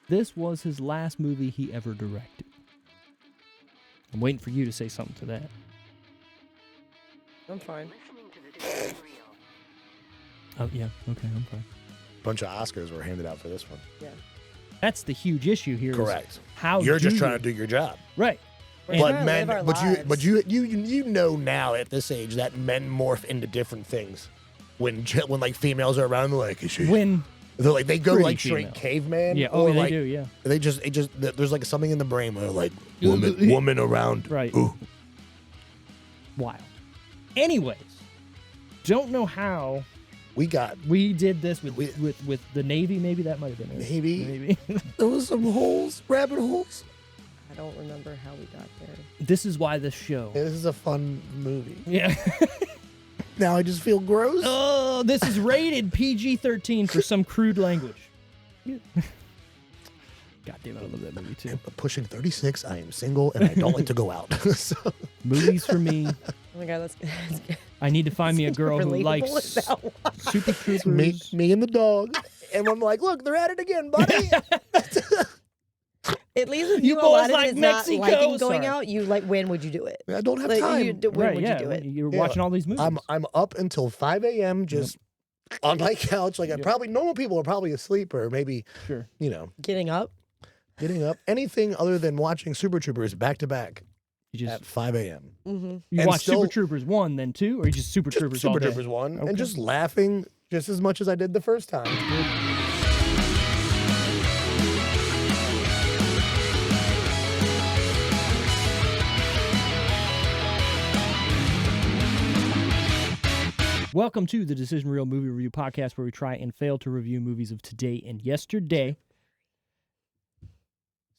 this was his last movie he ever directed. I'm waiting for you to say something to that. I'm fine. Oh, yeah. Okay, I'm fine. Bunch of Oscars were handed out for this one. Yeah. That's the huge issue here. Correct. How you're just trying to do your job. Right. We're trying to live our lives. you know now at this age that men morph into different things. When like females are around, they're like, is she? They're like they go like straight caveman. Yeah. or they like, do. Yeah. They just there's like something in the brain where they're like woman around. Right. Ooh. Wild. Anyways, don't know how we did this with the Navy. Maybe that might have been it. Maybe. There was some holes, rabbit holes. I don't remember how we got there. This is why this show. This is a fun movie. Yeah. Now I just feel gross. Oh, this is rated PG-13 for some crude language. God damn it, I love that movie too. I'm pushing 36, I am single, and I don't like to go out. So. Movies for me. Oh my God, that's good. I need to find me a girl who likes Super Troopers. Me and the dog. And I'm like, look, they're at it again, buddy. At least if You you boys Aladdin like is Mexico. not liking going Sorry. out, you like, when would you do it? I don't have Like, time. When would you do it? You're watching all these movies. I'm up until 5 a.m. just on my couch. Like normal people are probably asleep or maybe, Getting up? Anything other than watching Super Troopers back to back at 5 a.m. Mm-hmm. You watch Super Troopers 1 then 2, or you just Super Troopers all Super day? Troopers 1 Okay. and just laughing just as much as I did the first time. Welcome to the Decision Reel Movie Review Podcast, where we try and fail to review movies of today and yesterday.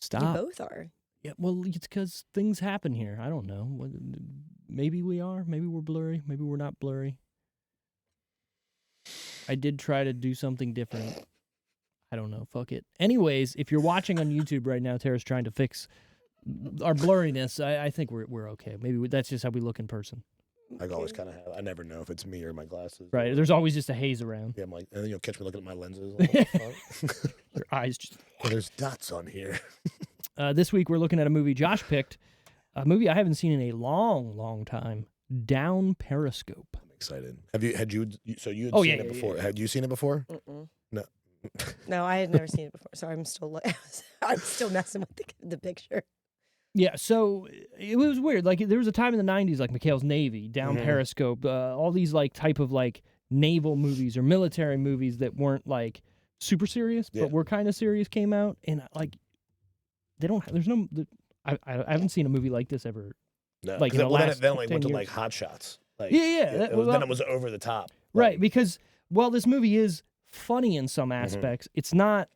Stop. You both are. Yeah, well, it's because things happen here. I don't know. Maybe we are. Maybe we're blurry. Maybe we're not blurry. I did try to do something different. I don't know. Fuck it. Anyways, if you're watching on YouTube right now, Tara's trying to fix our blurriness. I think we're okay. Maybe that's just how we look in person. I always kind of have. I never know if it's me or my glasses. Right. There's always just a haze around. Yeah, I'm like, and then you'll catch me looking at my lenses. Like, what the fuck? Your eyes just... Well, there's dots on here. This week we're looking at a movie Josh picked, a movie I haven't seen in a long time, Down Periscope. I'm excited. Had you seen it before? Yeah. Had you seen it before? Mm-mm. No. No, I had never seen it before, so I'm still messing with the picture. Yeah, so it was weird. Like, there was a time in the 90s, like McHale's Navy, Down Periscope, all these like type of like naval movies or military movies that weren't like super serious, but were kind of serious came out, and like they don't. There's no. I haven't seen a movie like this ever. No, like in the last then like 10 went to years. like Hot Shots. Like, Yeah. Then it was over the top. Right, Like, because while this movie is funny in some aspects, it's not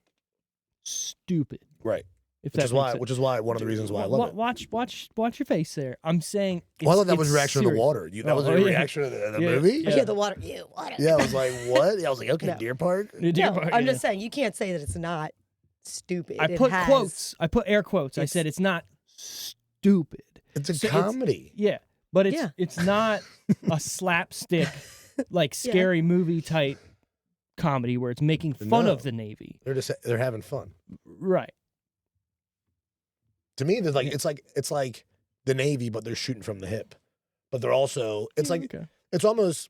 stupid. Right. If Which is why one of the reasons why I love it. Watch your face there. I'm saying. Well, I thought that was a reaction to the water. That was a reaction to the movie. Yeah, the water. Yeah, water. Yeah, I was like, what? Yeah, I was like, okay, No. Deer Park. I'm just saying you can't say that it's not stupid. I put quotes. I put air quotes. I said it's not stupid. It's a comedy. But it's not a slapstick, like scary movie type comedy where it's making fun of the Navy. They're having fun. Right. To me, there's like it's like the Navy, but they're shooting from the hip. But they're also it's almost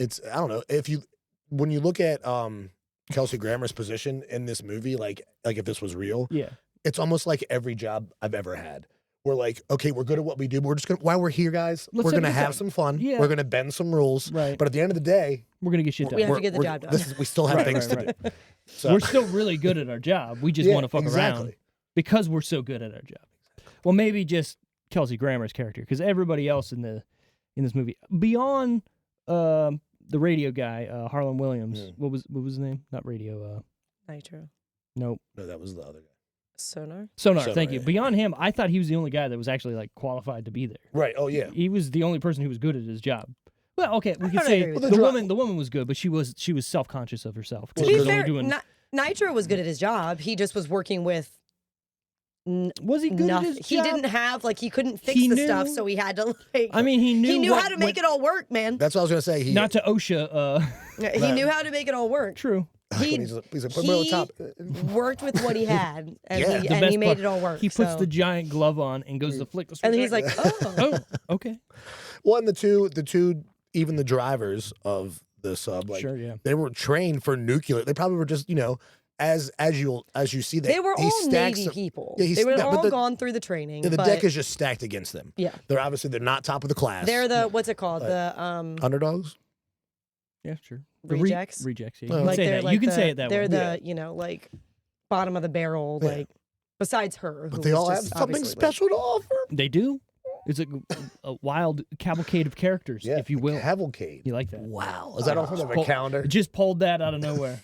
I don't know, when you look at Kelsey Grammer's position in this movie, like if this was real, it's almost like every job I've ever had. We're like, okay, we're good at what we do. We're just gonna while we're here, guys, we're gonna have some fun. Yeah. We're gonna bend some rules. Right. But at the end of the day, we're gonna get shit done. We have to get the job done. We still have things to do. So. We're still really good at our job. We just want to fuck around because we're so good at our job. Well, maybe just Kelsey Grammer's character, because everybody else in this movie, beyond the radio guy, Harlan Williams. What was his name? Not radio. Nitro. Nope. No, that was the other guy. Sonar, thank you. Beyond him, I thought he was the only guy that was actually like qualified to be there. Right. Oh yeah. He was the only person who was good at his job. Well, okay, we could say the woman was good, but she was self-conscious of herself. To be fair, Nitro was good at his job. He just was working with. Was he good at his job? He didn't have he couldn't fix the stuff, so he had to I mean, he knew how to make it all work, man. That's what I was gonna say. Not to OSHA. He knew how to make it all work. True. He He's like, put me on the top. worked with what he had, and Yeah. he, The and best he made part, it all work. He puts so. the giant glove on and goes to flick the switch. And he's like, oh, okay. Well, and the two, even the drivers of the sub, like Sure, yeah. they were trained for nuclear. They probably were just, as you see that they were he all stacks Navy them- people. Yeah, they were but all the- gone through the training. Yeah, the but deck is just stacked against them. Yeah. They're not top of the class. They're the what's it called? Like, The underdogs. Yeah, sure. rejects. Rejects, yeah. Oh. You can Like say they're that. like You can the, say it that they're way. the like bottom of the barrel. Yeah. Like besides her, But who they was all have just something obviously, special to offer. They do. It's a wild cavalcade of characters, Yeah, if you will. cavalcade. You like that? Wow, is that off of a Pull- calendar? Just pulled that out of nowhere.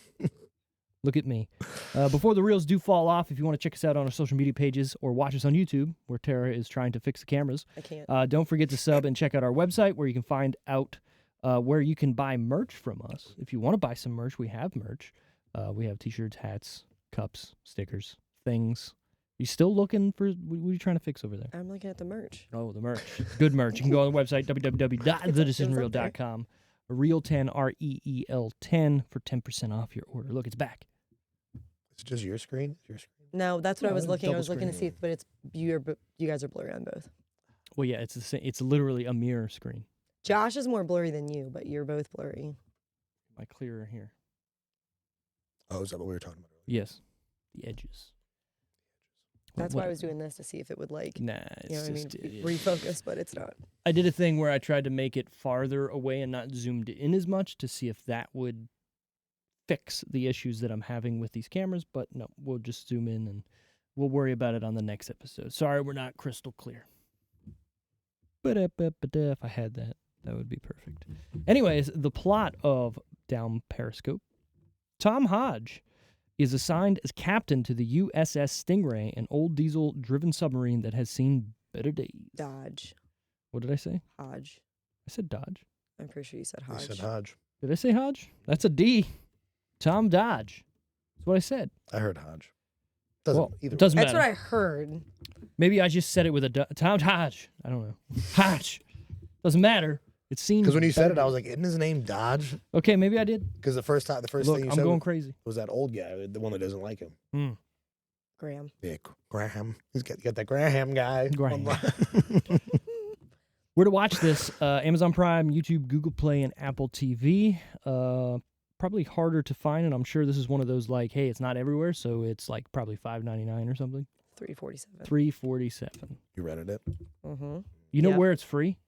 Look at me. Before the reels do fall off, if you want to check us out on our social media pages or watch us on YouTube, where Tara is trying to fix the cameras, I can't. don't forget to sub and check out our website where you can find out where you can buy merch from us. If you want to buy some merch, we have merch. We have t-shirts, hats, cups, stickers, things. You still looking for, what are you trying to fix over there? I'm looking at the merch. Oh, the merch. Good merch. You can go on the website, www.thedecisionreel.com. Reel 10, REEL 10 for 10% off your order. Look, it's back. It's just your screen. Your screen. No, that's what No, I was it's looking. I double was looking to screen. see, but you guys are blurry on both. Well, yeah, it's the same. It's literally a mirror screen. Josh is more blurry than you, but you're both blurry. Am I clearer here? Oh, is that what we were talking about? Yes. The edges. That's why I was doing this to see if it would like, Nah, you know it's what I mean, just refocus, but it's not. I did a thing where I tried to make it farther away and not zoomed in as much to see if that would fix the issues that I'm having with these cameras, but no, we'll just zoom in and we'll worry about it on the next episode. Sorry, we're not crystal clear. But if I had that, that would be perfect. Anyways, the plot of Down Periscope. Tom Hodge is assigned as captain to the USS Stingray, an old diesel-driven submarine that has seen better days. Dodge. What did I say? Hodge. I said Dodge. I'm pretty sure you said He Hodge. said Hodge. Did I say Hodge? That's a D. Tom Dodge. That's what I said. I heard Hodge. Doesn't Well, either. it doesn't That's matter. what I heard. Maybe I just said it with a Tom Dodge. I don't know. Hodge. Doesn't matter. It seems Because when you said it, better. I was like, isn't his name Dodge? Okay, maybe I did. Because the first Look, thing you I'm said going crazy. was that old guy, the one that doesn't like him. Graham. Yeah, Graham. He's got that Graham guy. Graham. Where to watch this? Amazon Prime, YouTube, Google Play, and Apple TV. Probably harder to find, and I'm sure this is one of those like, hey, it's not everywhere, so it's like probably $5.99 or something. $3.47. $3.47. You rented it? Mm-hmm. You know Yep. where it's free?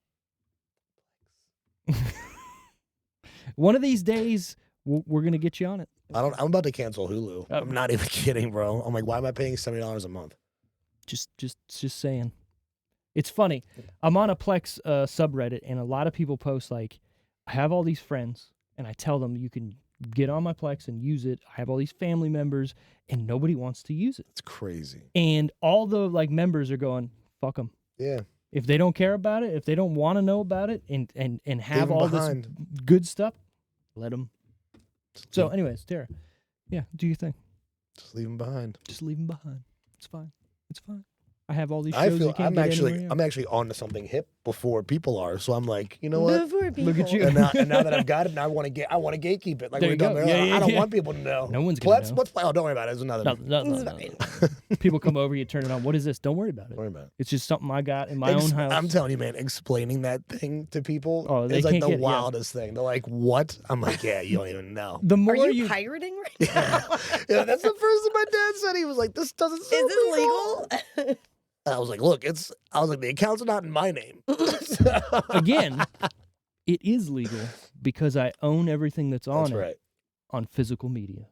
One of these days, we're gonna get you on it. I'm about to cancel Hulu. Oh. I'm not even kidding, bro. I'm like, why am I paying $70 a month? Just saying. It's funny. I'm on a Plex subreddit, and a lot of people post like, I have all these friends, and I tell them you can get on my Plex and use it. I have all these family members, and nobody wants to use it. It's crazy. And all the like members are going, fuck them. Yeah. If they don't care about it, if they don't want to know about it, and have 'em all behind. this good stuff, let them. So, anyways, Tara, yeah, do your thing. Just leave him behind. Just leave them behind. It's fine. It's fine. I have all these shows. I you feel can't get anywhere I'm else. actually onto something hip before people are. So I'm like, you know what? Before Look at people. you. And now that I've got it, now I want to gatekeep it. Like There we you done go. earlier. Yeah, I don't yeah. want people to know. No one's gonna know. Oh, don't worry about it. It's another. No. People come over, you turn it on. What is this? Don't worry about it. Don't worry about it. It's just something I got in my own house. I'm telling you, man, explaining that thing to people Oh, they is like can't the get it, yeah. wildest thing. They're like, what? I'm like, yeah, you don't even know. The more Are you pirating right now? Yeah, that's the first thing my dad said. He was like, this doesn't Is sound this legal? I was like, look, the accounts are not in my name. again, it is legal because I own everything that's on That's it right. on physical media.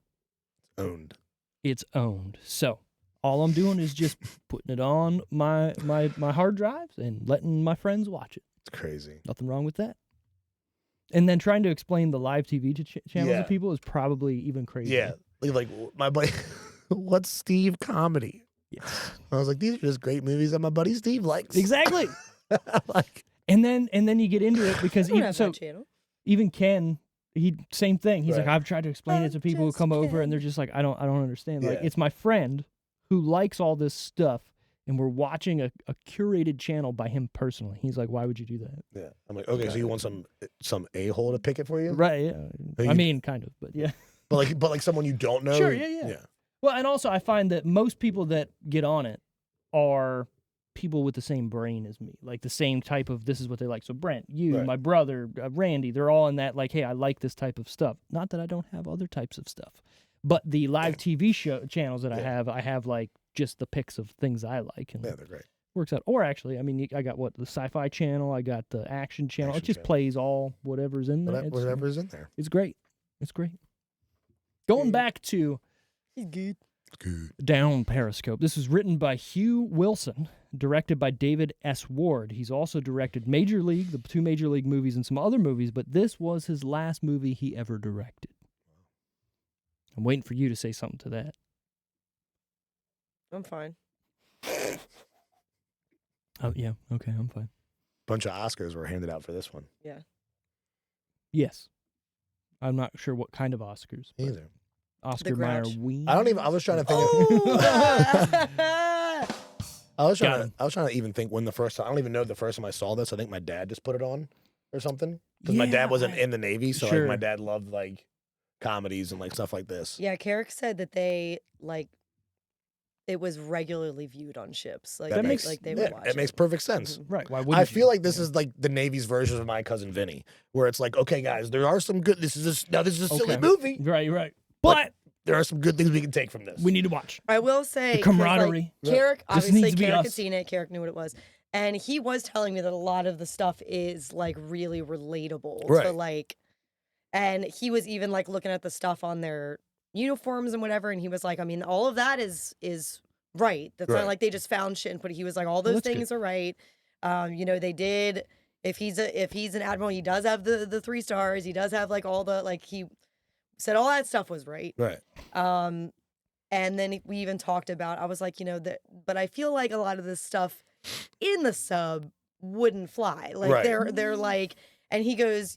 Owned. It's owned. So all I'm doing is just putting it on my hard drives and letting my friends watch it. It's crazy. Nothing wrong with that. And then trying to explain the live TV channels Yeah. to people is probably even crazier. Yeah. Like my buddy, what's Steve comedy? Yes. I was like, these are just great movies that my buddy Steve likes. Exactly. Like, And then you get into it because I don't even have so that channel. even Ken, he same thing. He's like, Right. I've tried to explain it to people who just come over and Ken. they're just like, I don't understand. Like, Yeah. it's my friend who likes all this stuff and we're watching a curated channel by him personally. He's like, why would you do that? yeah. I'm like, okay, so you want some a-hole to pick it for you? Right, yeah. Are I you- mean, kind of, but yeah. but like someone you don't know. Sure, yeah. Well, and also I find that most people that get on it are people with the same brain as me, like the same type of this is what they like. So Brent, you, Right. my brother, Randy, they're all in that like, hey, I like this type of stuff. Not that I don't have other types of stuff, but the live TV show channels that I have like just the picks of things I like, and Yeah, they're great. works out. Or actually, I mean, I got the Sci-Fi channel, I got the Action channel. It just plays all whatever's in there. Whatever's in there. It's great. It's great. Going back to Good. Down Periscope. This was written by Hugh Wilson, directed by David S. Ward. He's also directed Major League, the 2 Major League movies, and some other movies, but this was his last movie he ever directed. I'm waiting for you to say something to that. I'm fine. Oh, yeah. Okay, I'm fine. Bunch of Oscars were handed out for this one. Yeah. Yes. I'm not sure what kind of Oscars. Either. Oscar Mayer Wien. I was trying to think Oh! I was trying to even think when the first time. I don't even know the first time I saw this. I think my dad just put it on or something because my dad wasn't in the Navy, so like my dad loved like comedies and like stuff like this. Yeah, Carrick said that they like it was regularly viewed on ships. Like That they, makes- like they would watch It makes perfect sense. Right. Why would I feel like this is like the Navy's version of My Cousin Vinny, where it's like, okay, guys, there are some good. This is a silly movie, Right. But there are some good things we can take from this. we need to watch. I will say The camaraderie. Carrick, This obviously, needs to be Carrick had us. seen it. Carrick knew what it was, and he was telling me that a lot of the stuff is like really relatable to Right. like, and he was even like looking at the stuff on their uniforms and whatever, and he was like, I mean, all of that is right. That's Right. not like they just found shit and put it. He was like, all those that's things are right. You know, they did. If he's an admiral, he does have the 3 stars. He does have like all the like he said all that stuff was right. Right. And then we even talked about, I was like, you know, but I feel like a lot of this stuff in the sub wouldn't fly. Like Right. they're like, and he goes,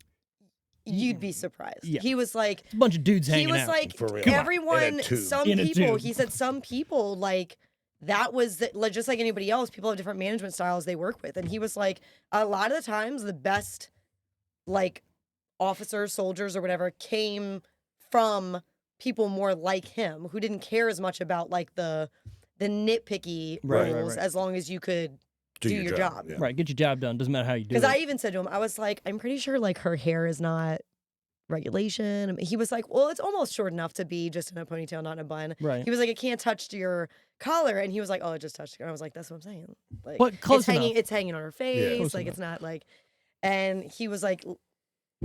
you'd be surprised. Yeah. He was like, It's a bunch of dudes he hanging was out. like, For real. Come on. everyone, In a tube. some In a people, tube. he said some people like, that was like, just like anybody else, people have different management styles they work with. And he was like, a lot of the times the best like officers, soldiers or whatever came from people more like him who didn't care as much about like the nitpicky Right, rules right. as long as you could do your job. Yeah. Right, get your job done. Doesn't matter how you do it. Because I even said to him, I was like, I'm pretty sure like her hair is not regulation. I mean, he was like, well, it's almost short enough to be just in a ponytail, not in a bun. Right. He was like, it can't touch your collar. And he was like, oh, it just touched. And I was like, that's what I'm saying. Like, But close enough. it's hanging on her face. Close like, enough. it's not like, and he was like,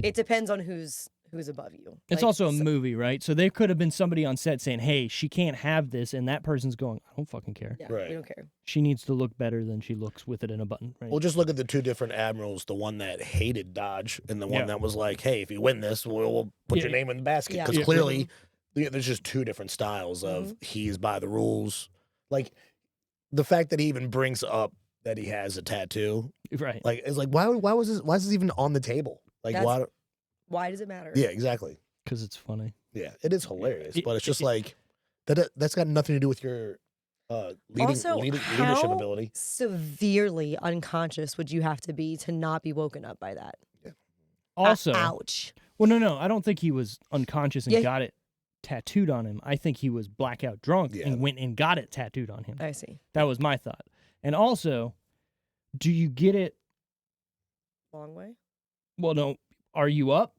it depends on who's above you. It's Like, also a so- movie, right? So there could have been somebody on set saying, hey, she can't have this, and that person's going, I don't fucking care. Yeah, Right. we don't care. She needs to look better than she looks with it in a button, right? Well, just look at the 2 different admirals. The one that hated Dodge, and the one Yeah. that was like, "Hey, if you win this, we'll put Yeah. your name in the basket." Yeah. Because Yeah. clearly, there's just 2 different styles of he's by the rules. Like the fact that he even brings up that he has a tattoo, Right. like it's like why is this even on the table? Like That's- why? Why does it matter? Yeah, exactly. Because it's funny. Yeah, it is hilarious, It- but it's just it- like that's got nothing to do with your Also, leadership how ability. severely unconscious would you have to be to not be woken up by that? Also, Ouch. well, no, I don't think he was unconscious and Yeah. got it tattooed on him. I think he was blackout drunk Yeah. and went and got it tattooed on him. I see. That was my thought. And also, do you get it? Long way. Well, no. Are you up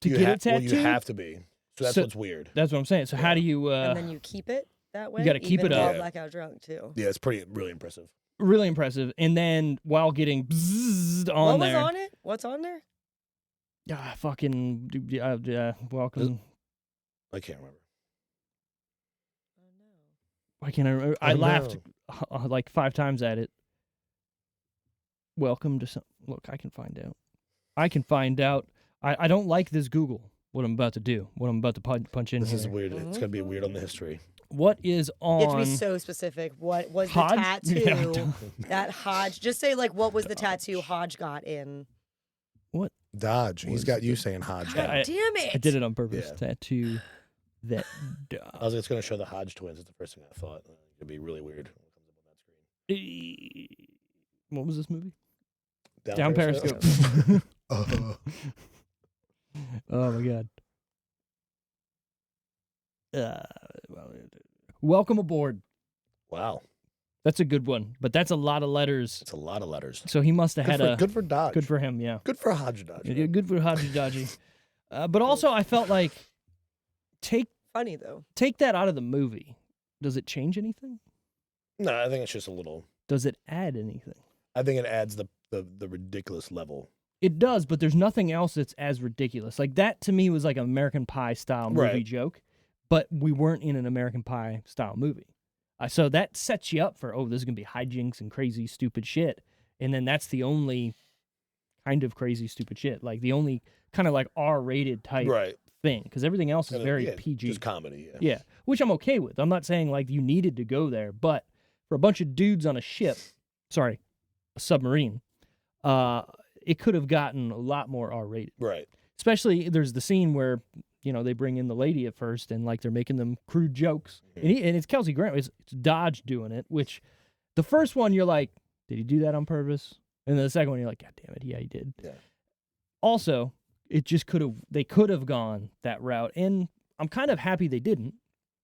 to You get ha- it tattooed? Well, you have to be. So that's So- what's weird. That's what I'm saying. So how do you? And then you keep it that way. gotta keep even it while up. blackout drunk too. Yeah, it's really impressive. Really impressive. And then while getting bzzzt on What there, was on it? What's on there? fucking welcome. I can't remember. Oh no. Why can't I remember? I laughed like 5 times at it. Welcome to some. Look, I can find out. I don't like this Google. What I'm about to do. What I'm about to punch in This here. is weird. It's gonna be weird on the history. What is on? You have to be so specific. What was Hodge? the tattoo Yeah, don't- that Hodge? Just say like, what was the tattoo Hodge got in? what? Dodge. He's got you saying Hodge. God I- damn it! I did it on purpose. Yeah. Tattoo that. I was just gonna show the Hodge twins. It's the first thing I thought. It'd be really weird when it comes up on that screen. What was this movie? Down Down Periscope. Periscope. Uh, Oh my god. Welcome aboard. Wow. That's a good one, but that's a lot of letters. It's a lot of letters. So he must have had good for Dodge. Good for him, yeah. Good for Hodge Dodge. Yeah, good for Hodgy Dodgy. But also, I felt like Funny though. Take that out of the movie. Does it change anything? No, I think it's just a little. Does it add anything? I think it adds the ridiculous level. It does, but there's nothing else that's as ridiculous. Like that to me was like an American Pie style movie joke, but we weren't in an American Pie style movie. So that sets you up for, this is going to be hijinks and crazy, stupid shit. And then that's the only kind of crazy, stupid shit. Like the only kind of like R-rated type thing. Because everything else is very PG. Just comedy, Yeah, which I'm okay with. I'm not saying like you needed to go there, but for a bunch of dudes on a submarine, it could have gotten a lot more R-rated. Right. Especially there's the scene where they bring in the lady at first and like they're making them crude jokes. Mm-hmm. And it's Kelsey Grammer. It's Dodge doing it, which the first one you're like, did he do that on purpose? And then the second one you're like, God damn it, yeah, he did. Yeah. Also, they could have gone that route. And I'm kind of happy they didn't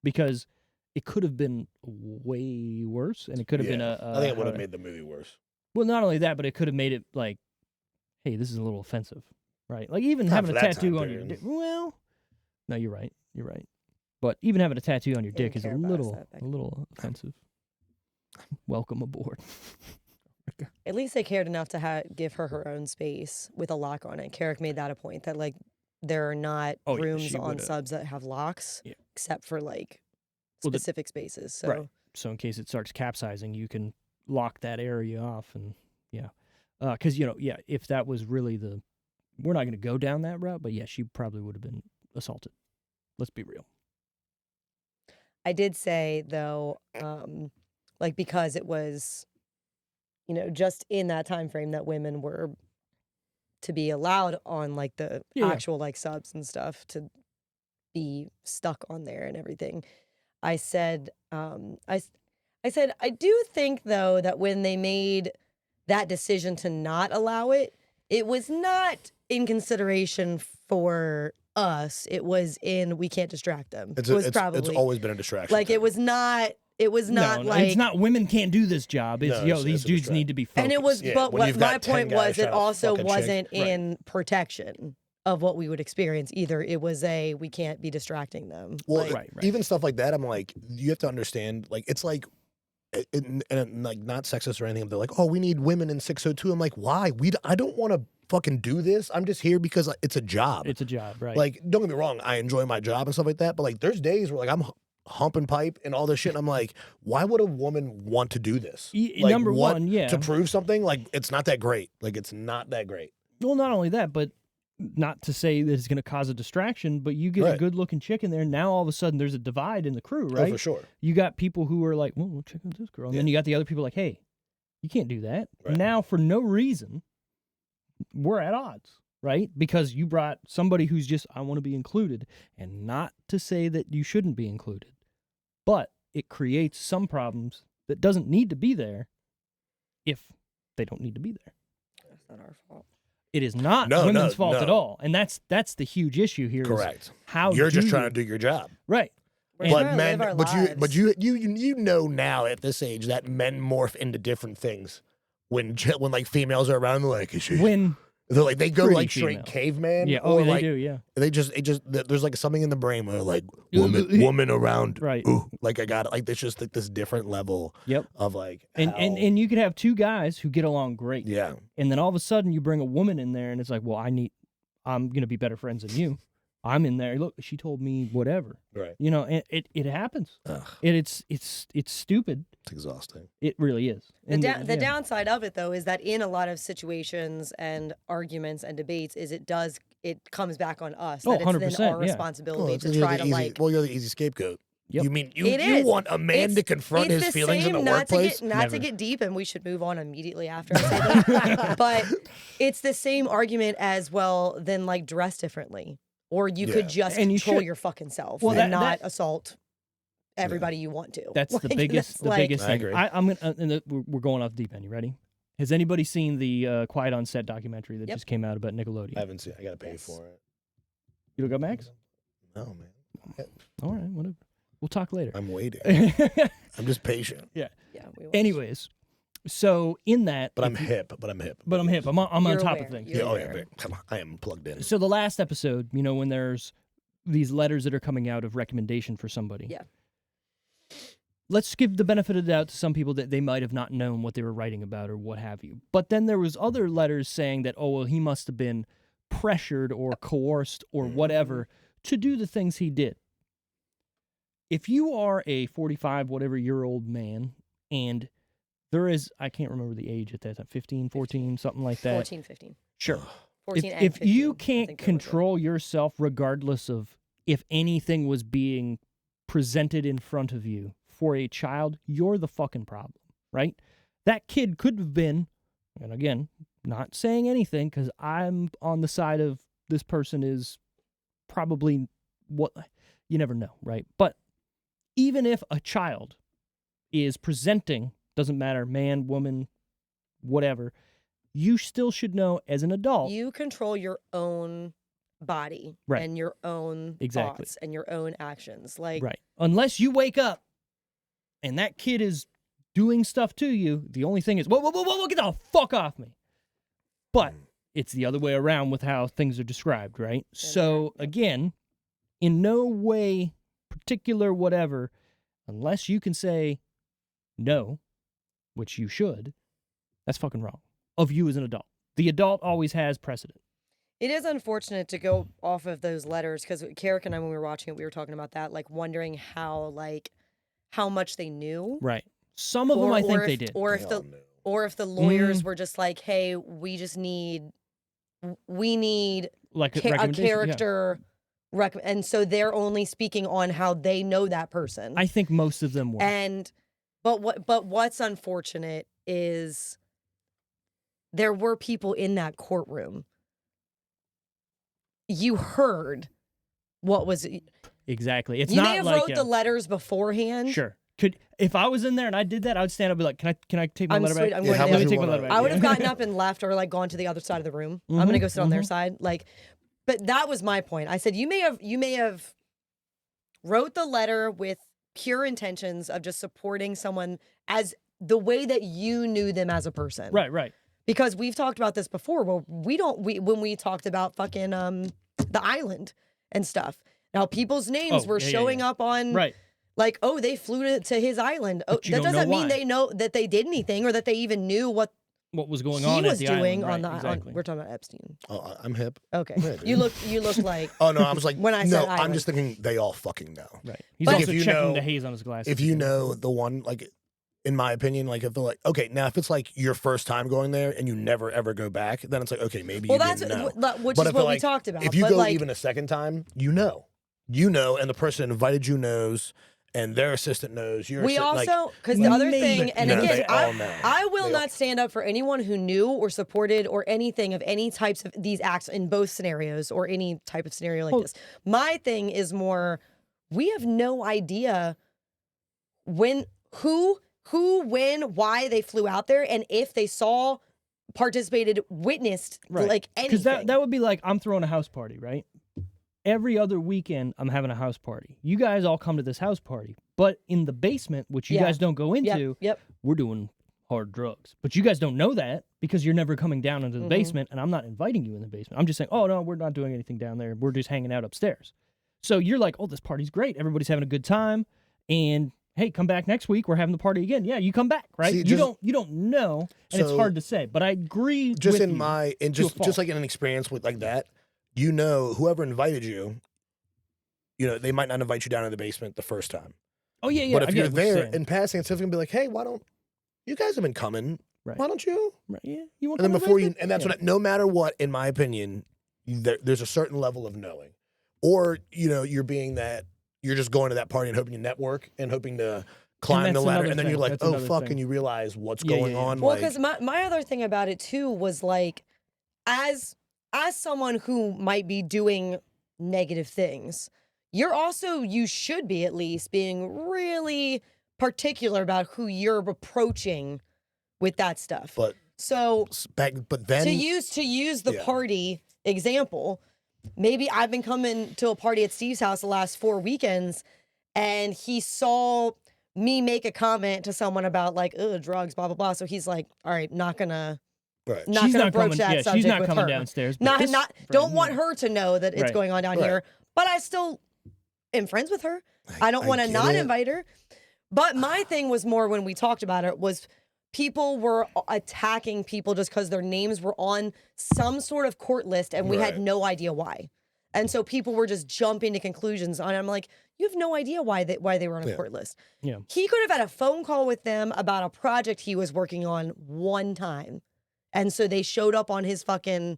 because it could have been way worse. And it could have been I think it would have made the movie worse. Well, not only that, but it could have made it like, hey, this is a little offensive. Right? Like even having a tattoo on your dick. Well, no, you're right. You're right. But even having a tattoo on your dick is a little offensive. Welcome aboard. At least they cared enough to give her own space with a lock on it. Carrick made that a point that like there are not rooms on subs that have locks except for like specific spaces. So right. So in case it starts capsizing, you can lock that area off and because if that was really we're not going to go down that route, but she probably would have been assaulted. Let's be real. I did say though, like because it was, just in that time frame that women were to be allowed on like the actual like subs and stuff to be stuck on there and everything. I said, I said I do think though that when they made that decision to not allow it, it was not in consideration for us. It was we can't distract them. It's always been a distraction. Like it was not like it's not women can't do this job. It's these dudes need to be focused. And it was, but what my point was, it also wasn't in protection of what we would experience either. It was we can't be distracting them. Well, right. Even stuff like that, I'm like, you have to understand. Like it's like. And like not sexist or anything. They're like, we need women in 602. I'm like, why? I don't want to fucking do this. I'm just here because it's a job. It's a job, right? Like, don't get me wrong. I enjoy my job and stuff like that. But like, there's days where like I'm humping pipe and all this shit. And I'm like, why would a woman want to do this? Like, number one, to prove something. Like, it's not that great. Like, it's not that great. Well, not only that, but not to say that it's going to cause a distraction, but you get a good-looking chick in there, and now all of a sudden there's a divide in the crew, right? Oh, for sure. You got people who are like, well, check out this girl. And then you got the other people like, hey, you can't do that. Right. Now, for no reason, we're at odds, right? Because you brought somebody who's just, I want to be included, and not to say that you shouldn't be included, but it creates some problems that doesn't need to be there if they don't need to be there. That's not our fault. It is not women's fault at all, and that's the huge issue here. Correct. How you're just trying to do your job, right? But you know now at this age that men morph into different things when like females are around. They're like, is she? When they're like they go like straight female. caveman. Yeah. Or they like, do. Yeah. They just there's like something in the brain where like woman around. Right. Ooh, like I got it. Like there's just like this different level. Yep. Of like and you could have two guys who get along great. Yeah. And then all of a sudden you bring a woman in there and it's like, well, I'm gonna be better friends than you. I'm in there. Look, she told me whatever. Right. And it happens. It's stupid. It's exhausting. It really is. The downside of it though is that in a lot of situations and arguments and debates it comes back on us. That it's then our responsibility to try to like. Well, you're the easy scapegoat. Yep. You mean you want a man to confront his feelings in the workplace? Not to get deep, and we should move on immediately after I say that. But it's the same argument as well. Then like dress differently. Or you could just control your fucking self and not assault everybody you want to. That's the biggest thing. I agree. I'm gonna. We're going off the deep end. You ready? Has anybody seen the Quiet on Set documentary that just came out about Nickelodeon? I haven't seen it. I gotta pay for it. You don't got Max? No, man. All right, whatever. We'll talk later. I'm waiting. I'm just patient. Yeah. We will. Anyways, so in that, But I'm hip. I'm hip. I'm on You're top aware. of things. You're Yeah, come on. I am plugged in. So the last episode, when there's these letters that are coming out of recommendation for somebody. Yeah. Let's give the benefit of the doubt to some people that they might have not known what they were writing about or what have you. But then there was other letters saying that, oh, well, he must have been pressured or coerced or whatever to do the things he did. If you are a 45, whatever year old man, and there is, I can't remember the age at that time, 15, 14, something like that. 14, 15. Sure. 14 and If 15, you I can't think they were good. control yourself regardless of if anything was being presented in front of you for a child, you're the fucking problem, right? That kid could have been, and again, not saying anything because I'm on the side of this person is probably what, you never know, right? But even if a child is presenting, doesn't matter, man, woman, whatever, you still should know as an adult. You control your own body Right. and your own Exactly. thoughts and your own actions. Like, Right. Unless you wake up and that kid is doing stuff to you, the only thing is, whoa, get the fuck off me. But it's the other way around with how things are described, right? So, again, in no way, particular, whatever, unless you can say no, which you should, that's fucking wrong of you as an adult. The adult always has precedent. it is unfortunate to go off of those letters because Carrick and I, when we were watching it, we were talking about that, like wondering how much they knew. Right. Some of them I think they did. Or if the lawyers were just like, hey, we need Like a recommendation, yeah. character. And so they're only speaking on how they know that person. I think most of them were. But what's unfortunate is there were people in that courtroom. You heard what was. Exactly. It's you not may have like wrote the letters beforehand. Sure. If I was in there and I did that, I would stand up and be like, can I take my letter back? I'm going to how the much other- you take my wanna- letter back. I would have Yeah. gotten up and left or like gone to the other side of the room. I'm going to go sit on their side. But that was my point. I said, you may have wrote the letter with pure intentions of just supporting someone as the way that you knew them as a person. Right. Because we've talked about this before. Well, when we talked about fucking the island and stuff. Now people's names were showing up on like, oh, they flew to his island. Oh, that doesn't mean they know that they did anything or that they even knew what was going he on was at the doing island. on the Exactly. we're talking about Epstein. Oh, I'm hip. Okay. Yeah, dude. you look like Oh no, I was like, when I no, said I'm island. just thinking they all fucking know. Right. He's But also if you checking know- the haze on his glasses. If you know the one, like, in my opinion, like if they're like, okay, now if it's like your first time going there and you never ever go back, then it's like, okay, maybe you didn't know. Which But is if what like, we talked about. If you but go like, even a second time, you know, and the person that invited you knows, and their assistant knows. we also, because the other thing, and No, again, they all know. I will They not stand up for anyone who knew or supported or anything of any types of these acts in both scenarios or any type of scenario like this. My thing is more, we have no idea when, who, when, why they flew out there, and if they saw, participated, witnessed, like anything. Because that would be like, I'm throwing a house party, right? Every other weekend, I'm having a house party. You guys all come to this house party. But in the basement, which you guys don't go into, we're doing hard drugs. But you guys don't know that because you're never coming down into the basement, and I'm not inviting you in the basement. I'm just saying, oh, no, we're not doing anything down there. We're just hanging out upstairs. So you're like, oh, this party's great. Everybody's having a good time. And, hey, come back next week. We're having the party again. Yeah, you come back, right? See, you don't know, and it's hard to say. But I agree just with in you my, and to a just fault. like in an experience with like that, you know, whoever invited you, you know, they might not invite you down in the basement the first time. Oh, yeah. But if I you're get what you're there saying. in passing, it's going to be like, hey, why don't you guys have been coming? Right. Why don't you? Right, yeah, you want And then to come before to the you, basement? and that's Yeah. what, no matter what, in my opinion, there's a certain level of knowing, or you know, you're being that you're just going to that party and hoping you network and hoping to climb the that's ladder, another and then thing. you're like, That's oh another fuck, thing. and you realize what's Yeah, going yeah, yeah. on. Well, like, because my other thing about it too was like, as someone who might be doing negative things, you should be at least being really particular about who you're approaching with that stuff. but So but then to use the Yeah. party example, maybe I've been coming to a party at Steve's house the last 4 weekends, and he saw me make a comment to someone about like, ugh, drugs, blah blah blah. So he's like, all right, not gonna She's not broach coming, that subject she's not with coming her. downstairs. But Don't want her to know that it's going on down here. But I still am friends with her. I don't want to not invite her. But my thing was more when we talked about it was people were attacking people just because their names were on some sort of court list and we had no idea why. And so people were just jumping to conclusions. And I'm like, you have no idea why they were on a court list. Yeah. He could have had a phone call with them about a project he was working on one time. And so they showed up on his fucking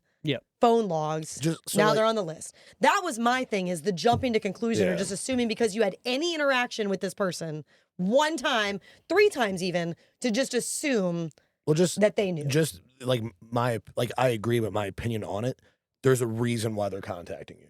phone logs. Now they're on the list. That was my thing, is the jumping to conclusion or just assuming because you had any interaction with this person one time, 3 times even, to just assume that they knew. Just like I agree with my opinion on it. There's a reason why they're contacting you.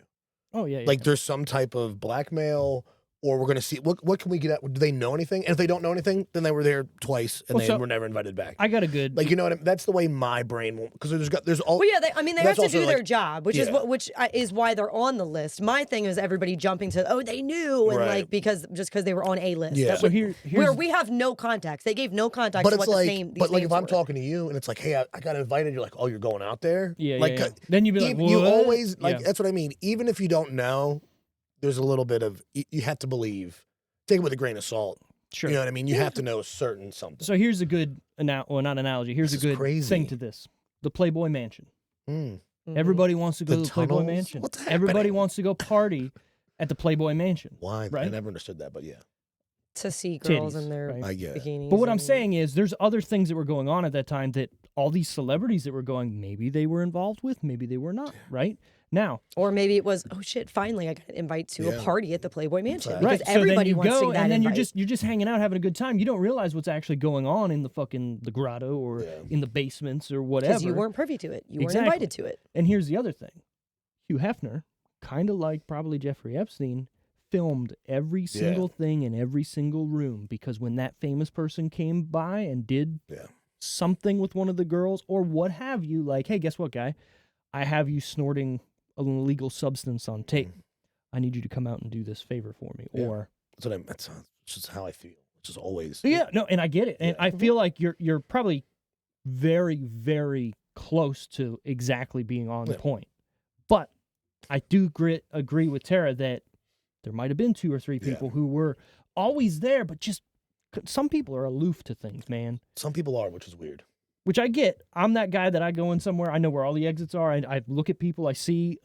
Oh, yeah. Like there's some type of blackmail, or we're going to see, what can we get at? Do they know anything? And if they don't know anything, then they were there twice and they were never invited back. I got a good... Like, you know what I mean? That's the way my brain won't, because there's all... Well, yeah, they have to do their job, which is why they're on the list. My thing is everybody jumping to, oh, they knew, and like, because they were on a list. Yeah. So where we have no context. They gave no context but to it's what like, the name. But like if I'm talking to you and it's like, hey, I got invited, you're like, oh, you're going out there? Yeah. Then you'd be like, what? You always, that's what I mean. Even if you don't know, there's a little bit of, you have to believe. Take it with a grain of salt. Sure. You know what I mean? You have to know a certain something. So here's a good, not analogy. Here's a good thing to this. The Playboy Mansion. Everybody wants to go to the Playboy Mansion. What's happening? Everybody wants to go party at the Playboy Mansion. Why? Right? I never understood that, but yeah. To see girls Titties, in their bikinis. But what I'm saying is there's other things that were going on at that time that all these celebrities that were going, maybe they were involved with, maybe they were not, right? Now, or maybe it was, oh shit, finally I got an invite to a party at the Playboy Mansion. Right. Because everybody wants to get that and then invite. you're just hanging out having a good time. You don't realize what's actually going on in the grotto or in the basements or whatever. Because you weren't privy to it. You weren't invited to it. And here's the other thing. Hugh Hefner, kind of like probably Jeffrey Epstein, filmed every single thing in every single room, because when that famous person came by and did something with one of the girls or what have you, like, hey, guess what, guy? I have you snorting an illegal substance on tape. I need you to come out and do this favor for me. Or that's just how I feel. It's just always. No, and I get it. And I feel like you're probably very, very close to exactly being on the point. But I do agree with Tara that there might have been 2 or 3 people who were always there, but just some people are aloof to things, man. Some people are, which is weird. Which I get. I'm that guy that I go in somewhere, I know where all the exits are, I look at people, I see,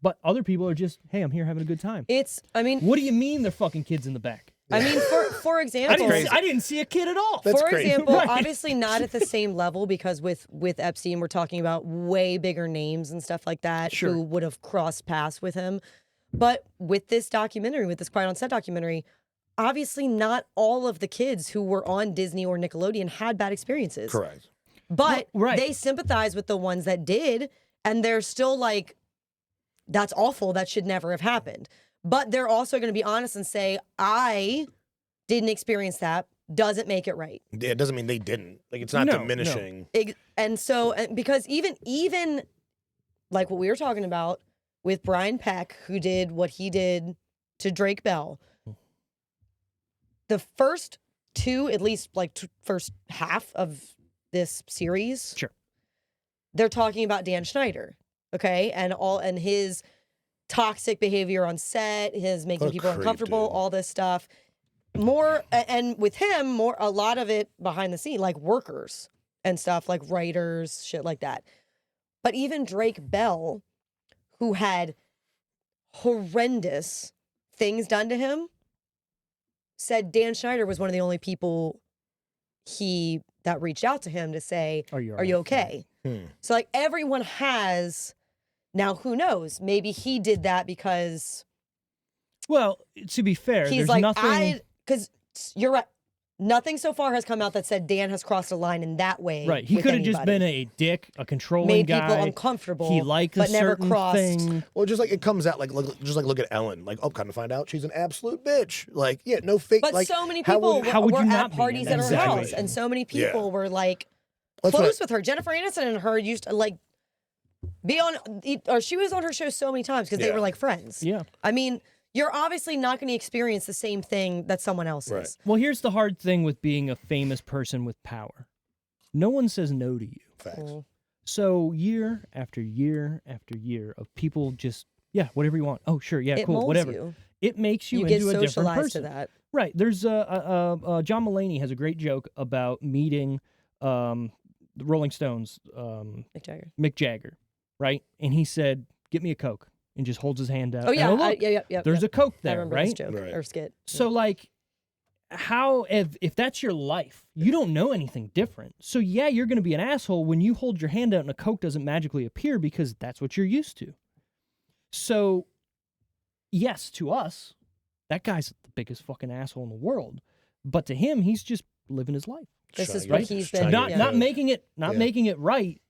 but other people are just, hey, I'm here having a good time. What do you mean they're fucking kids in the back? I mean, for example, I didn't see a kid at all. For example, obviously not at the same level, because with Epstein, we're talking about way bigger names and stuff like that who would have crossed paths with him. But with this documentary, with this Quiet on Set documentary, obviously not all of the kids who were on Disney or Nickelodeon had bad experiences. Correct. But they sympathize with the ones that did, and they're still like, that's awful, that should never have happened. But they're also going to be honest and say, I didn't experience that, doesn't make it right. Yeah, it doesn't mean they didn't. Like, it's not diminishing. No. And so, because even like what we were talking about with Brian Peck, who did what he did to Drake Bell, the first 2, at least like first half of this series, they're talking about Dan Schneider, okay, and his toxic behavior on set, his making people uncomfortable, all this stuff. More, and with him, a lot of it behind the scene, like workers and stuff, like writers, shit like that. But even Drake Bell, who had horrendous things done to him, said Dan Schneider was one of the only people that reached out to him to say, are you okay? So like everyone has, now who knows, maybe he did that because, well, to be fair, he's there's like, nothing, because you're right, nothing so far has come out that said Dan has crossed a line in that way. Right, he could have just been a dick, a controlling made guy, people uncomfortable. He liked but a never certain crossed. thing. Well, just like it comes out, look at Ellen. Like, come to find out, she's an absolute bitch. Like, no fake. But like, so many people were at parties at her house, and so many people were like close with her. Jennifer Aniston and her used to like be on, or she was on her show so many times because they were like friends. Yeah, I mean, you're obviously not going to experience the same thing that someone else Right. is. Well, here's the hard thing with being a famous person with power. No one says no to you. Facts. Mm. So year after year after year of people just, yeah, whatever you want. Oh, sure, yeah, It cool, molds whatever. you. It makes you, You get into a different socialized person. to that. Right. There's John Mulaney has a great joke about meeting the Rolling Stones, Mick Jagger, right? And he said, "Get me a Coke," and just holds his hand out. Oh yeah, and, look, yeah. there's a Coke I there, remember right? this joke Right. or skit. So like, how if that's your life, you don't know anything different. So yeah, you're going to be an asshole when you hold your hand out and a Coke doesn't magically appear because that's what you're used to. So yes, to us, that guy's the biggest fucking asshole in the world. But to him, he's just living his life. This is Trying what to- he's trying been. to Not get not the- making it Yeah. making it right.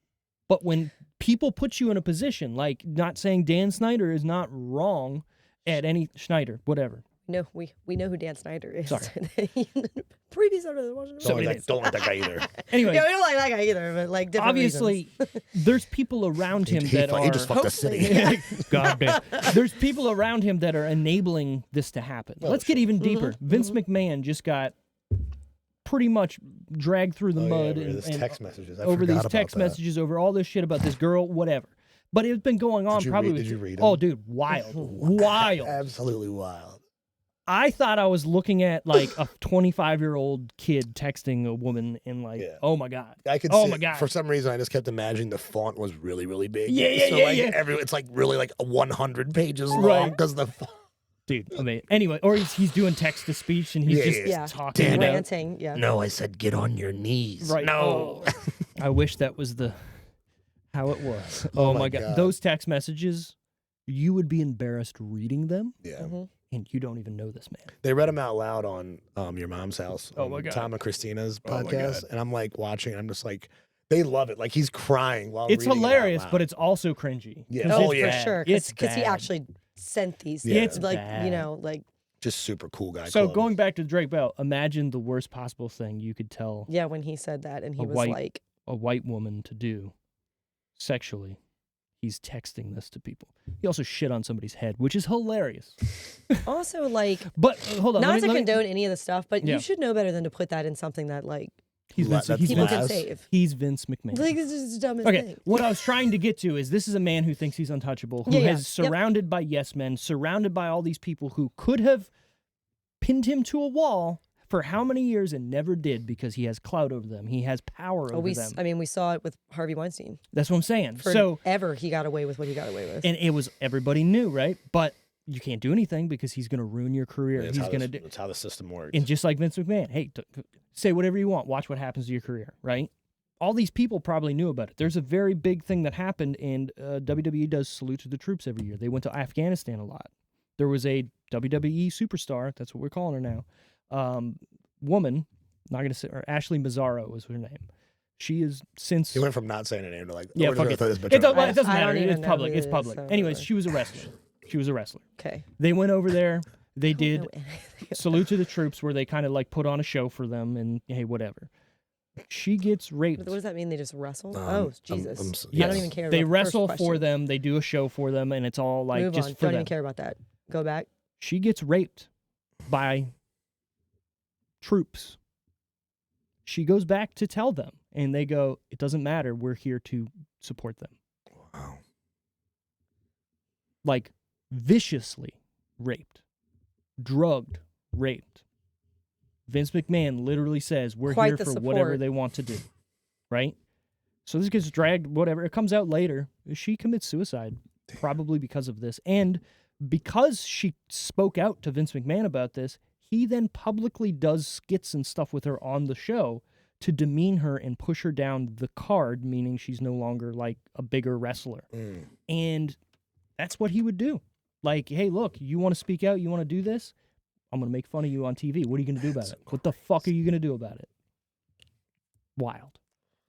But when people put you in a position, like not saying Dan Snyder is not wrong at any Schneider, whatever. No, we know who Dan Snyder is. Sorry. Previous episode, wasn't it? So Don't, it like, is. don't like that guy either. Anyway, Yeah, we don't like that guy either, but like different obviously, there's people around him that he are. just fucked the city. Hopefully. God damn. There's people around him that are enabling this to happen. Oh, Let's get sure. even deeper. Vince McMahon just got pretty much dragged through the Oh, mud yeah, and, these and text messages. I over forgot these about text that. messages, over all this shit about this girl, whatever. But it's been going on Did you probably. read- with- did you read Oh, them? dude, wild, wild. Absolutely wild. I thought I was looking at like a 25-year-old kid texting a woman and like, Yeah. oh my god. I could. Oh see, my God. For some reason, I just kept imagining the font was really, really big. Yeah, so yeah, like yeah. it's like really like 100 pages long Right. because the font. Dude, I mean, anyway, or he's doing text to speech and he's Yeah, just yeah. talking Damn it out. ranting. Yeah. No, I said get on your knees. Right. No. I wish that was how it was. Oh Oh my my god. God. Those text messages, you would be embarrassed reading them, Yeah. Mhm. and you don't even know this man. They read them out loud on Your Mom's House. Oh on my God. Tom and Christina's Oh my podcast, God. and I'm like watching. And I'm just like, they love it. Like he's crying while It's reading it out hilarious, loud. but it's also cringy. Yeah. 'Cause Oh, it's for bad. sure. It's Because he bad. actually sent these. Yeah. It's like bad. you know, like just super cool guy. So Chloe. going back to Drake Bell, imagine the worst possible thing you could tell yeah, when he said that, and he A was white- like, a white woman to do sexually. He's texting this to people. He also shit on somebody's head, which is hilarious. also like, But hold on, not let to me- condone any of the stuff, but Yeah. you should know better than to put that in something that like he's Vince, That's he's people Vince, can Laz. save. he's Vince McMahon. Like this is the dumbest Okay, thing. what I was trying to get to is this is a man who thinks he's untouchable, who Yeah, yeah. has surrounded by yes men, surrounded by all these people who could have pinned him to a wall for how many years and never did because he has clout over them. He has power Oh, over them. I mean, we saw it with Harvey Weinstein. That's what I'm saying. So, Forever, he got away with what he got away with. and it was everybody knew, right? But you can't do anything because he's going to ruin your career. That's He's how going to this- do. That's how the system works. And just like Vince McMahon, hey, say whatever you want. Watch what happens to your career, right? All these people probably knew about it. There's a very big thing that happened, and WWE does Salute to the Troops every year. They went to Afghanistan a lot. There was a WWE superstar, that's what we're calling her now, woman, not going to say, or Ashley Mazzaro was her name. She is since... He went from not saying a name to like, Yeah, we're just fuck gonna it. throw this bitch It on. doesn't I don't matter. even It's know public. who It's it is, public. so Anyways, whatever. she was a wrestler. She was a wrestler. Okay. They went over there. They did know anything. Salute to the Troops where they kind of like put on a show for them and hey, whatever. She gets raped. What does that mean? They just wrestle? Um, Oh, Jesus. I'm I don't yes. even care. They about the wrestle first for question. them. They do a show for them, and it's all like Move just on. for Don't them. even care about that. Go back. She gets raped by troops. She goes back to tell them, and they go, "It doesn't matter. We're here to support them." Wow. Like viciously raped, drugged, raped. Vince McMahon literally says, "We're Quite here the for whatever support. they want to do." Right? So this gets dragged, whatever. It comes out later. She commits suicide, probably because of this. And because she spoke out to Vince McMahon about this, he then publicly does skits and stuff with her on the show to demean her and push her down the card, meaning she's no longer like a bigger wrestler. Mm. And that's what he would do. Like, hey, look, you want to speak out? You want to do this? I'm going to make fun of you on TV. What are you going to do about it? What the fuck are you going to do about it? Wild.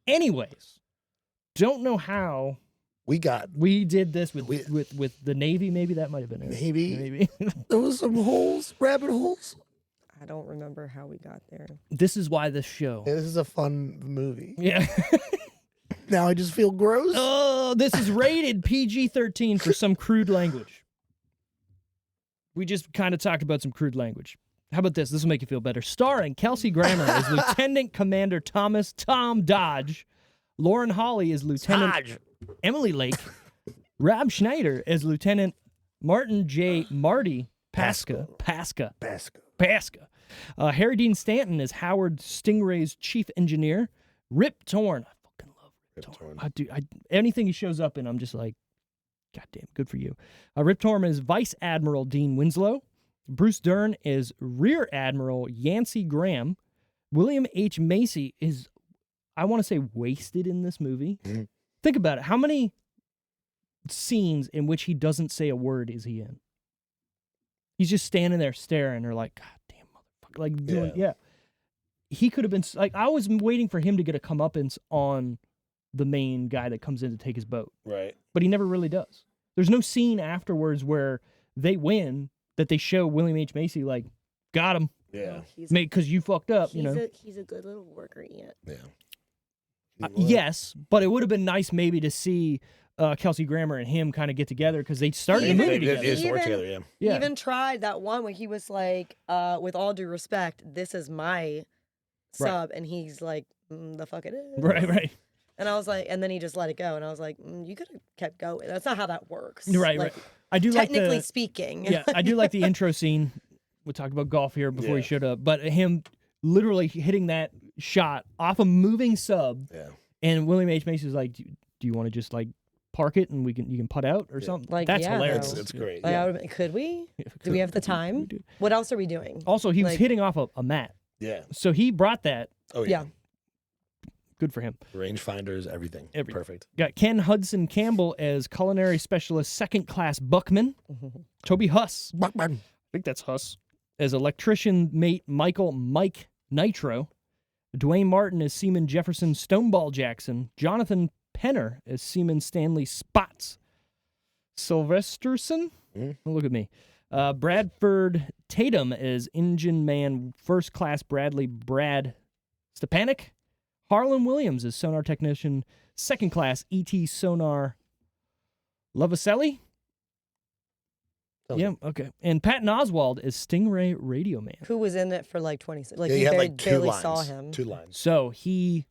Anyways, don't know how We got we did this with the Navy. Maybe that might have been it. maybe there was some holes, rabbit holes. I don't remember how we got there. This is why this show. Yeah, this is a fun movie. Yeah. Now I just feel gross. Oh, this is rated PG-13 for some crude language. we just kind of talked about some crude language. How about this? This will make you feel better. Starring Kelsey Grammer as Lieutenant Commander Thomas Tom Dodge, Lauren Holly as Lieutenant Dodge. Emily Lake, Rob Schneider as Lieutenant Martin J. Marty Pasca. Harry Dean Stanton as Howard Stingray's chief engineer. Rip Torn. I fucking love Rip Torn. Anything he shows up in, I'm just like, goddamn, good for you. Rip Torn is Vice Admiral Dean Winslow. Bruce Dern is Rear Admiral Yancey Graham. William H. Macy is, I want to say, wasted in this movie. Mm-hmm. Think about it. How many scenes in which he doesn't say a word is he in? He's just standing there staring, or like, God damn motherfucker, like doing, yeah. He could have been like, I was waiting for him to get a comeuppance on the main guy that comes in to take his boat, right? But he never really does. There's no scene afterwards where they win that they show William H. Macy like, got him, yeah, because you fucked up, you know. He's a good little worker ant. Yeah. Yes, but it would have been nice maybe to see Kelsey Grammer and him kind of get together because they started the movie together. They work together, yeah. He even tried that one where he was like, with all due respect, this is my sub, and he's like, the fuck it is. Right. And I was like, and then he just let it go, and I was like, you could have kept going. That's not how that works. Right. I do technically like speaking. Yeah, I do like the intro scene. We talked about golf here before he showed up, but him literally hitting that shot off a moving sub. Yeah. And William H. Macy was like, do you want to just like park it and you can putt out or something? Like, that's hilarious. It's great. Like, could we? Do we have the time? What else are we doing? Also, he was hitting off a mat. Yeah. So he brought that. Oh yeah. Good for him. Rangefinders, everything. Perfect. Got Ken Hudson Campbell as culinary specialist, second class Buckman. Toby Huss. Buckman. I think that's Huss. As electrician mate Mike Nitro. Dwayne Martin as Seaman Jefferson Stoneball Jackson. Jonathan Penner as Seaman Stanley Spots. Sylvesterson? Look at me. Bradford Tatum as engine man first class Bradley Brad Stepanek. Harlan Williams as sonar technician second class ET Sonar Lovaselli. Yeah, okay. And Patton Oswald is Stingray Radio Man. Who was in it for like 20 like he you had barely, like 2 barely lines. saw him. 2 lines. So he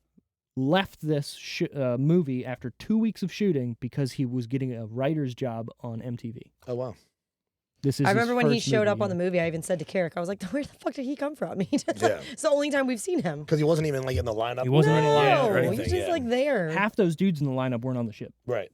left this movie after 2 weeks of shooting because he was getting a writer's job on MTV. Oh, wow. This is I remember when he first showed movie, up on the movie, I even said to Carrick, I was like, where the fuck did he come from? It's the only time we've seen him. Because he wasn't even like in the lineup. He wasn't in the lineup or No, anything. he's just like there. Half those dudes in the lineup weren't on the ship. Right.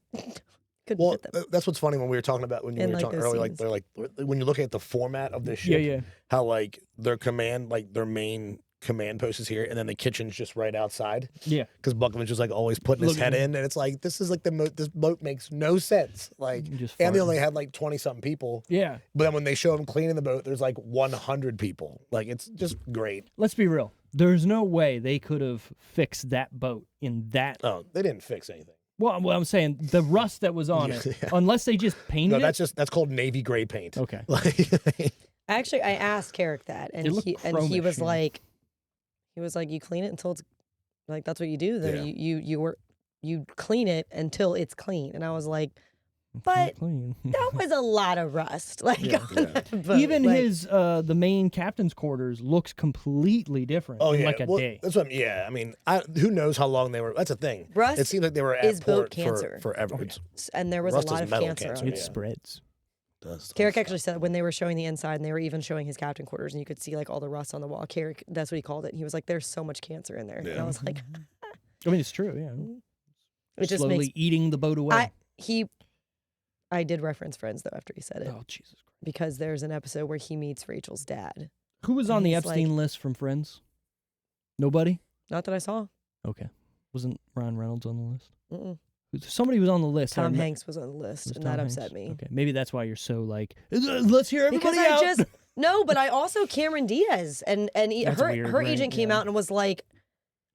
Couldn't Well, fit them. that's what's funny when we were talking about when you In, were like, talking those earlier. Like scenes. they're like when you're looking at the format of this ship, how like their command, like their main command post is here, and then the kitchen's just right outside. Yeah, because Buckman's just like always putting his head in, and it's like this is like this boat makes no sense. Like, and they only had like 20-something people. Yeah, but then when they show him cleaning the boat, there's like 100 people. Like it's just great. Let's be real. There's no way they could have fixed that boat in that. Oh, they didn't fix anything. Well, I'm saying the rust that was on it, unless they just painted it. No, that's called navy gray paint. Okay. Actually, I asked Carrick that, and he was like, you clean it until it's like that's what you do. Then you clean it until it's clean. And I was like, but that was a lot of rust. Like on that boat. Even his the main captain's quarters looks completely different. Oh in yeah, like a day. That's what. I mean, who knows how long they were? That's a thing. Rust it seemed like they were at is port boat cancer forever. And there was rust a lot is of metal cancer. It spreads. Carrick actually said when they were showing the inside and they were even showing his captain quarters and you could see like all the rust on the wall. Carrick, that's what he called it. And he was like, "There's so much cancer in there." Yeah. And I was like, I mean, it's true. Yeah, it just slowly makes eating the boat away. I did reference Friends though after he said it. Oh Jesus Christ! Because there's an episode where he meets Rachel's dad. Who was on the Epstein list from Friends? Nobody. Not that I saw. Okay, wasn't Ryan Reynolds on the list? Mm-mm. Somebody was on the list. Tom Hanks was on the list, and that upset me. Okay, maybe that's why you're so like, let's hear everybody because out. No, but I also Cameron Diaz and her agent came out and was like,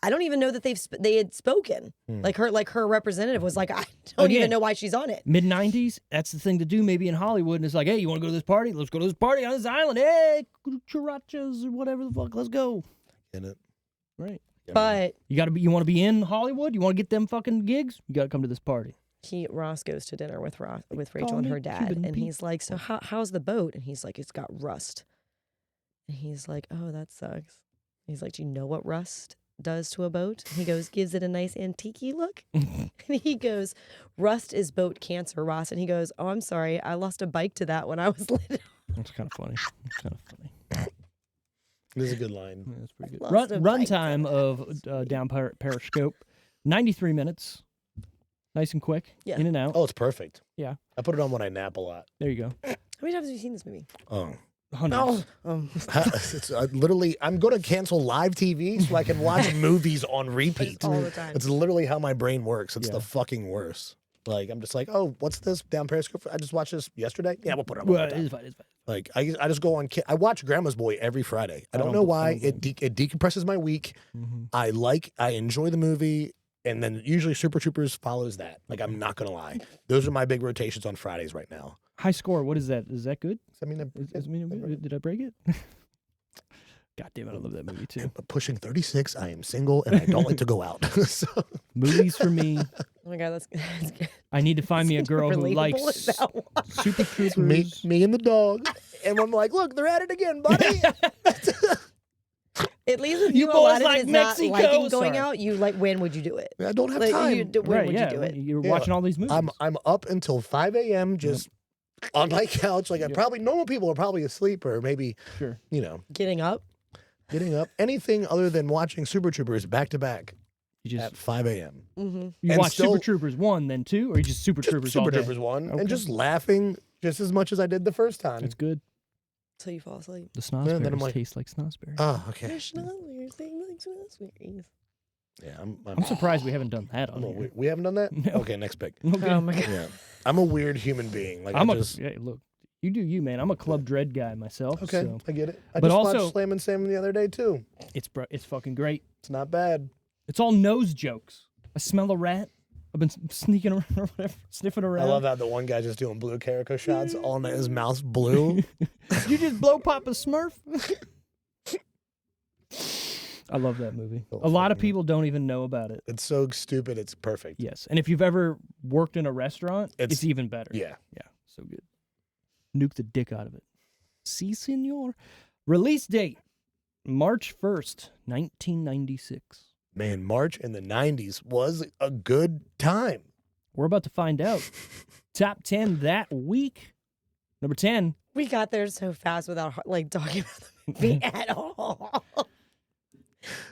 I don't even know that they had spoken. Like her representative was like, I don't even know why she's on it. Mid-90s, that's the thing to do maybe in Hollywood. And it's like, hey, you want to go to this party? Let's go to this party on this island. Hey, churrachas or whatever the fuck. Let's go. In it. Right. But you want to be in Hollywood? You want to get them fucking gigs? You got to come to this party. Ross goes to dinner with Call Rachel and me her dad, Cuban and Pete. he's like, "So how's the boat?" And he's like, "It's got rust." And he's like, "Oh, that sucks." He's like, "Do you know what rust does to a boat?" And he goes, "Gives it a nice antique-y look." And he goes, "Rust is boat cancer, Ross." And he goes, "Oh, I'm sorry, I lost a bike to that when I was little." That's kind of funny. That's kind of funny. This is a good line. Yeah, that's pretty good. Lost a Run bike to time of Down Periscope, 93 minutes. Nice and quick. Yeah. In and out. Oh, it's perfect. Yeah. I put it on when I nap a lot. There you go. How many times have you seen this movie? Oh. Hundreds. It's literally, I'm going to cancel live TV so I can watch movies on repeat. All the time. It's literally how my brain works. It's Yeah. the fucking worst. Like, I'm just like, oh, what's this? Down Periscope? I just watched this yesterday. Yeah, we'll put it on. Well, one time. it's fine. It's fine. Like, I just go on. I watch Grandma's Boy every Friday. I don't know why. It decompresses my week. Mm-hmm. I enjoy the movie. And then usually Super Troopers follows that. Like, I'm not going to lie. Those are my big rotations on Fridays right now. High score. What is that? Is that good? I mean, Did I break it? God damn it, I love that movie too. I'm pushing 36. I am single and I don't like to go out. So, Movies for me. Oh my God, that's good. I need to find me a girl who Relatable likes as that one. Super Troopers. me and the dog. And I'm like, look, they're at it again, buddy. At least if You you boys a lot of like it is not Mexico? liking going Sorry. out, you like, when would you do it? I don't have Like, time. when Right, would yeah. you do it? You're Yeah. watching all these movies. I'm up until 5 a.m. just on my couch. Like, probably normal people are probably asleep or maybe, Sure. Getting up? getting up. Anything other than watching Super Troopers back to back You just at 5 a.m. Mm-hmm. you and watch still- Super Troopers 1 then 2, or you just Super Troopers all Super day? Troopers 1 Okay. and just laughing just as much as I did the first time. It's good. Till you fall asleep. The then I'm snozzberries like- taste like snozzberries. Oh, okay. There's schnozberries, things like schnozberries. Yeah, I'm surprised we haven't done that on here. we haven't done that? No. Okay, next pick. Okay. Oh my God. Yeah. I'm a weird human being. Like, Hey, look, you do you, man. I'm a Club Dread guy myself. Okay, So I get it. I But just also- watched Slam and Salmon the other day, too. it's fucking great. It's not bad. It's all nose jokes. I smell a rat. I've been sneaking around or whatever, sniffing around. I love how the one guy just doing blue carico shots all night. His mouth's blue. You just blow pop a Smurf. I love that movie. A lot of people don't even know about it. It's so stupid. It's perfect. Yes, and if you've ever worked in a restaurant, it's It's- even better. Yeah. Yeah, so good. Nuke the dick out of it. Si, senor. Release date, March 1st, 1996. Man, March in the 90s was a good time. We're about to find out. Top 10 that week. Number 10. We got there so fast without like talking about the movie at all.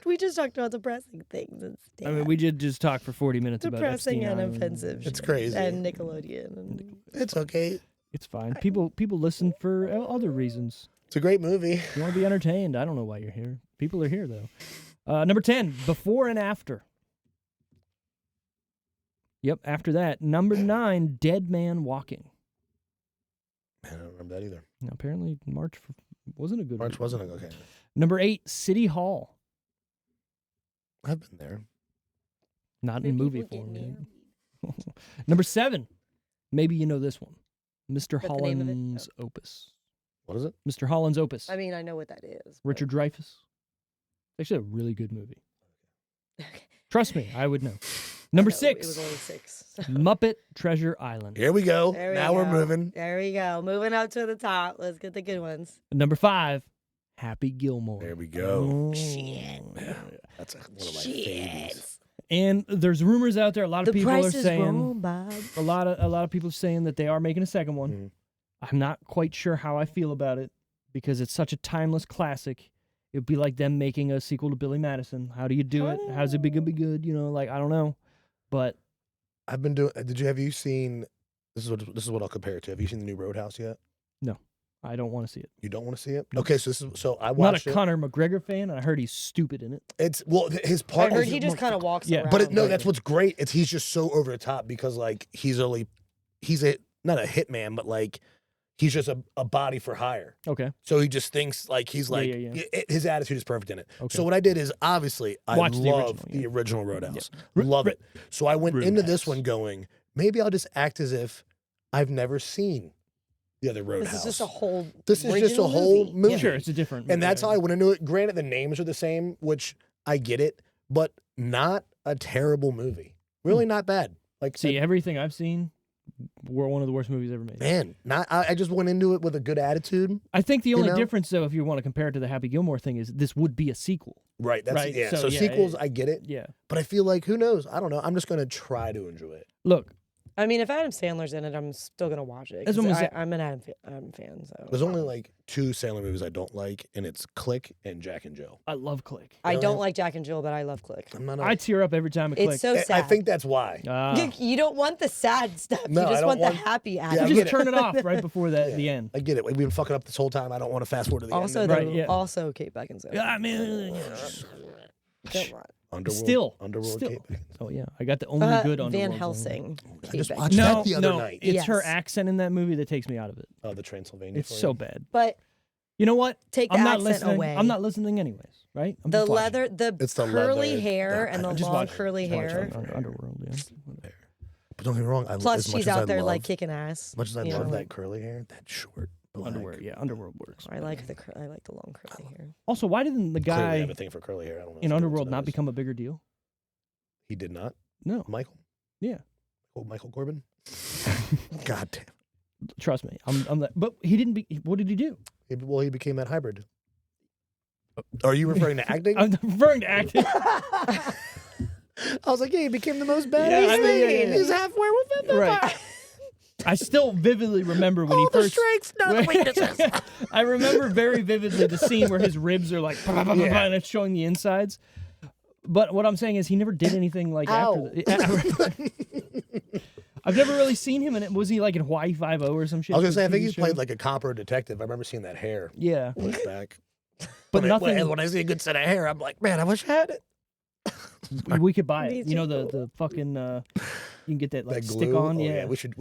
We just talked about depressing things instead. I mean, we did just talk for 40 minutes about depressing Epstein and Island. offensive. It's shit. crazy. And Nickelodeon. And It's okay. It's fine. People listen for other reasons. It's a great movie. You want to be entertained. I don't know why you're here. People are here, though. Number 10, Before and After. Yep, after that. Number 9, Dead Man Walking. Man, I don't remember that either. Now, apparently, March wasn't a good March week. wasn't okay. Number 8, City Hall. I've been there. Not in movie form. Yet. Number 7, maybe you know this one. Mr. What's the name of it? Holland's Opus. What is it? Mr. Holland's Opus. I mean, I know what that is. but- Richard Dreyfuss. Actually, a really good movie. Okay. Trust me, I would know. Number No, 6, It was only 6. so- Muppet Treasure Island. Here we go. There we Now we're go. moving. There we go. Moving up to the top. Let's get the good ones. Number 5, Happy Gilmore. There we go. Oh. Shit. That's one of my faves. Shit. And there's rumors out there. A lot of The people are price is saying wrong, Bob. a lot of people are saying that they are making a second one. Mhm. I'm not quite sure how I feel about it because it's such a timeless classic. It'd be like them making a sequel to Billy Madison. How do you do it? How's it gonna be good? You know, like I don't know, but I've been doing. Have you seen? This is what I'll compare it to. Have you seen the new Roadhouse yet? I don't want to see it. You don't want to see it? No. Okay, so I I'm not watched a it. Conor McGregor fan. I heard he's stupid in it. It's his I part. heard is- he just kind of walks Yeah, around. But no, like- that's what's great. He's just so over the top because like he's not a hitman, but like he's just a body for hire. Okay. So he just thinks like he's like Yeah. his attitude is perfect in it. Okay. So what I did is obviously I Watch the love original, the yeah. original Roadhouse. Yeah. Love it. So I went into this Roadhouse. one going, maybe I'll just act as if I've never seen the other Roadhouse. This is just a whole. This is just a original whole movie. movie. Sure, it's a different. And that's how I movie. went into it. Granted, the names are the same, which I get it, but not a terrible movie. Really not bad. Like, See, everything I've seen, were one of the worst movies ever made. man, I just went into it with a good attitude. I think the only difference, though, if you want to compare it to the Happy Gilmore thing, is this would be a sequel. Right. That's Right, yeah. so, So, yeah, sequels, I get it. Yeah. But I feel like, who knows? I don't know. I'm just gonna try to enjoy it. Look, I mean, if Adam Sandler's in it, I'm still gonna watch it. That's 'cause what I'm saying. I'm an Adam fan, so There's only like 2 Sandler movies I don't like, and it's Click and Jack and Jill. I love Click. I Really? don't like Jack and Jill, but I love Click. I'm not. I tear up every time it clicks. It's so sad. I think that's why. You don't want the sad stuff. No, you I just don't want want- the happy Yeah, You act. I just get it. turn it off right before the end. I get it. We've been fucking up this whole time. I don't want to fast forward to the Also, end. Right, yeah. also Kate Beckinsale. I mean, Come on. Underworld. Still. Kate Beckinsale. Oh yeah, I got the only good Underworld Van song. Helsing. I Kate just Beckinsale. watched that the other night. It's her Yes. accent in that movie that takes me out of it. Oh, the Transylvania. It's for so you? bad. But You know what? take the I'm not accent listening. away. I'm not listening anyways, right? I'm The just watching. leather, the It's the curly leather, hair, and I the just long watch- curly watch hair. Underworld, yeah. But don't get me wrong. Plus, as much she's as I out there love, like kicking ass. As much as I you love know. that curly hair, that short black. Underworld works. I like the long curly hair. Also, why didn't the Clearly, I guy have a thing for curly hair. I don't know. in if Underworld everyone not knows. become a bigger deal? He did not. No. Michael. Yeah. Oh, Michael Corbin. God damn. Trust me. But he didn't. What did he do? He became that hybrid. Are you referring to acting? I'm referring to acting. I was like, yeah, he became the most badass Yeah, I mean, thing. yeah. He's half werewolf and Right. vampire. I still vividly remember when All he the first. strengths, none of the weaknesses. I remember very vividly the scene where his ribs are like, Yeah. and it's showing the insides. But what I'm saying is, he never did anything like Ow. after. I've never really seen him in it. Was he like in Hawaii 5-0 or some shit? I was gonna say, I think TV he's show? played like a cop or a detective. I remember seeing that hair Yeah, pushed back. but when nothing. when I see a good set of hair, I'm like, man, I wish I had it. We could buy Me it. You know too. the fucking. You can get that like That stick glue? on. Oh, Yeah, we should.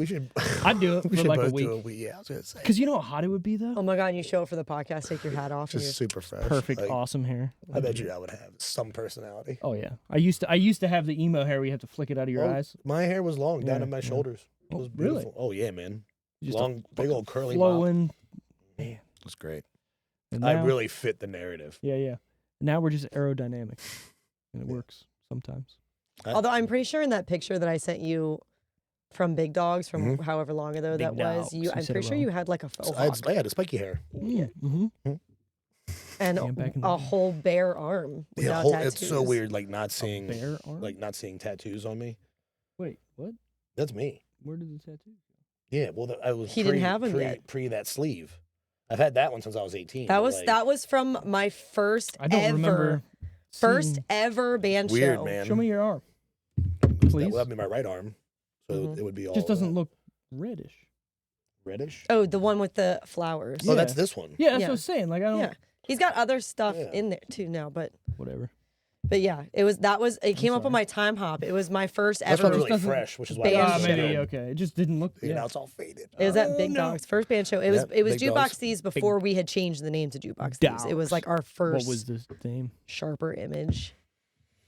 I'd do it We for should like a both week. do a week. Yeah, I was gonna say. Because you know how hot it would be though. Oh my god! And you show it for the podcast. Take your hat off. And Just you're, super fresh. Perfect, Like, awesome hair. I bet you I would have some personality. Oh yeah, I used to have the emo hair where you have to flick it out of your Oh, eyes. My hair was long down Yeah, to my yeah. shoulders. It Oh, was really? beautiful. Oh yeah, man. Just a Long, big old curly mop. flowing. It was great. And I now- really fit the narrative. Yeah. Now we're just aerodynamic, and it works sometimes. although I'm pretty sure in that picture that I sent you from Big Dogs from however long ago Big that was, Dogs, you I'm said pretty it sure wrong. you had like a faux I hawk had a spiky hair. Yeah. Mm-hmm. and Yeah, back in the a day. whole bare arm. Yeah, without it's so tattoos. weird, like not seeing, Bare arm? not seeing tattoos on me. Wait, what? That's me. Where did the tattoo? Yeah, well, I was. He didn't have 'em pre, yet. Pre that sleeve. I've had that one since I was 18. That was like, that was from my first I don't remember. first seeing- ever band weird, show. man. Show me your arm. That Please. would be my right arm, so Mhm. it would be all. Just doesn't look reddish. reddish. Oh, the one with the flowers. Oh, Yeah. that's this one. Yeah, that's Yeah. what I was saying. Like I don't. Yeah. He's got other stuff Yeah. in there too now, but Whatever. yeah, it came up on my time hop. It was my first That's ever. not really doesn't- fresh, which is why. Band I Ah, was show. maybe saying, okay. It just didn't look. you Yeah. know, it's all faded. It was at Oh, Big no. Dogs first band show. It was Yep, it was Big Jukebox Dogs. Thieves before we had changed the name to Jukebox Thieves. It was Dogs. like our first What was the name? sharper image.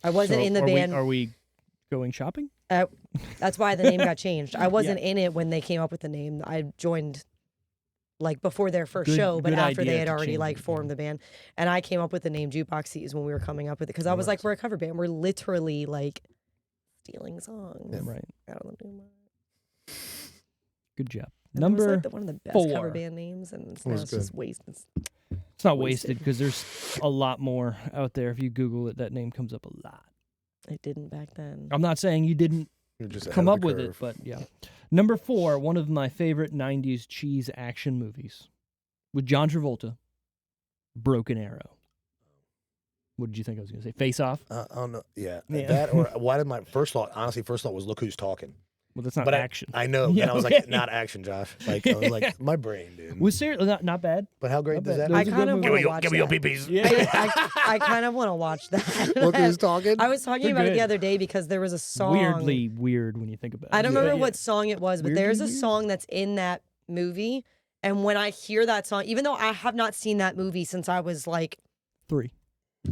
I wasn't So in the are band. are we going shopping? That's why the name got changed. I wasn't in it when they came up with the name. I joined like before their first Good- show, but good after idea they had to already change like it, formed the band. And I came up with the name Jukebox Thieves when we were coming up with it because I was like, we're a cover band. We're literally like stealing songs. Yeah, right. out of the new one. Good job. And it was Number. like one of the best 4. cover band names, and it's, now was it's just wasted. It's not wasted. wasted because there's a lot more out there. If you Google it, that name comes up a lot. It didn't back then. I'm not saying you didn't You're just come ahead up of the with it, curve. but yeah. Number 4, one of my favorite 90s cheese action movies with John Travolta, Broken Arrow. What did you think I was going to say? Face Off? I don't know. Yeah, Yeah. that or why did my first thought? Honestly, first thought was look who's talking. Well, that's not But action. I know, Yeah, and I was okay. like, not action, Josh. Like I was like, my brain, dude. Was seriously not bad. But how great Not does bad. that? Those I are kind good of movies. want to watch give me your that. peepees. Yeah. I kind of want to watch that. Look who's talking. I was talking They're about it good. the other day because there was a song. Weirdly weird when you think about it. I don't Yeah. remember Yeah. what song it was, but Weirdly there's a weird? song that's in that movie. And when I hear that song, even though I have not seen that movie since I was like, 3.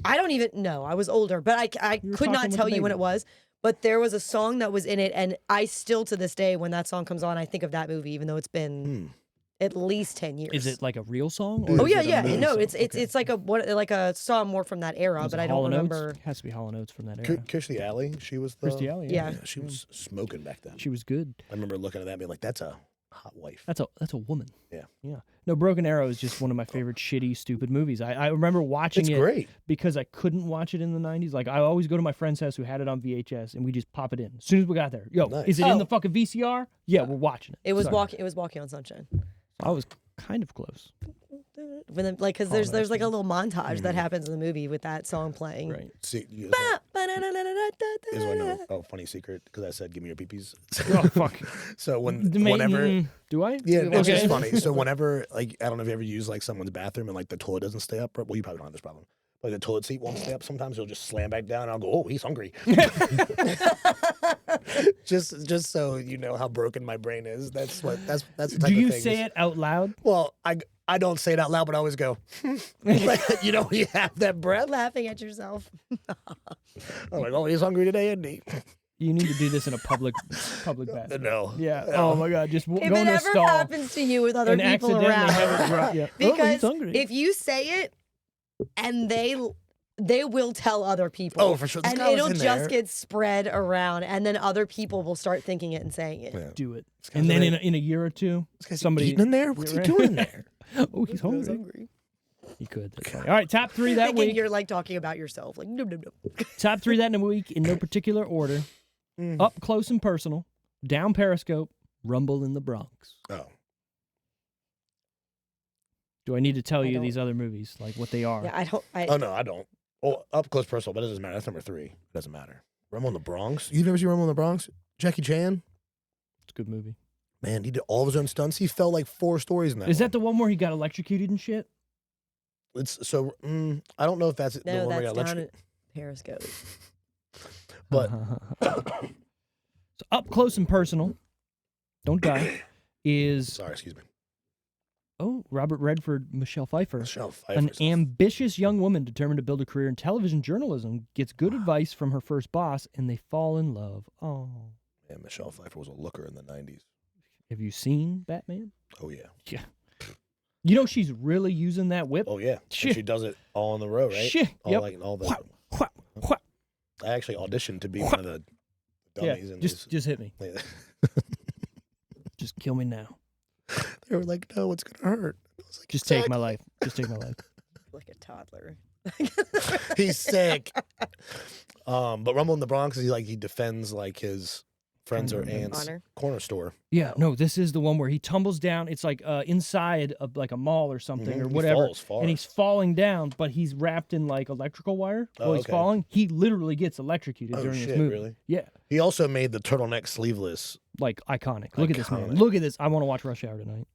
I don't even know, I was older, but I You were could not talking with tell the you when baby. it was. But there was a song that was in it, and I still to this day, when that song comes on, I think of that movie, even though it's been at least 10 years. Is it like a real song? Oh Or yeah, is it a yeah. movie No, song? it's Okay. it's like a song more from that era, Was but it I don't Hall & Oates? remember. It has to be Hall & Oates from that era. Kirstie Alley, she was the Kirstie Alley, Yeah. she was smoking back then. She was good. I remember looking at that and being like, that's a hot wife. That's a woman. Yeah. Yeah. No, Broken Arrow is just one of my favorite shitty, stupid movies. I remember watching It's it great. because I couldn't watch it in the 90s. Like, I always go to my friend's house who had it on VHS, and we just pop it in. As soon as we got there, yo, Nice. is it in Oh. the fucking VCR? Yeah, we're watching it. It was Sorry. Walking on Sunshine. I was kind of close. When the, like, because Oh, there's like a that's little montage that happens in the movie with that song playing. Right. See, you Ba- is one ba-da-da-da-da-da-da. oh funny secret because I said give me your peepees. Oh, fuck. So Whenever. whenever Do I? yeah, it's Okay. just funny. So whenever like I don't know if you ever use like someone's bathroom and like the toilet doesn't stay up. Well, you probably don't have this problem. Like the toilet seat won't stay up. Sometimes you'll just slam back down. And I'll go, oh, he's hungry. just so you know how broken my brain is. That's the type Do you of things. say it out loud? Well, I don't say it out loud, but I always go. Like, you know, you have that breath. Laughing at yourself. I'm like, oh, he's hungry today, isn't he? You need to do this in a public bathroom. No. Yeah. No. Oh my God. Just If go it into a ever stall happens to you with other and people accidentally around, have it drop. Yeah. Oh, he's because hungry. if you say it and they will tell other people. Oh, for sure. This And guy was it'll in just there. get spread around, and then other people will start thinking it and saying it. Yeah. do it, guy's and then like- in a year or two, This guy's somebody eating in there? What's he Right. doing in there? Oh, he's I was hungry. hungry. He could. That's funny. All right, top three that Thinking week. you're like talking about yourself, like no. Top three that in a week in no particular order. Up close and personal. Down Periscope. Rumble in the Bronx. Oh. Do I need to tell I you don't. these other movies, like what they are? Yeah, I don't. Oh, no, I don't. Oh, up close personal, but it doesn't matter. That's number 3. It doesn't matter. Rumble in the Bronx? You've never seen Rumble in the Bronx? Jackie Chan? It's a good movie. Man, he did all of his own stunts. He fell like 4 stories in that Is one. that the one where he got electrocuted and shit? It's so, I don't know if that's the No, one where he that's got down electrocuted. at Periscope. But So up close and personal. Don't die. Is sorry, excuse me. Robert Redford, Michelle Pfeiffer. Michelle An Pfeiffer. ambitious young woman determined to build a career in television journalism gets good advice from her first boss, and they fall in love. Oh, Yeah, Michelle Pfeiffer was a looker in the 90s. have you seen Batman? Oh, yeah. Yeah. You know she's really using that whip. Oh, yeah. Shit. And she does it all in the row, right? Shit. All, Yep. like, all the, Whap, whap, whap. I actually auditioned to be one of the Yeah. dummies in Just hit me. these. Just kill me now. They were like, no, it's going to hurt. I was like, Just "He's take my sick." life. Just take my life. Like a toddler. He's sick. But Rumble in the Bronx is he defends like his friends or aunt's Honor. corner store. Yeah, no, this is the one where he tumbles down. It's like inside of like a mall or something or He whatever. falls far. And he's falling down, but he's wrapped in like electrical wire Oh, while he's okay. falling. He literally gets electrocuted Oh, during shit, this movie. really? Yeah, He also made the turtleneck sleeveless. like iconic. Look at this man. Iconic. Look at this. I want to watch Rush Hour tonight.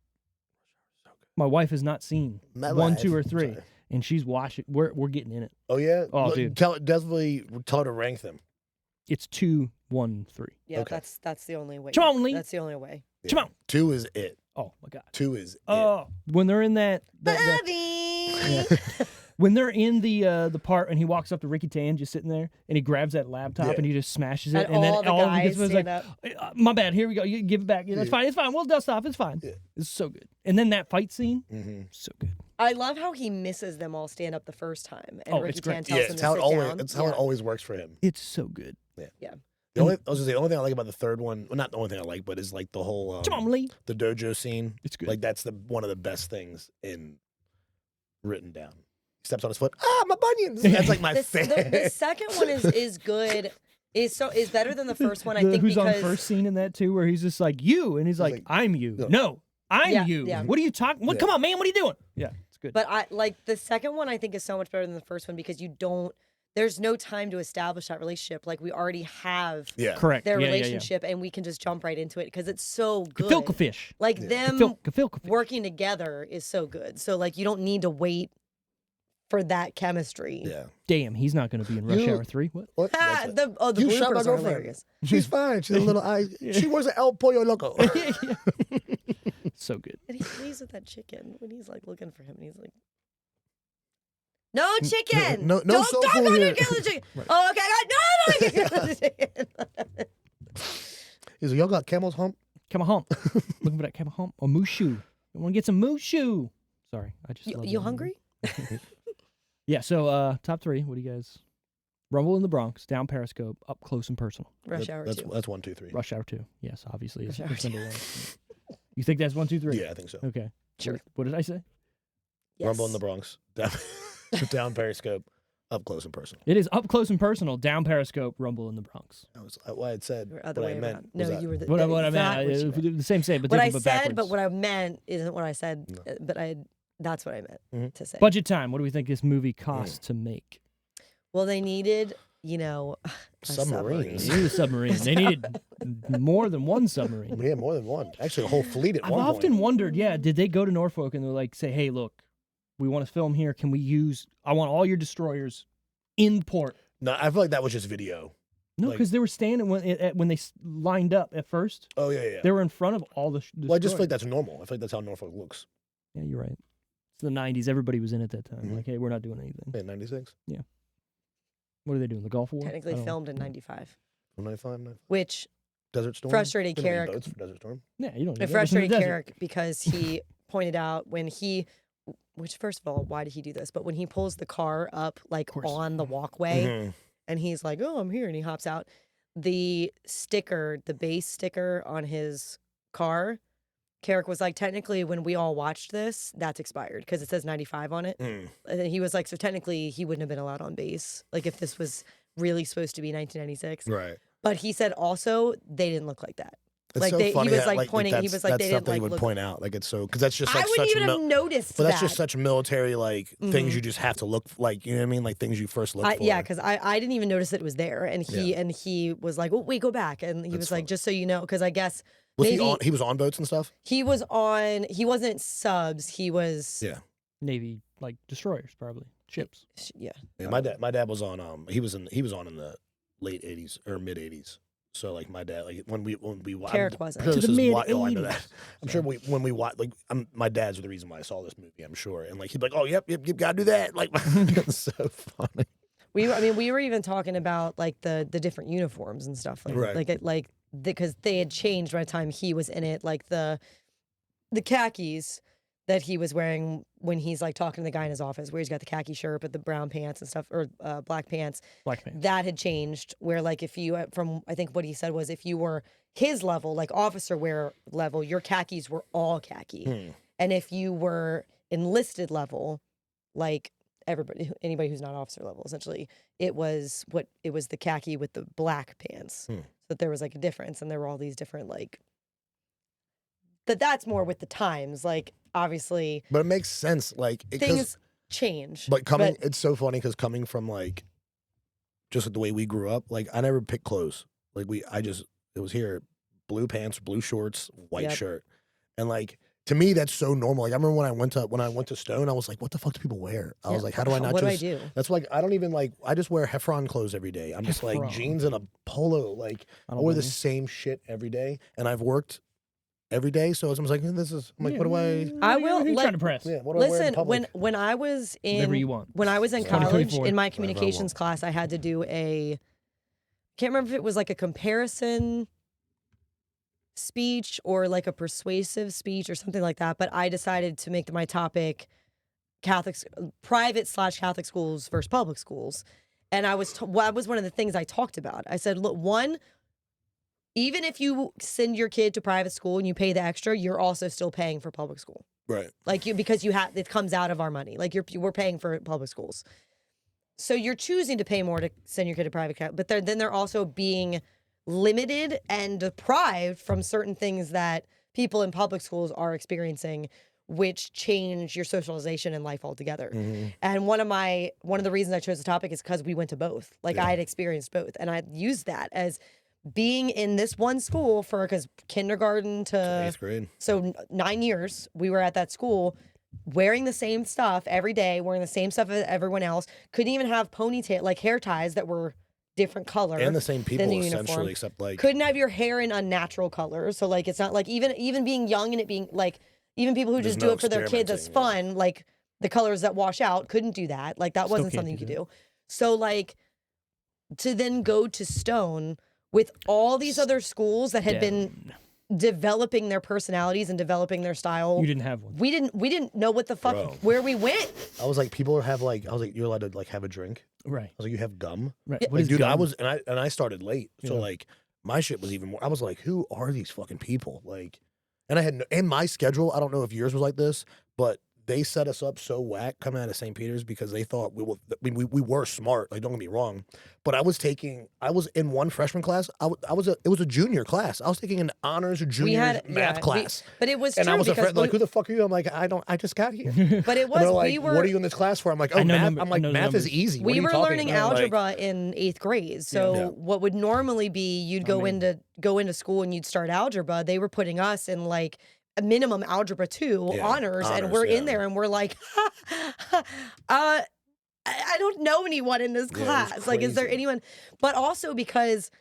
My wife has not seen My 1, wife. 2, or 3, Sorry. and she's watching. We're getting in it. Oh yeah. Oh, Look, dude. Definitely tell her to rank them. It's 2, 1, 3. Yeah, Okay. that's the only way. Come on, Lee. That's the only way. Yeah. Come on. 2 is it. Oh my god. 2 is it. Oh, when they're in that. When they're in the part and he walks up to Ricky Tan just sitting there and he grabs that laptop Yeah. and he just smashes it And then all the of them guys gets- it's like, stand my bad, here we go, you give it back. Yeah, that's Yeah. fine, it's fine, we'll dust off, it's fine. Yeah. It's so good. And then that fight scene, Mm-hmm. so good. I love how he misses them all stand up the first time, and Oh, Ricky it's great. Tan tells Yeah, him it's to how sit it always. down. It's how it always works for him. It's so good. The only, I was gonna say, the only thing I like about the third one, well, not the only thing I like, but is like the whole Come on, Lee. the dojo scene. It's good. Like that's one of the best things in written down. He steps on his foot. Ah, my bunions. That's like my The favorite. second one is good. Is better than the first one. I think who's because on first scene in that too, where he's just like, you, and he's like, like, I'm you. no. No, I'm Yeah, you. yeah. What are you talking? What? Yeah. Come on, man, what are you doing? Yeah, it's good. But I like the second one. I think is so much better than the first one because you don't. There's no time to establish that relationship. Like we already have Yeah. Correct. their yeah, relationship, and we can just jump right into it because it's so good. Gefilte fish. Like Yeah. them Gefilte fish. working together is so good. So like you don't need to wait for that chemistry. Yeah. Damn, he's not going to be in Rush You- Hour 3. What? What? Ha, That's it. the You shot my bloopers are girlfriend. hilarious. She's fine. She's a little eye. She was an El Pollo Loco. So good. And he plays with that chicken when he's like looking for him, and he's like, "No chicken, no don't soul talk food on here." your kill the chicken." Oh, okay, I got no, chicken. He's like, y'all got camel's hump? Camel hump. Looking for that camel hump. Or Mushu. I want to get some Mushu. Sorry, I just love You that hungry? movie. Yeah, so top 3, what do you guys... Rumble in the Bronx, Down Periscope, Up Close and Personal. Rush Hour 2. That's 1, 2, 3. Rush Hour 2. Yes, obviously. Rush It's Hour number 1. You think that's 1, 2, 3? Yeah, I think so. Okay. Sure. What did I say? Yes. Rumble in the Bronx, down Periscope, Up Close and Personal. It is Up Close and Personal, Down Periscope, Rumble in the Bronx. That was what I had said. Or other What way I meant. around. was No, that- you were the. What I it's not meant, what you meant. the same say, but What I different, said, backwards. but what I meant isn't what I said. No. But that's what I meant to say. Budget time. What do we think this movie cost to make? Well, they needed, a Submarines. They needed a submarine. They needed more than one submarine. We had more than one. Actually, a whole fleet at I've one often point. wondered, did they go to Norfolk and they're like, say, hey, look, we want to film here. Can we I want all your destroyers in port. No, I feel like that was just video. No, Like- because they were standing when they lined up at first. Oh, yeah. They were in front of all the Well, I just feel destroyers. like that's normal. I feel like that's how Norfolk looks. Yeah, you're right. It's the 90s. Everybody was in at that time. Mhm. Like, hey, we're not doing anything. Yeah, 96. What are they doing? The Gulf War? Technically I don't know. filmed in 95, 95. which Desert Storm. frustrated We don't need Carrick. boats for Desert Storm. Yeah, you don't. It That was in the frustrated desert. Carrick because he pointed out which first of all, why did he do this? But when he pulls the car up like course. on the walkway Mhm. and he's like, "Oh, I'm here," and he hops out, the base sticker on his car, Carrick was like, technically, when we all watched this, that's expired because it says 95 on it. Mm. And then he was like, so technically, he wouldn't have been allowed on base, like if this was really supposed to be 1996. Right. But he said also they didn't look like that. It's Like, so he funny was, that, like, pointing- he that's- was like, that's they stuff didn't, that he like, would look- point out. Like, it's so, because that's just like I wouldn't such even have noticed but that. that's just such military like things Mhm. you just have to look like, you know what I mean? Like things you first look for. Yeah, because I didn't even notice that it was there, and he was like, "Oh, wait, go back," and he That's was like, funny. "Just so you know," because I guess was maybe he was on boats and stuff? he was on. He wasn't subs. He was. Yeah. Navy, like destroyers, probably ships. Yeah. Yeah, my dad was on he was on in the late 80s or mid 80s. So like my dad, like when we Carrick wasn't. I'm sure To this the is why- oh, I know mid-80s. that. I'm sure when we watch, like my dad's the reason why I saw this movie, I'm sure. And like he'd be like, "Oh, yep, you gotta do that." Like it's so funny. We were even talking about like the different uniforms and stuff, like Right. because they had changed by the time he was in it, like the khakis that he was wearing when he's like talking to the guy in his office, where he's got the khaki shirt but the brown pants and stuff, or black pants. Black man. That had changed, where like if you from I think what he said was if you were his level, like officer wear level, your khakis were all khaki, and if you were enlisted level, like anybody who's not officer level, essentially, it was the khaki with the black pants. So that there was like a difference, and there were all these different like. That's more with the times, like obviously. But it makes sense, like Things change. But it's so funny because coming from like, just like the way we grew up, like I never picked clothes. Like it was here, blue pants, blue shorts, white shirt, and like to me that's so normal. Like I remember when I went to Stone, I was like, what the fuck do people wear? I was like, how do I not? What just, do I do? That's like I don't even like. I just wear Heffron clothes every day. I'm just like Heffron. jeans and a polo. Like I wear the same shit every day, and I've worked every day. So I was like, this is. I'm like, what do I? I will. Who you like, trying to press? Yeah, what do I wear in Listen, public? when I was Whatever you in want. when I was in Yeah. college, 2024. in my Whatever I communications want. class, I had to do can't remember if it was like a comparison speech or like a persuasive speech or something like that. But I decided to make my topic private/Catholic schools versus public schools, and that was one of the things I talked about. I said, look, even if you send your kid to private school and you pay the extra, you're also still paying for public school. Right. Like because it comes out of our money. Like we're paying for public schools. So you're choosing to pay more to send your kid to private school, but then they're also being limited and deprived from certain things that people in public schools are experiencing, which change your socialization and life altogether. Mm-hmm. And one of the reasons I chose the topic is because we went to both. Like I had experienced both, and I used that as being in this one school because kindergarten to 8th grade. so 9 years we were at that school, wearing the same stuff every day, wearing the same stuff as everyone else. Couldn't even have ponytail, like hair ties that were different color And the same people the essentially, uniform. except like Couldn't have your hair in unnatural colors. So like it's not like even being young and it being like even people who There's just no do it for their kids as experimenting, fun, like the colors that wash out, couldn't do that. Like that Still wasn't can't something you do could that. do. So like to then go to Stone with all these other schools that had been developing their personalities and developing their style. You didn't have one. We didn't know what the fuck Bro. where we went. I was like, people have like, I was like, you're allowed to like have a drink. Right. I was like, you have gum. Right. Yeah. What Like, is dude, I gum? was, and I started late, so Yeah. like my shit was even more. I was like, who are these fucking people? Like, and I had in my schedule. I don't know if yours was like this, but they set us up so whack coming out of St. Peter's because they thought we were smart. Like, don't get me wrong, but I was in one freshman class. It was a junior class. I was taking an honors junior math class, but it was and true I was because like, who the fuck are you? I'm like, I just got here. but it And was they're like, we were what are you in this class for? I'm like, oh, I know math. number- I'm I like, know the math is numbers. easy. What we are you were talking learning about? Like, algebra in 8th grade. So Yeah. what would normally be you'd go into school and you'd start algebra, they were putting us in like a minimum algebra 2 Yeah, honors, and honors, we're in yeah. there and we're like, I don't know anyone in this Yeah, it was class. Like, is there crazy. anyone? But also because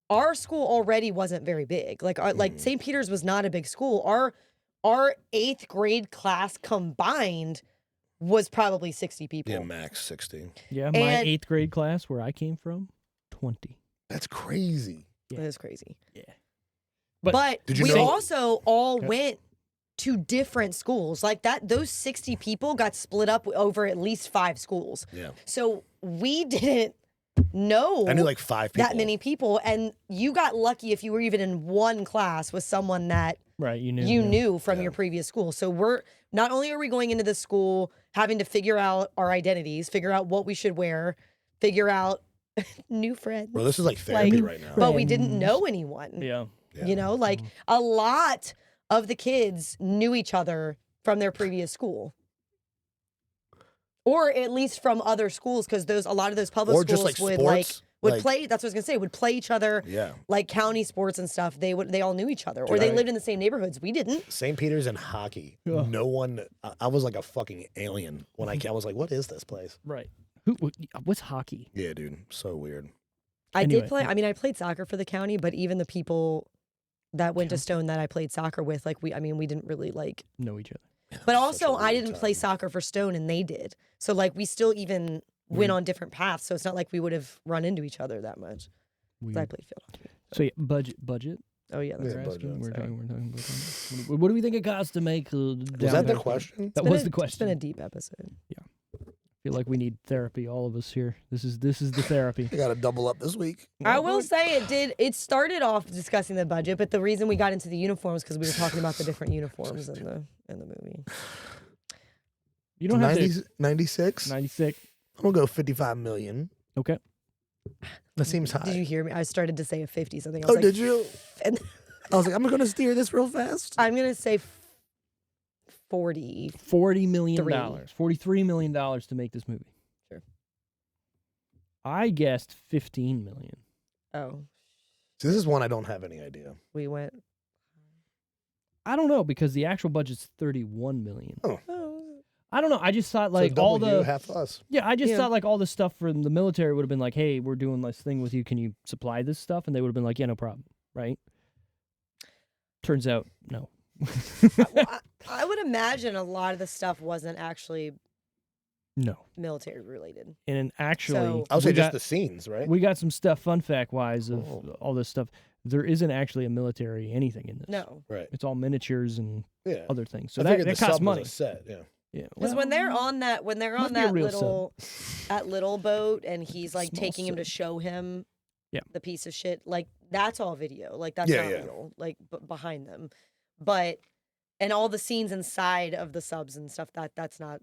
our school already wasn't very big. Like, like St. Peter's was not a big school. Our 8th grade class combined was probably 60 people. yeah, max 60. Yeah, my And- 8th grade class where I came from, 20. That's crazy. Yeah. It was crazy. Yeah. But Did you we know- also all Okay. went to different schools. Like that, those 60 people got split up over at least 5 schools. Yeah. So we didn't know I knew like 5 people. that many people. And you got lucky if you were even in one class with someone that Right, you knew. you yeah. knew from Yeah. your previous school. So we're not only are we going into this school having to figure out our identities, figure out what we should wear, figure out new friends. Bro, this is like therapy Like, right now. but we didn't Friends. know anyone. Yeah. Yeah. You know, like a lot of the kids knew each other from their previous school. Or at least from other schools, because a lot of those public Or schools just like would sports. like, play. That's what I was gonna say. Would play each other, Yeah. like county sports and stuff. They all knew each other, or Dude, they I- lived in the same neighborhoods. We didn't. St. Peter's and hockey. Yeah. No one. I was like a fucking alien when I was like, what is this place? Right. What's hockey? Yeah, dude. So weird. I Anyway. did play. I mean, I played soccer for the county, but even the people that went to Stone that I played soccer with, like we didn't really like. Know each other. But Such also, a I weird didn't play time. soccer for Stone, and they did. So like, we still even went on different paths. So it's not like we would have run into each other that much. 'Cause I Weird. played field hockey. So yeah, budget. Oh yeah, that's Yeah, right. We're asking. budget. We're talking about that. What do we think it costs to make? Was that the question? That It's been was a- the It's question. been a deep episode. I feel like we need therapy, all of us here. This is the therapy. I got to double up this week. I will say it started off discussing the budget, but the reason we got into the uniforms because we were talking about the different uniforms in the movie. You don't have 96? to 96. I'm going to go 55 million. Okay. That seems high. Did you hear me? I started to say a 50 something. I was Oh, like, did you? And I was like, I'm going to steer this real fast. I'm gonna say 40. $40 million. Three. $43 million to make this movie. Sure. I guessed 15 million. Oh, So this is one I don't have any idea. we went. I don't know because the actual budget's 31 million. Oh, I don't know. I just thought like so all double you, the half us. yeah. I just Yeah. thought like all the stuff from the military would have been like, hey, we're doing this thing with you. Can you supply this stuff? And they would have been like, yeah, no problem, right? Turns out, no. well, I would imagine a lot of the stuff wasn't actually No. military related. And actually, So- I would say we just got- the scenes, right? we got some stuff, fun fact wise, of Oh. all this stuff. There isn't actually a military anything in this. No, Right. It's all miniatures and Yeah. other things. So I that, figured that the costs sub money. was a set. Yeah. Yeah. because when they're on that must be a real sub. that little boat and he's like Small taking him to sub. show him Yeah. the piece of shit, like that's all video, like that's Yeah, not yeah. real, like behind them, but and all the scenes inside of the subs and stuff that's not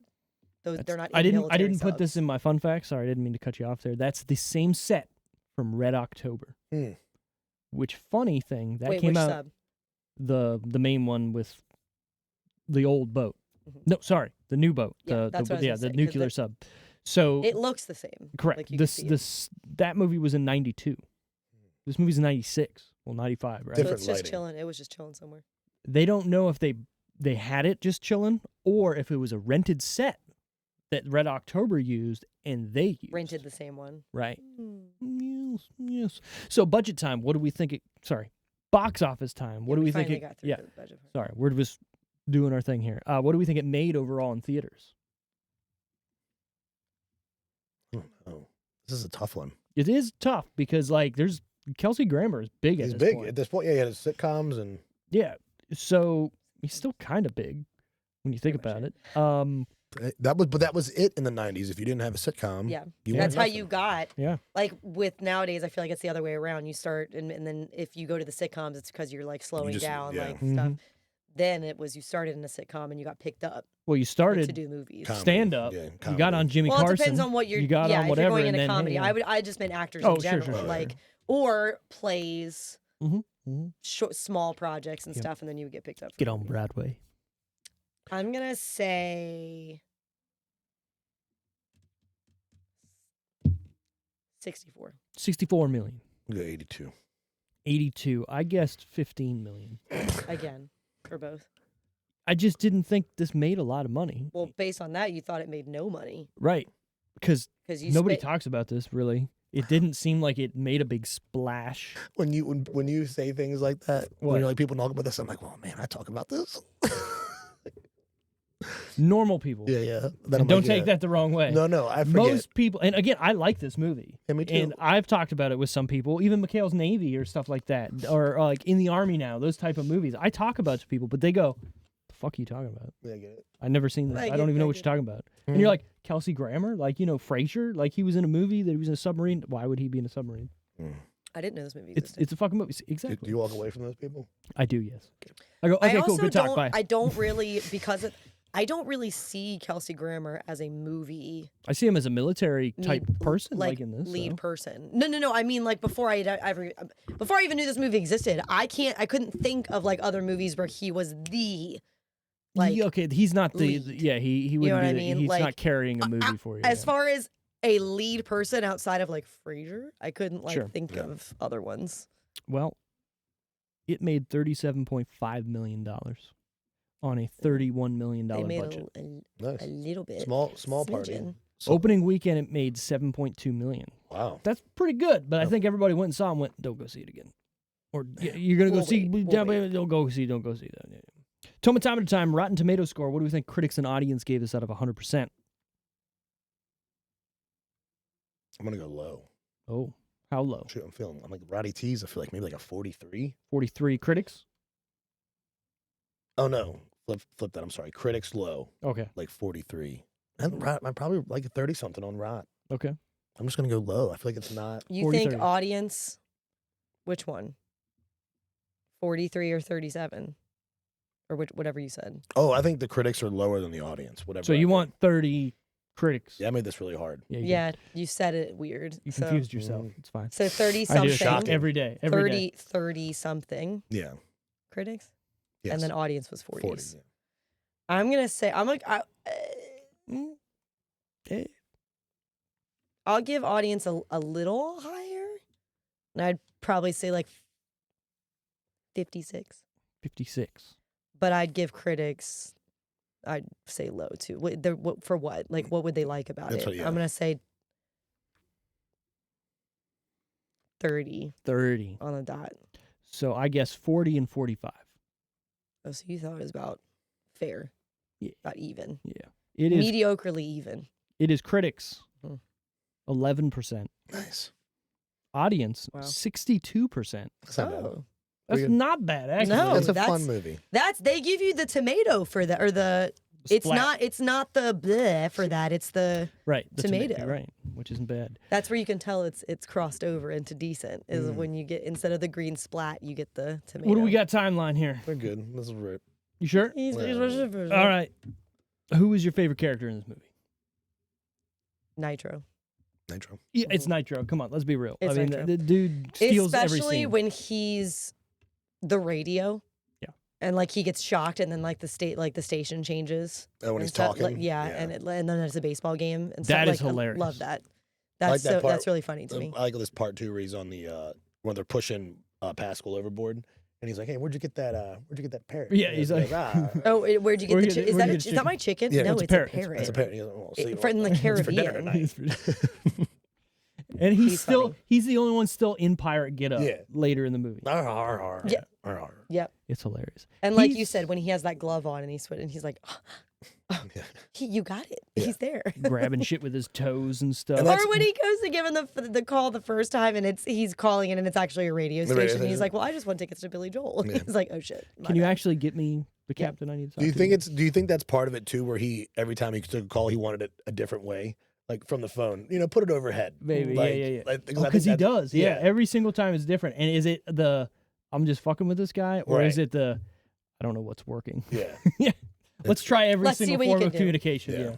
those. They're not. I didn't military put this subs. in my fun fact. Sorry, I didn't mean to cut you off there. That's the same set from Red October. Hmm. Which funny thing that Wait, came which out sub? the main one with the old boat. Mhm. No, sorry, the new boat. Yeah, that's what I was gonna the say, 'cause nuclear sub. So It looks the same. correct. Like you can see it. That movie was in 92. This movie's in 96. Well, 95, right? So Different it's just lighting. chilling. It was just chilling somewhere. They don't know if they had it just chilling or if it was a rented set that Red October used and they used. Rented the same one. Right. Hmm. Yes. So budget time, what do we think box office time. What Yeah, do we finally think got through yeah. the budget part. Sorry, we're just doing our thing here. What do we think it made overall in theaters? Oh, this is a tough one. It is tough because like there's Kelsey Grammer is big He's at this big point. at this point. Yeah, he had his sitcoms and Yeah, so he's still kind of big when you think about it. that was it in the 90s. If you didn't have a sitcom, Yeah, you that's weren't how you nothing. got. Yeah. Like with nowadays, I feel like it's the other way around. You start, and then if you go to the sitcoms, it's because you're like slowing just- down, yeah. like stuff. Then it was you started in a sitcom and you got picked up Well, you like, to started do movies. Comedy. stand up. Yeah, You got comedy. on Jimmy Well, Carson. it depends on what you're. You got yeah, on if whatever, you're going and into then, comedy, hey, I just meant actors Oh, in sure, general, sure. like or plays, Mm-hmm. short, small projects and Yep. stuff, and then you would get picked up. For Get on movies. Broadway. I'm gonna say 64 $64 million. We'll go 82. 82. I guessed 15 million. again for both. I just didn't think this made a lot of money. Well, based on that, you thought it made no money Right. Because because you nobody spent- talks about this, really. It didn't seem like it made a big splash. When you say things like that, What? when you're like people talk about this, I'm like, well, man, I talk about this. Normal people. Yeah. Then And I'm don't like, take yeah. that the wrong way. No, I forget. Most people, and again, I like this movie. Yeah, me too. And I've talked about it with some people, even McHale's Navy or stuff like that, or like In the Army Now, those type of movies. I talk about it to people, but they go, "The fuck are you talking about? Yeah, I get it. I've never seen this. I I get don't even it, know I what get you're talking about." And you're like, Kelsey Grammer, like Frasier, like he was in a movie that he was in a submarine. Why would he be in a submarine? I didn't know this movie It's existed. a fucking movie. Do Exactly. you walk away from those people? I do, yes. I go, okay, I cool, also good talk, don't. bye. I don't really I don't really see Kelsey Grammer as a movie I see him as a military type person, like in this. lead so. person. No. I mean, like before I even knew this movie existed, I couldn't think of like other movies where he was the like. Yeah, okay, he's not the lead. yeah. He wouldn't know what be. I The, mean? He's Like, not carrying a movie for you. As yeah. far as a lead person outside of like Frasier, I couldn't like Sure. think of other ones. Well, it made $37.5 million on a $31 million They made budget. Nice. a little bit Small party. smidgen. So- Opening weekend, it made $7.2 million. Wow. That's pretty good, but I think everybody went and saw and went, don't go see it again. Or you're going to go We'll see, wait, we'll wait. don't go see that. Yeah. Tomatometer, Rotten Tomato score. What do we think critics and audience gave this out of 100%? I'm gonna go low. Oh, how low? Shoot, I'm like Roddy T's. I feel like maybe like a 43. 43 critics? Oh no, flip that. I'm sorry. Critics low, Okay. like 43. I'm probably like a 30 something on Rot. Okay. I'm just gonna go low. I feel like it's not. You 40, think 30. audience? Which one? 43 or 37, or whatever you said. Oh, I think the critics are lower than the audience. Whatever. So I you think. want 30 critics? Yeah, I made this really hard. Yeah. You, Yeah, you said it weird. You so, confused yourself. Mm. It's fine. So 30 I do something. it Shocking. every day. Every day. 30 something Yeah. critics, Yes. and then audience was 40s. 40. Yeah. I'm gonna say I'll give audience a little higher, and I'd probably say like 56. 56. But I'd give critics, I'd say low too. For what? Like, what would they like about That's it? what- yeah. I'm gonna say 30 30. on the dot. So I guess 40 and 45. Oh, so you thought it was about fair, Yeah. about even, Yeah. It is. mediocrely even. It is critics. Mhm. 11%. Nice. Audience. Wow. 62%. That's not bad. Oh, That's Pretty good. not bad, actually. No, That's a that's- fun movie. they give you the tomato for that, or the. It's Splat. not the bleh for that. It's the right. The tomato. Right. Which isn't bad. that's where you can tell it's crossed over into decent is Mm. when you get instead of the green splat you get the tomato. What do we got timeline here? We're good. This is right. You sure? All right. Who is your favorite character in this movie? Nitro. Nitro. Yeah, it's Nitro. Come on, let's be real. It's I mean, Nitro. the dude steals every Especially scene. when he's the radio. Yeah. And like he gets shocked and then like the station changes. Oh, when and he's stuff, talking. like, and then it's a baseball game and stuff. That is like, I hilarious. love that. I like That's that part. that's really funny to me. I like this part 2 where he's on the when they're pushing Pascal overboard, and he's like, "Hey, where'd you get that parrot?" Yeah, And he's he goes, like- "Ah." Oh, where'd you get Where'd the you chicken? get- Is where'd that you get is that my chicken? Yeah, no, it's a it's a parrot. parrot. It's a parrot. He goes, "Oh, see you From the it's for dinner Caribbean. tonight." And he's He's still funny. he's the only one still in pirate getup Yeah. later in the movie. Arr, arr, arr. Yeah. Arr, arr. Yep. It's hilarious. And like you He's- said, when he has that glove on and he's like, You got it. Yeah. He's there. Grabbing shit with his toes and stuff. And Or when he goes to give him the call the first time, and he's calling it, and it's actually a radio The radio station. And he's station. like, "Well, I just want tickets to Billy Joel." Yeah. He's like, "Oh shit." my Can you bad." actually get me the captain I need to talk Do you to? think do you think that's part of it too, where he every time he took a call, he wanted it a different way, like from the phone? You know, put it overhead. Maybe, Like, yeah. because Because he does, yeah. yeah. Every single time is different. And is it the I'm just fucking with this guy, or is Right. it the I don't know what's working? Yeah. Let's try every Let's see single what you form can of do. communication. Yeah. Yeah.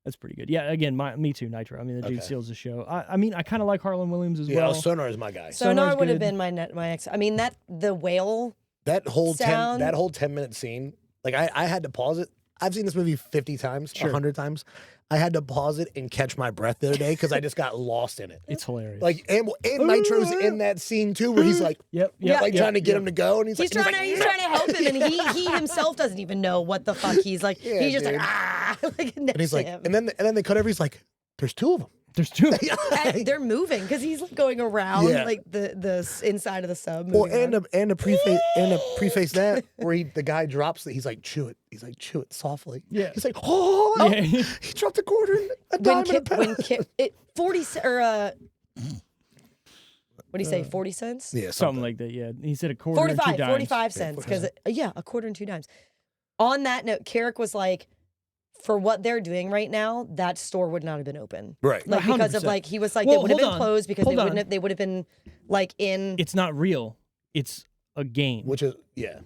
That's pretty good. Yeah, again, me too, Nitro. I mean, the dude Okay. steals the show. I mean, I kind of like Harlan Williams as Yeah, well. Sonar is my guy. Sonar Sonar's would have good. been my ex. I mean, the whale. That whole Sound. 10-minute scene, like I had to pause it. I've seen this movie 50 times, Sure. 100 times. I had to pause it and catch my breath the other day because I just got lost in it. It's hilarious. Like and Nitro's in that scene too, where he's like, yep. like trying to get him to go, and he's He's like, trying to help him, and he himself doesn't even know what the fuck he's like. Yeah, he's just dude. like and he's like, him. and then they cut over. He's like, there's two of them. There's two. And they're moving because he's like going around Yeah. like the inside of the sub. Well, moving around. and to preface that, where the guy drops it, he's like, chew it. He's like, chew it softly. Yeah. He's like, oh, Yeah. he dropped a quarter, and a dime, and a when penny. 40 or what do you say, 40 cents? Yeah, Something like that. Yeah. He said a quarter and 45, two dimes. 45 cents. Because, a quarter and 2 dimes. On that note, Carrick was like, for what they're doing right now, that store would not have been open. Right. Like, because of 100%. like, he was like, Well, they would have hold been on. closed because Hold on. they would have been like in. It's not real. It's a game. Which is, yeah.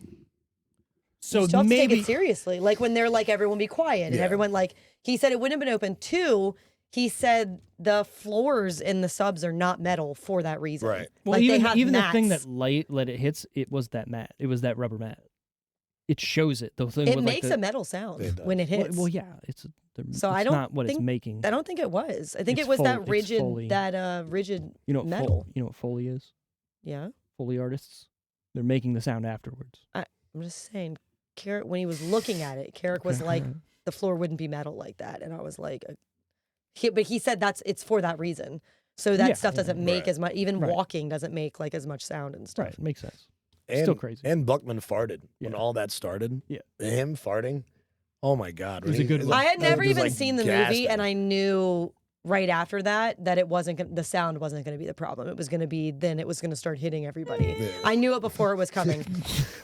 So you still have to take maybe it seriously. Like when they're like, everyone be quiet. And Yeah. everyone like, he said it wouldn't have been open. 2, he said the floors in the subs are not metal for that reason. Right. well, like even they have even the mats. thing that let it hits, it was that mat. It was that rubber mat. It shows it. The thing It with makes like a metal sound It does. when it hits. well, yeah. It's So I it's don't not what it's think- making. I don't think it was. I think It's it was that it's rigid, Foley. rigid You know what metal. you know what Foley is? Yeah. Foley artists. They're making the sound afterwards. I'm just saying, Carrick, when he was looking at it, Carrick was like, the floor wouldn't be metal like that. And I was like, but he said it's for that reason. So that Yeah. stuff doesn't make Right. as much, even Right. walking doesn't make like as much sound and stuff. Right. Makes sense. And, Still crazy. And Buckman farted when Yeah. all that started. Yeah. Him farting. Oh my God. It was when a good he- one. I had he was never even like seen the gasping. movie, and I knew right after that it wasn't the sound wasn't going to be the problem. It was going to be it was going to start hitting everybody. Yeah. I knew it before it was coming.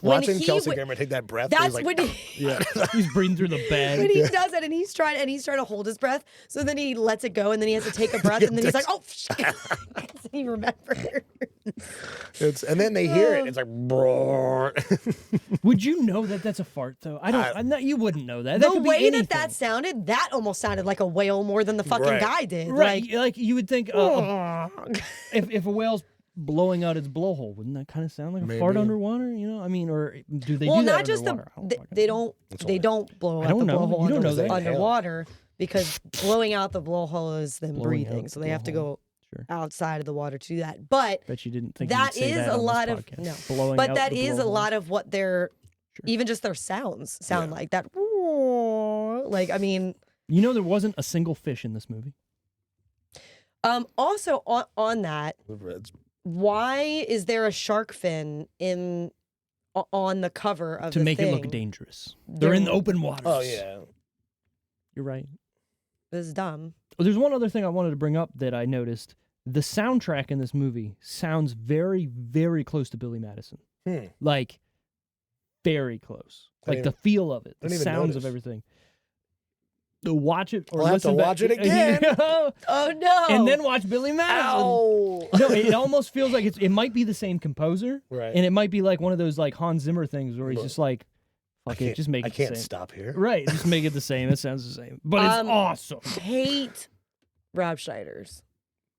When Watching he Kelsey w- Grammer take that breath. where That's he's like, when he, Yeah. He's breathing through the bag. when he does it, and he's trying to hold his breath. So then he lets it go, and then he has to take a breath, and then he's like, "Oh," he remembered. and then they hear it. It's like, brrr. Would you know that that's a fart though? I don't. I'm not, you wouldn't know that. That The could be way anything. that sounded, that almost sounded like a whale more than the fucking Right. guy did. Right. Like you would think Like, if a whale's blowing out its blowhole, wouldn't that kind of sound like a fart Maybe. underwater? You know, I mean, or do they well, do that not just underwater? I don't fucking they know. don't That's they why. don't blow I out don't the know. blowhole You don't know that. underwater because blowing out the blowhole is them Blowing breathing, out so the they have to blowhole. go Sure. outside of the water to do that. But Bet you didn't think that you'd say is that a on this lot of podcast. no, Blowing but out that the is a blowhole. lot of what their Sure. even just their sounds sound Yeah. like that. Like I mean, You know, there wasn't a single fish in this movie. also on that. Why is there a shark fin on the cover of To the make thing? it look dangerous. They're in the open waters. Oh yeah. You're right. This is dumb. Well, there's one other thing I wanted to bring up that I noticed. The soundtrack in this movie sounds very, very close to Billy Madison. Like, very close. I Like didn't the feel of it, the didn't even sounds of notice. everything. To watch it or We'll have to listen back- watch it again. Oh no! and then watch Billy Madison. Ow. No, it almost feels like it might be the same composer, Right. and it might be like one of those like Hans Zimmer things where he's Look, just like, "Fuck it, just make it I can't the same." stop here. Right, just make it the same. It sounds the same, but it's awesome. hate Rob Schneider's.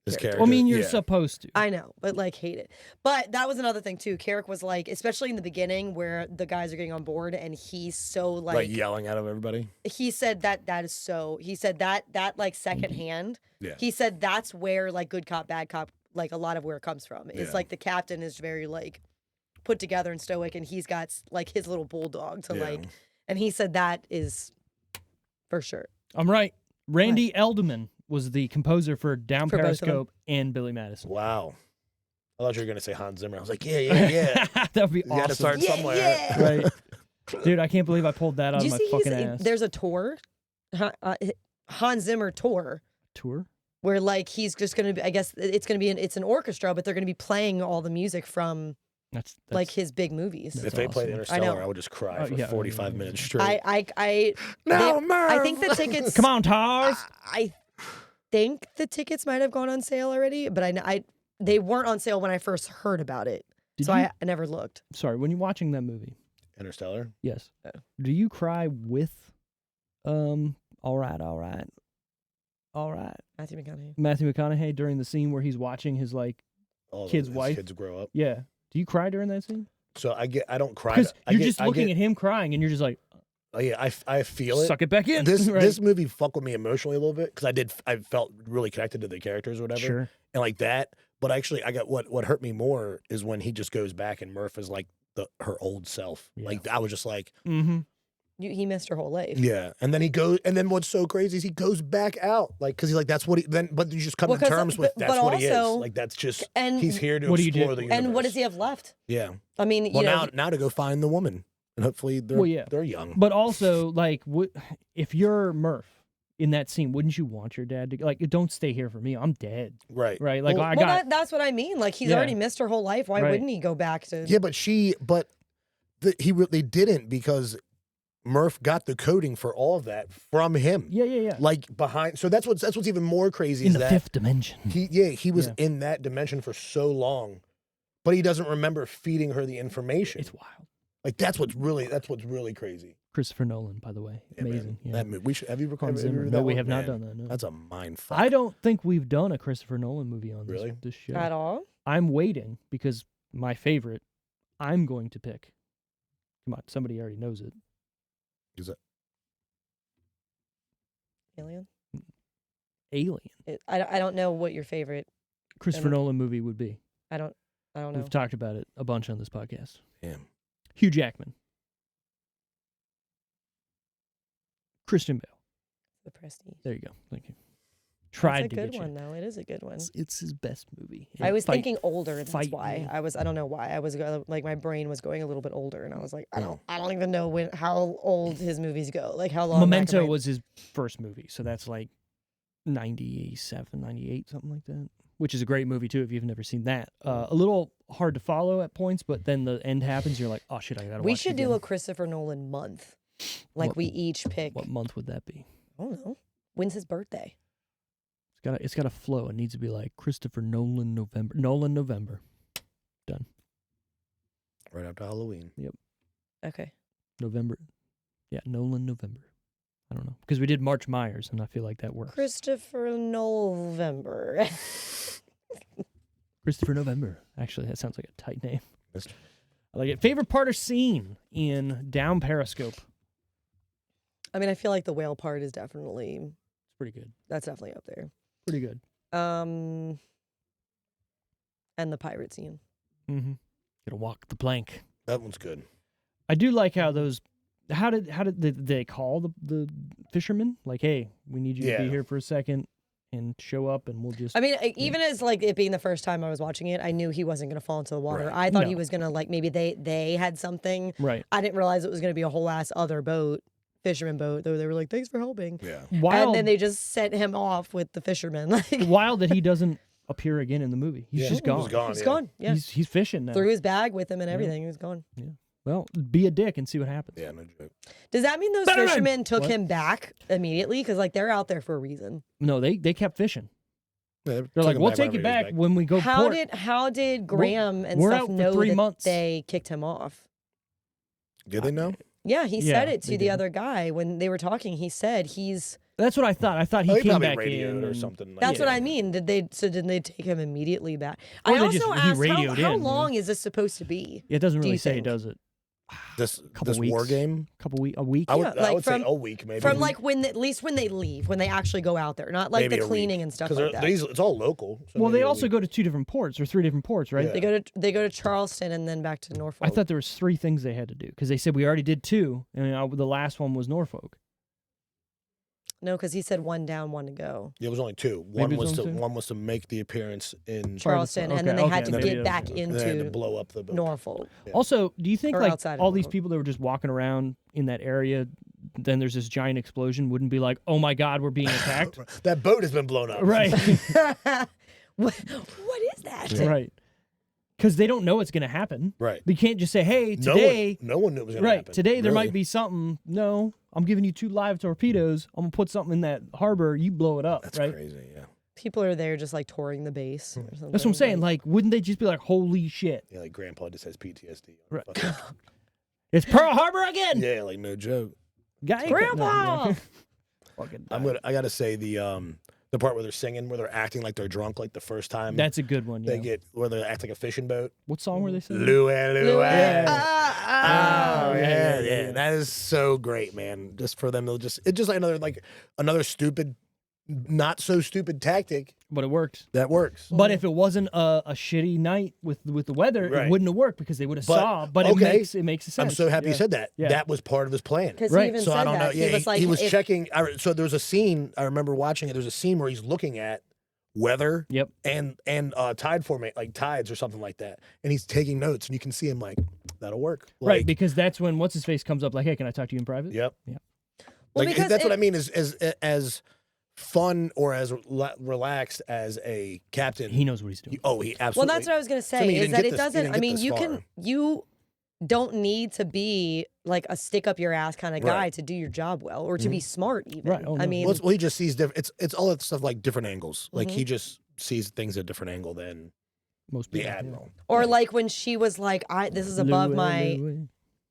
His character. Well, I mean, you're yeah. supposed to. I know, but like hate it. But that was another thing too. Carrick was like, especially in the beginning where the guys are getting on board, and he's so like yelling out of everybody. he said that is so. He said that like secondhand. Yeah. He said that's where like good cop, bad cop, like a lot of where it comes from. It's Yeah. like the captain is very like put together and stoic, and he's got like his little bulldog to Yeah. like. And he said that is for sure. I'm right. Randy Eldman was the composer for Down For both of them. Periscope and Billy Madison. Wow. I thought you were gonna say Hans Zimmer. I was like, yeah. That would be You got to awesome. start somewhere. Yeah. Right. Dude, I can't believe I pulled that out Did of you my see fucking ass. there's a tour, Hans Zimmer tour, Tour? where like he's just gonna be. I guess it's gonna be it's an orchestra, but they're gonna be playing all the music from That's like his big movies. If they played awesome. Interstellar, I would just cry for 45 minutes straight. I No, I think the tickets. Come on, Tars. I think the tickets might have gone on sale already, but they weren't on sale when I first heard about it, I never looked. Sorry, when you're watching that movie. Interstellar? Yes. Do you cry with, all right. Matthew McConaughey during the scene where he's watching his like kid's wife? Kids grow up. Yeah. Do you cry during that scene? So I don't cry. Because you're just looking at him crying and you're just like, oh yeah, I feel it. Suck it back in. This movie fucked with me emotionally a little bit because I felt really connected to the characters or whatever. Sure. And like that. But actually, I got what hurt me more is when he just goes back and Murph is like her old self. Yeah. Like I was just like, He missed her whole life. yeah. And then he goes, and then what's so crazy is he goes back out, like because he's like that's what he then. But you just come to terms with that's what he is. Like that's just he's here to explore the universe. And what does he have left? Yeah. I mean, now to go find the woman, and hopefully they're young. But also, like, if you're Murph in that scene, wouldn't you want your dad to like? Don't stay here for me. I'm dead. Right. Right. Like that's what I mean. Like he's already missed her whole life. Why wouldn't he go back to? Yeah, but they didn't because Murph got the coding for all of that from him. Yeah. Like behind. So that's what's even more crazy in is the that fifth dimension. He was in that dimension for so long, but he doesn't remember feeding her the information. It's wild. Like that's what's really crazy. Christopher Nolan, by the way, amazing. Man. That movie. Have you recorded? No, we have not done that. No. That's a mind fuck. I don't think we've done a Christopher Nolan movie on this show at all. I'm waiting because my favorite. I'm going to pick. Come on, somebody already knows it. Is it Alien? I don't know what your favorite Christopher Nolan movie would be. I don't know. We've talked about it a bunch on this podcast. Damn. Hugh Jackman. Christian Bale. The Prestige. There you go. Thank you. Tried it's to a good get one you. though. It is a good one. It's his best movie. I was thinking older. That's why me. I don't know why I was like my brain was going a little bit older, and I was like, I don't even know how old his movies go. Like how long. Memento was his first movie, so that's like 97, 98, something like that. Which is a great movie too if you've never seen that. A little hard to follow at points, but then the end happens. You're like, oh shit, I gotta watch it. We should do a Christopher Nolan month. Like we each pick. What month would that be? I don't know. When's his birthday? It's got to flow. It needs to be like Christopher Nolan November. Nolan November. Done. Right after Halloween. Yep. Okay. November. Yeah, Nolan November. I don't know. Because we did March Myers, and I feel like that works. Christopher November. Christopher November. Actually, that sounds like a tight name. I like it. Favorite part or scene in Down Periscope? I mean, I feel like the whale part is definitely... It's pretty good. That's definitely up there. Pretty good. And the pirate scene. Mm-hmm. Gotta walk the plank. That one's good. I do like how those... How did they call the fishermen? Like, hey, we need you to be here for a second and show up, and we'll just... I mean, even as like it being the first time I was watching it, I knew he wasn't going to fall into the water. Right. I thought he was going to like maybe they had something. Right. I didn't realize it was going to be a whole ass other boat, fisherman boat. Though they were like, "Thanks for helping." Yeah. Wild, and then they just sent him off with the fishermen. Like wild that he doesn't appear again in the movie. He's just gone. He's gone. Yeah. He's fishing now. Threw his bag with him and everything. He was gone. Yeah. Well, be a dick and see what happens. Yeah, no joke. Does that mean those fishermen took him back immediately? Because like they're out there for a reason. No, they kept fishing. Yeah, they're like, we'll take you back when we go. How did Graham and stuff know that they kicked him off? Did they know? Yeah, he said it to the other guy when they were talking. He said he's. That's what I thought. I thought he came back in or something. That's what I mean. Did they take him immediately back? I also asked how long is this supposed to be? It doesn't really say, does it? This war game, a week. I would say a week maybe. From like at least when they leave, when they actually go out there, not like maybe the cleaning and stuff like that. It's all local. So well, they also go to 2 different ports or 3 different ports, right? Yeah. They go to Charleston and then back to Norfolk. I thought there was 3 things they had to do because they said we already did 2, and the last one was Norfolk. No, because he said 1 down, 1 to go. It was only 2. Maybe it was only 2? One was to make the appearence in Charleston, and then they had to get back into to blow up the building. Norfolk. Yeah. Also, do you think Or like outside of all these Norfolk. people that were just walking around in that area, then there's this giant explosion, wouldn't be like, oh my God, we're being attacked? That boat has been blown up. Right. What is that? Right. Because they don't know it's going to happen. Right. You can't just say, hey, today. No one knew it was going to Right. happen. Today there Really. might be something. No, I'm giving you 2 live torpedoes. I'm going to put something in that harbor. You blow it up. That's right. crazy, yeah. People are there just like touring the base or something. That's what I'm saying. Like, wouldn't they just be like, holy shit? Yeah, like Grandpa just has PTSD. Right. It's Pearl Harbor again. Yeah, like no joke. Guy, Grandpa! Fucking I gotta say the part where they're singing, where they're acting like they're drunk, like the first time That's a good one. Yeah. they get where they act like a fishing boat. What song were they singing? Louie. Ah, Oh yeah. That is so great, man. Just for them to it's just like another stupid, not so stupid tactic But it worked. that works. But if it wasn't a shitty night with the weather, Right. it wouldn't have worked because they would have But, saw. But okay. it makes sense. I'm so happy you said that. Yeah. That was part of his plan. Because Right. he even So said I don't know. that. Yeah, he was like, he was if- checking. So there was a scene I remember watching it. There's a scene where he's looking at weather Yep. and tide formate, like tides or something like that, and he's taking notes, and you can see him like that'll work. Right, Like, because that's when what's his face comes up like, hey, can I talk to you in private? Yep. Yeah. Well, Like because that's what it- I mean. Is as fun or as relaxed as a captain. He knows what he's doing. He absolutely. Well, that's what I was going to I mean, say, he is didn't that get it this- he doesn't, didn't I get mean, this far. you don't need to be like a stick up your ass kind of guy Right. to do your job well, or to be smart even. Right. Oh, I no. mean, Well, he just sees different. It's all that stuff like different angles. Like Mm-hmm. he just sees things at a different angle than Most the people. admiral. or like when she was like, this is above my, Louis.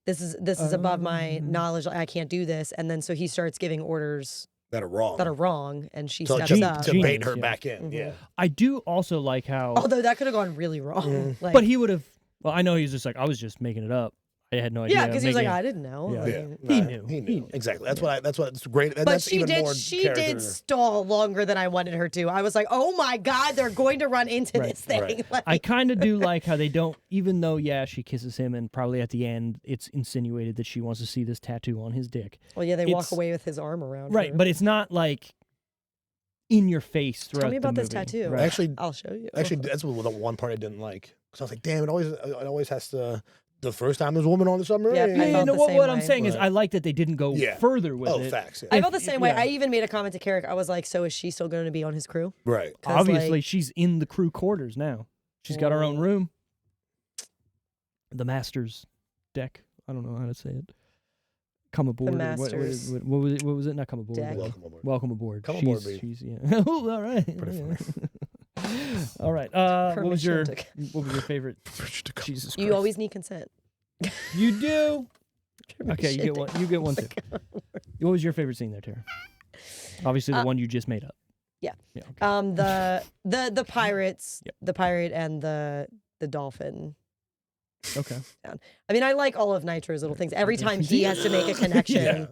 this is above my knowledge. I can't do this. And then so he starts giving orders That are wrong. that are wrong, and she to, steps to, up. to bait Genius, her yeah. back in. Yeah. I do also like how, Although that could have gone really wrong. Like, but he would have. Well, I know he's just like, I was just making it up. I had no idea. yeah, because he was like, making- I didn't know. Yeah. I Yeah. mean, He Nah, knew. He He knew. knew. Exactly. That's what. That's what's great. And But that's she even did. more She character. did stall longer than I wanted her to. I was like, "Oh my God, they're going to run into Right, this thing." right. Like, I kind of do like how they don't, even though, yeah, she kisses him, and probably at the end, it's insinuated that she wants to see this tattoo on his dick. well, yeah, they walk it's- away with his arm around. Right, her. but it's not like in your face throughout Tell me about the this movie. tattoo. Right. Actually, I'll show you. that's the one part I didn't like because I was like, damn, it always has to. The first time there's a woman on the submarine. Yeah, I Yeah, felt no, the what, same what I'm way. saying is Right. I like that they didn't go Yeah. further with Oh, it. facts. I Yeah. felt the same way. yeah. I even made a comment to Carrick. I was like, "So is she still going to be on his crew?" Right. 'Cause, Obviously, like, she's in the crew quarters now. She's got her own Oh. room. The master's deck. I don't know how to say it. Come aboard. or master's what was it? What was it? Not come aboard. deck. Welcome aboard. Welcome aboard. Come she's, aboard, baby. She's, yeah. Ooh, all right. Pretty All right. What was your favorite? Jesus Christ. You always need consent. You do. Okay, you Permission get to- one. You get one too. What was your favorite scene there, Tara? Obviously, the one you just made up. yeah. Yeah. Okay. The pirates, Yep. the pirate and the dolphin. Okay. I mean, I like all of Nitro's little things. Every time he has to make a connection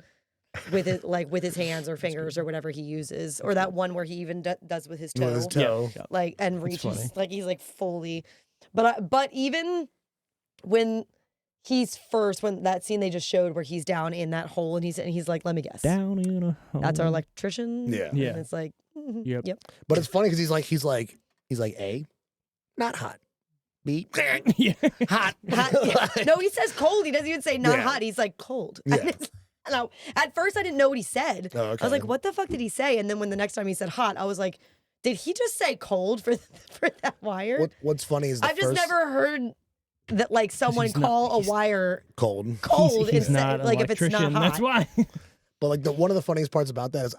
with it, like with his hands or fingers or whatever he uses, or that one where he even does with his toe, With his toe. Yeah. like and That's funny. reaches, like he's like fully. But even when he's first, when that scene they just showed where he's down in that hole and he's like, let me guess, Down in a hole. that's our electrician. Yeah. Yeah. And it's like, Yep. yep. But it's funny because he's like A, not hot. B, Yeah. hot. Hot, yeah. No, he says cold. He doesn't even say not Yeah. hot. He's like cold. Yeah. And it's, and at first I didn't know what he said. Oh, okay. I was like, what the fuck did he say? And then when the next time he said hot, I was like, did he just say cold for that wire? What's funny is the I've just first never heard that like someone he's not- call a he's- wire cold. cold He's instead, not an like if it's not electrician. hot. That's why. But like one of the funniest parts about that is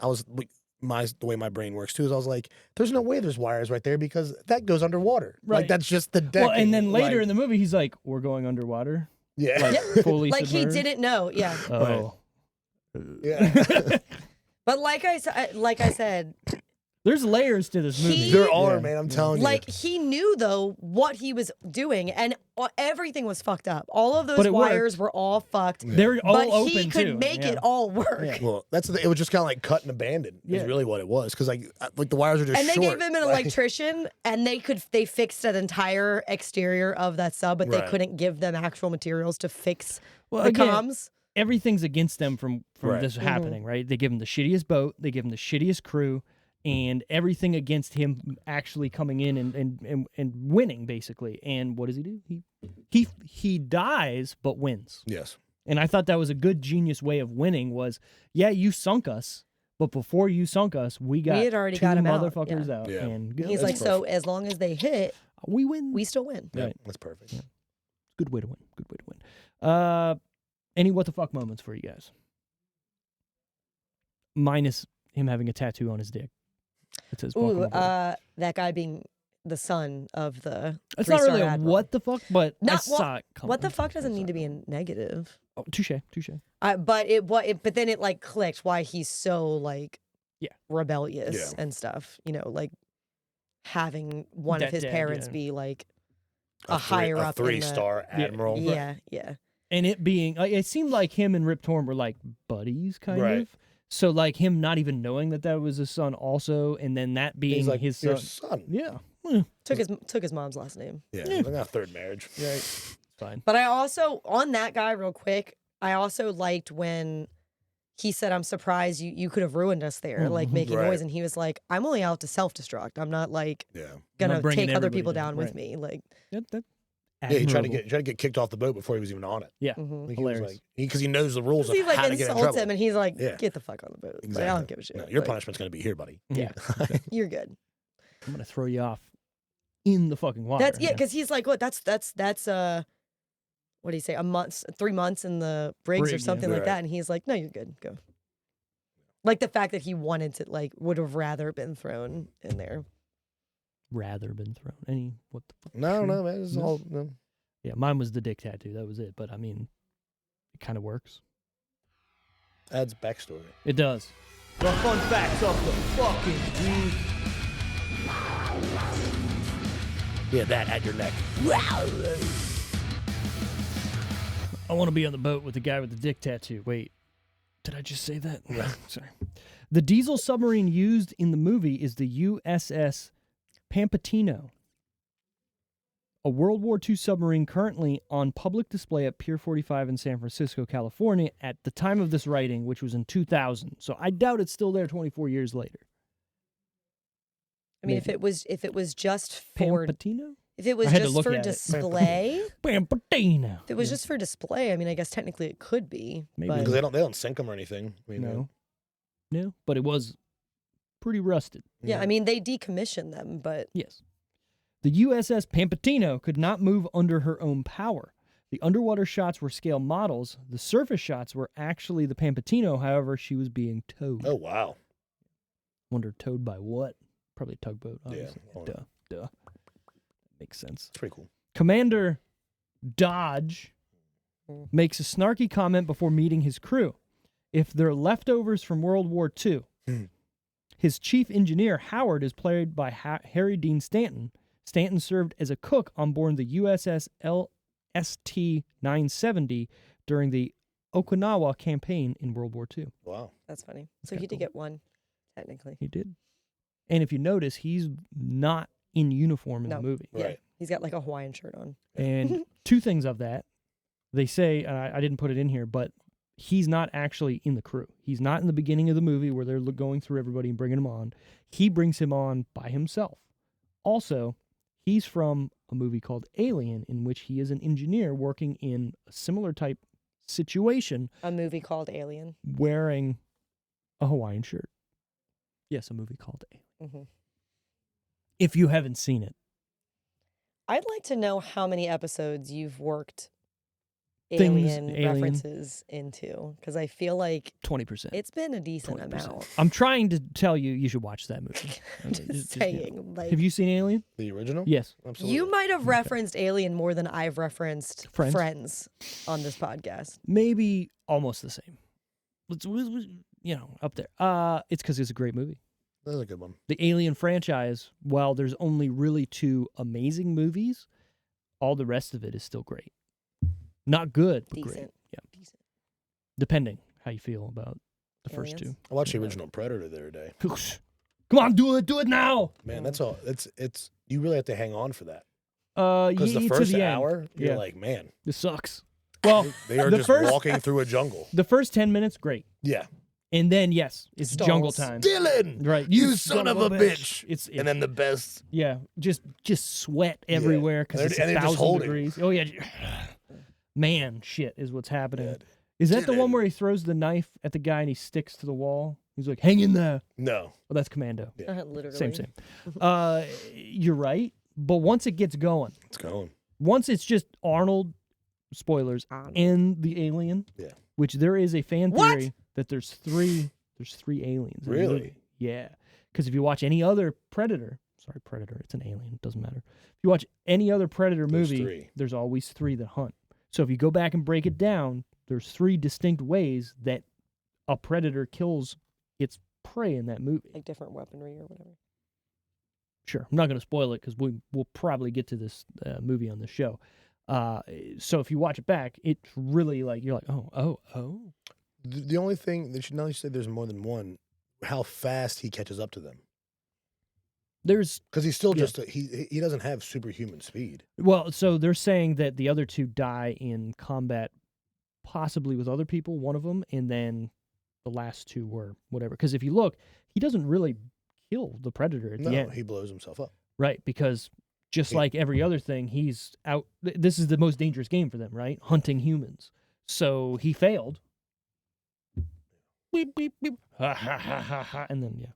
the way my brain works too is I was like, there's no way there's wires right there because that goes underwater. Right. Like that's just the deck. Well, and then later in the movie, he's like, "We're going underwater." yeah. Like fully Like he submerged. didn't know. Yeah. Oh. Yeah. But like I said, There's layers to this movie. He- There are, Yeah. man. I'm telling like he knew though what he was doing, and everything was fucked up. All of those But it worked. wires were all fucked. They're all But open he could too. make Yeah. it all work. Yeah. Well, that's the thing. It was just kind of like cut and abandoned. Yeah. Is really what it was. Because like the wires are just And they short. gave him an Like, electrician, and they fixed an entire exterior of that sub, but they Right. couldn't give them actual materials to fix Well, the again, comms. everything's against them from Right. this happening, right? They give him the shittiest boat, they give him the shittiest crew, and everything against him actually coming in and winning, basically. And what does he do? He dies but wins. Yes. And I thought that was a good genius way of winning was, yeah, you sunk us, but before you sunk us, we had already two got 'em out, motherfuckers out. Yeah. And He's like, so as long as they hit, we win. we still win. Yeah, Right. that's perfect. Yeah. Good way to win. Good way to win. Any what the fuck moments for you guys? Minus him having a tattoo on his dick. It says Ooh, welcome aboard. that guy being the son of the It's not three-star really a admiral. what the fuck, but I Not- saw it coming. What the fuck doesn't need to be a negative. Oh, touche. But then it like clicked why he's so like Yeah. rebellious Yeah. and stuff. You know, like having one of That his dad, parents yeah. be like a higher a up in the- 3-star admiral. yeah, yeah. And it being, like, it seemed like him and Rip Torn were like buddies, kind Right. of. So like him not even knowing that was his son, also, and then that being He's like his your son. son. Yeah, Took his mom's last name. Yeah, he's like a third marriage. right. Fine. But I also on that guy real quick. I also liked when he said, "I'm surprised you could have ruined us there, like making Right. noise." And he was like, "I'm only out to self destruct. I'm not like Yeah. gonna Not bringing take other everybody people down, down with right. me." Like, That Yeah, he tried to admirable. get kicked off the boat before he was even on it. Yeah, mhm. Like, he was hilarious. like, because he knows the rules of He's like how to get in insults trouble. him, and he's like, Yeah. "Get the fuck on the boat." Like, Exactly. I don't give a shit. No, your Like, punishment's gonna be here, buddy. Yeah. You're good. I'm gonna throw you off in the fucking water. That's because he's like, what? That's what do you say? 3 months in the Briggs Brig, or yeah. something like Right. that, and he's like, "No, you're good. Go." Like the fact that he wanted to, like, would have rather been thrown in there. rather been thrown. Any what the fuck? No, true? no, man. It's No. all. No. Yeah, mine was the dick tattoo. That was it. But I mean, it kind of works. Adds backstory. It does. The fun facts of the fucking week. Yeah, that at your neck. I want to be on the boat with the guy with the dick tattoo. Wait, did I just say that? Sorry. The diesel submarine used in the movie is the USS Pampatino, a World War II submarine currently on public display at Pier 45 in San Francisco, California, at the time of this writing, which was in 2000. So I doubt it's still there 24 years later. I mean, Maybe. if it was just for Pampatino? if it was I had to just look for at it. display, Pampatino. if it was just for display, I mean, I guess technically it could be. Maybe. But Because they don't sink them or anything. I mean, No. No, but it was pretty rusted. yeah, I mean, they decommissioned them, but Yes. The USS Pampatino could not move under her own power. The underwater shots were scale models. The surface shots were actually the Pampatino. However, she was being towed. Oh wow. Wonder towed by what? Probably a tugboat. Obviously. Yeah. Duh. Makes sense. It's pretty cool. Commander Dodge makes a snarky comment before meeting his crew. If they're leftovers from World War II, his chief engineer, Howard, is played by Harry Dean Stanton. Stanton served as a cook on board the USS LST-970 during the Okinawa campaign in World War II. Wow. that's funny. So kinda he did cool. get one, technically. He did. And if you notice, he's not in uniform in No. the movie. Yeah, Right. he's got like a Hawaiian shirt on. And two things of that. They say, I didn't put it in here, but he's not actually in the crew. He's not in the beginning of the movie where they're going through everybody and bringing him on. He brings him on by himself. Also, he's from a movie called Alien, in which he is an engineer working in a similar type situation, A movie called Alien. wearing a Hawaiian shirt. Yes, a movie called Alien. hmm If you haven't seen it, I'd like to know how many episodes you've worked Things alien Alien. references into, because I feel like 20%. it's been a decent 20%. amount. I'm trying to tell you, you should watch that movie. I'm Okay, just yeah. saying, like, Have you seen Alien? The original? Yes. Absolutely. you might have referenced Alien more than I've referenced Friends. Friends on this podcast. Maybe almost the same. Up there. It's because it's a great movie. That's a good one. The Alien franchise, while there's only really 2 amazing movies, all the rest of it is still great. Not good, but great. Decent. Yeah. Decent. Depending how you feel about the first Aliens? 2. I watched the original Predator the other day. 2. Come on, do it now. Man, that's all. It's you really have to hang on for that You because the eat first to the hour end. you're Yeah. like, man, This sucks. Well, They are the just first- walking through a jungle. the first 10 minutes, great. Yeah. And then, yes, it's Stalls. jungle time. Dylan! Right. You son of a bitch! It's And then the best. yeah, just sweat everywhere because And it's they're just 1,000 holding. degrees. Oh, yeah. Man, shit is what's happening. Yeah. Is that the one Dylan. where he throws the knife at the guy and he sticks to the wall? He's like, hang in there. No. Well, that's Commando. Literally. Same. You're right. But once it gets going, It's going. once it's just Arnold, spoilers, and the alien, Yeah. which there is a fan What? theory that there's three aliens. in the Really? movie. Yeah. Because if you watch any other Predator, it's an alien, it doesn't matter. If you watch any other Predator There's movie, three. there's always three that hunt. So if you go back and break it down, there's three distinct ways that a predator kills its prey in that movie. Like different weaponry or whatever. Sure. I'm not going to spoil it because we'll probably get to this movie on the show. So if you watch it back, it's really like, you're like, oh. The only thing that now you say there's more than one, how fast he catches up to them. There's, Because he's still Yeah. just, he doesn't have superhuman speed. well, so they're saying that the other two die in combat, possibly with other people, one of them, and then the last two were whatever. Because if you look, he doesn't really kill the predator at the No, end. he blows himself up. Right, because just Yeah. like every other thing, he's out. This is the most dangerous game for them, right? Hunting humans. So he failed. Beep, beep, beep. Ha, ha, ha, ha, ha. And then, yeah.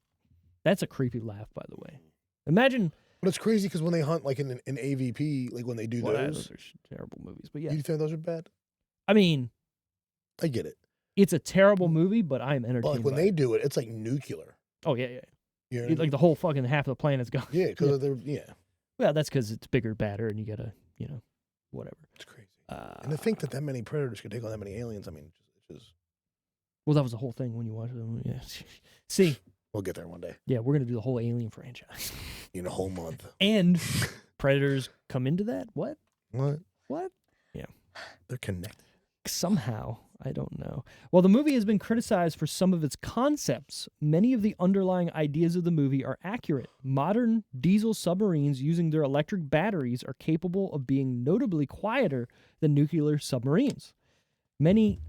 That's a creepy laugh, by the way. Imagine. But it's crazy because when they hunt, like in AVP, like when they do Well, those, those are terrible movies. But yeah. you think those are bad? I mean, I get it. it's a terrible movie, but I'm But entertained. like when by they it. do it, it's like nuclear. Oh, yeah, yeah. You know what I Like mean? the whole fucking half of the planet's gone. Yeah, because they're, yeah, Well, that's because it's bigger, badder, and you gotta, whatever. it's crazy. And to think that many predators could take on that many aliens, I mean, it's just, Well, that was the whole thing when you watched it. Yeah. See, we'll get there one day yeah, we're gonna do the whole Alien franchise. in a whole month. And Predators come into that? What? What? Yeah. They're connected. Somehow. I don't know. Well, the movie has been criticized for some of its concepts. Many of the underlying ideas of the movie are accurate. Modern diesel submarines using their electric batteries are capable of being notably quieter than nuclear submarines. Many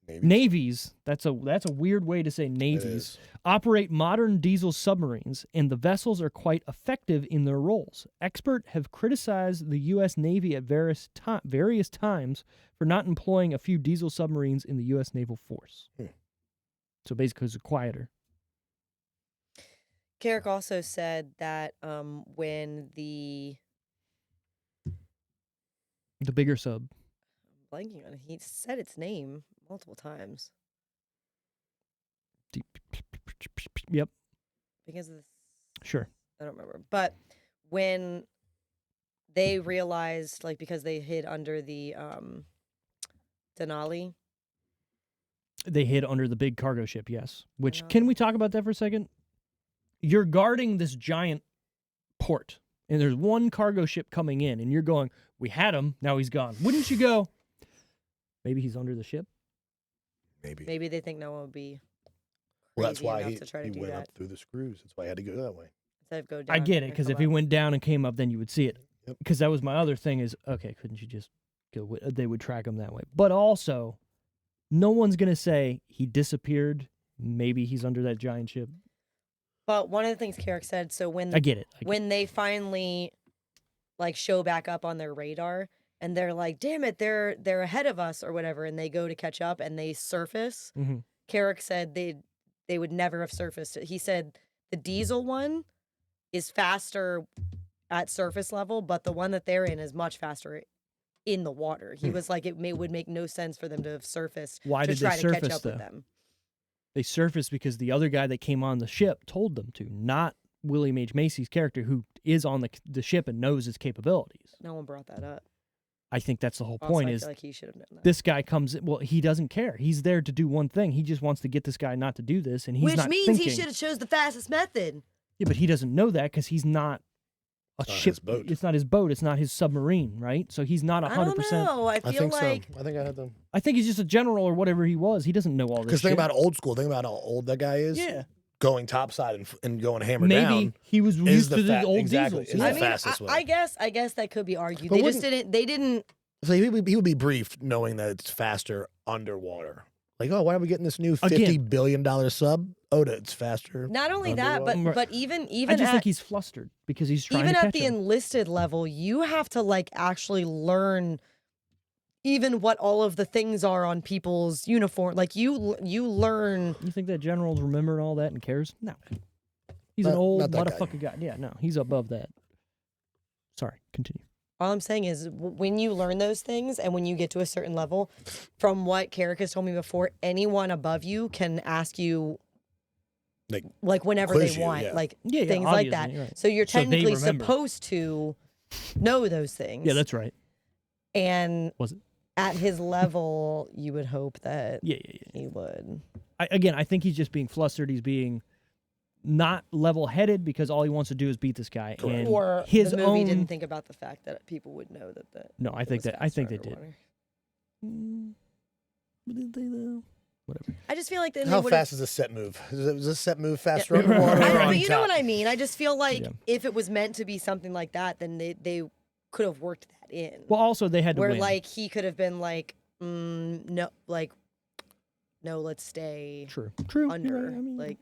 Maybe. navies, that's a weird way to say It navies, is. operate modern diesel submarines, and the vessels are quite effective in their roles. Experts have criticized the U.S. Navy at various times for not employing a few diesel submarines in the U.S. naval force. So basically, it's quieter. Carrick also said that when the bigger sub. blanking on it, he said its name multiple times Yep, because of this. sure. I don't remember, but when they realized, like, because they hid under the Denali. They hid under the big cargo ship, yes. Which, Yeah. can we talk about that for a second? You're guarding this giant port, and there's one cargo ship coming in, and you're going, we had him, now he's gone. Wouldn't you go, maybe he's under the ship? Maybe. Maybe they think no one would be Well, that's crazy why enough he to try to do went that up through the screws. That's why he had to go that way. instead of go down. I get it, and because come if he up. went down and came up, then you would see it. Yep. Because that was my other thing is, okay, couldn't you just go, they would track him that way. But also, no one's going to say he disappeared, maybe he's under that giant ship. But one of the things Carrick said, so when I get it. when they finally like show back up on their radar and they're like, damn it, they're ahead of us or whatever, and they go to catch up and they surface, Mhm. Carrick said they would never have surfaced. He said the diesel one is faster at surface level, but the one that they're in is much faster in the water. He was like, would make no sense for them to have surfaced Why to did they try to catch surface, up though? with them. They surfaced because the other guy that came on the ship told them to, not William H. Macy's character, who is on the ship and knows its capabilities. No one brought that up. I think that's the whole Also, point I is feel like he should have known that. this guy comes in, well, he doesn't care. He's there to do one thing. He just wants to get this guy not to do this, and he's Which not means thinking. he should have chose the fastest method. Yeah, but he doesn't know that because he's not a It's not ship. his boat. It's not his boat. It's not his submarine, right? So he's not I don't 100%. know. I I feel think like so. I think I had them. I think he's just a general or whatever he was. He doesn't know all this Because shit. think about old school. Think about how old that guy is. Yeah. Going topside and going hammer Maybe down. he was is used the to the fa- old exactly, diesels. is Yeah. the fastest way. I guess that could be argued. But They just didn't. They didn't So he would be briefed knowing that it's faster underwater. Like, oh, why are we getting this new $50 billion sub? Oh, it's faster. Not only that, but even I just think he's flustered because he's trying even to catch at the him. enlisted level, you have to like actually learn even what all of the things are on people's uniform. Like you learn. You think that general's remembering all that and cares? No. He's an old motherfucker guy. Yeah, no, he's above that. Sorry, continue. All I'm saying is when you learn those things and when you get to a certain level, from what Carrick has told me before, anyone above you can ask you like whenever they want, like things like that. Right. So you're technically supposed to know those things. Yeah, that's right. And was it? At his level, you would hope that he would. I think he's just being flustered. He's being not level-headed because all he wants to do is beat this guy. And or his the movie own... didn't think about the fact that people would know that. No, I think they did. Did they though? Whatever. I just feel like how fast is a set move? Is a set move faster underwater? You know what I mean? I just feel like if it was meant to be something like that, then they could have worked that in. Well, also they had to win. win. Like he could have been like, no, like, no, let's stay true under. Right. I mean, like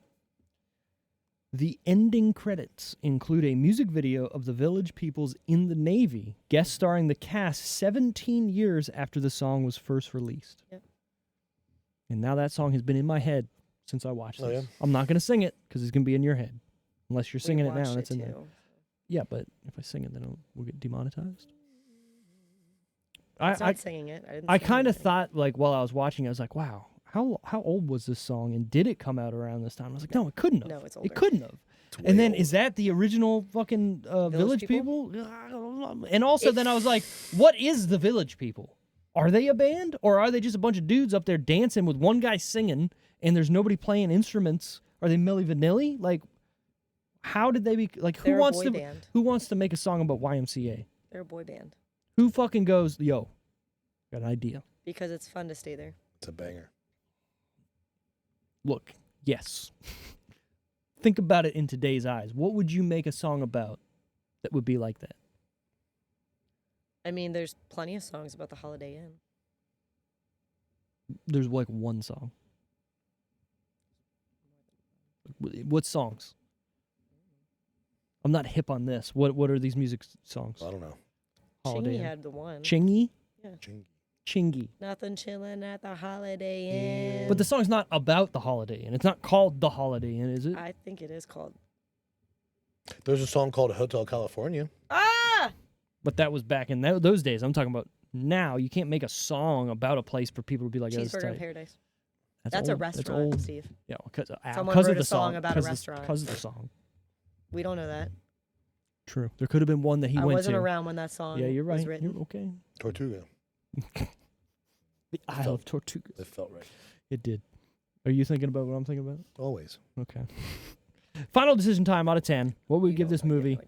the ending credits include a music video of the Village Peoples in the Navy, guest starring the cast 17 years after the song was first released. Yep. And now that song has been in my head since I watched this. Yeah? I'm not going to sing it because it's going to be in your head. Unless you're singing it now, that's in there. Yeah, but if I sing it, then we'll get demonetized. I'm not singing it. I kind of thought, like, while I was watching, I was like, wow, how old was this song? And did it come out around this time? I was like, no, it couldn't have. No, it's older. It couldn't have. And then, is that the original fucking Village People? And also, then I was like, what is the Village People? Are they a band? Or are they just a bunch of dudes up there dancing with one guy singing and there's nobody playing instruments? Are they Milli Vanilli? Like, how did they be, like, who wants to make a song about YMCA? They're a boy band. Who fucking goes, yo, got an idea? Because it's fun to stay there. It's a banger. Look, yes. Think about it in today's eyes. What would you make a song about that would be like that? I mean, there's plenty of songs about the Holiday Inn. There's like one song. What songs? I'm not hip on this. What are these music songs? I don't know. Chingy had the one. Chingy? Yeah. Chingy. Nothing chilling at the Holiday Inn. But the song's not about the Holiday Inn. It's not called The Holiday Inn, is it? I think it is called. There's a song called Hotel California. Ah! But that was back in those days. I'm talking about now. You can't make a song about a place for people to be like, Cheeseburger in Paradise. That's old. a restaurant, That's old. Steve. Yeah, because of the song about a restaurant. Because of the song. We don't know that. True. There could have been one that he went to. I wasn't around when that song you're right. was written. You're okay. Tortuga. The Isle of Tortuga. It felt right. It did. Are you thinking about what I'm thinking about? Always. Okay. Final decision time out of 10. What would we give this movie?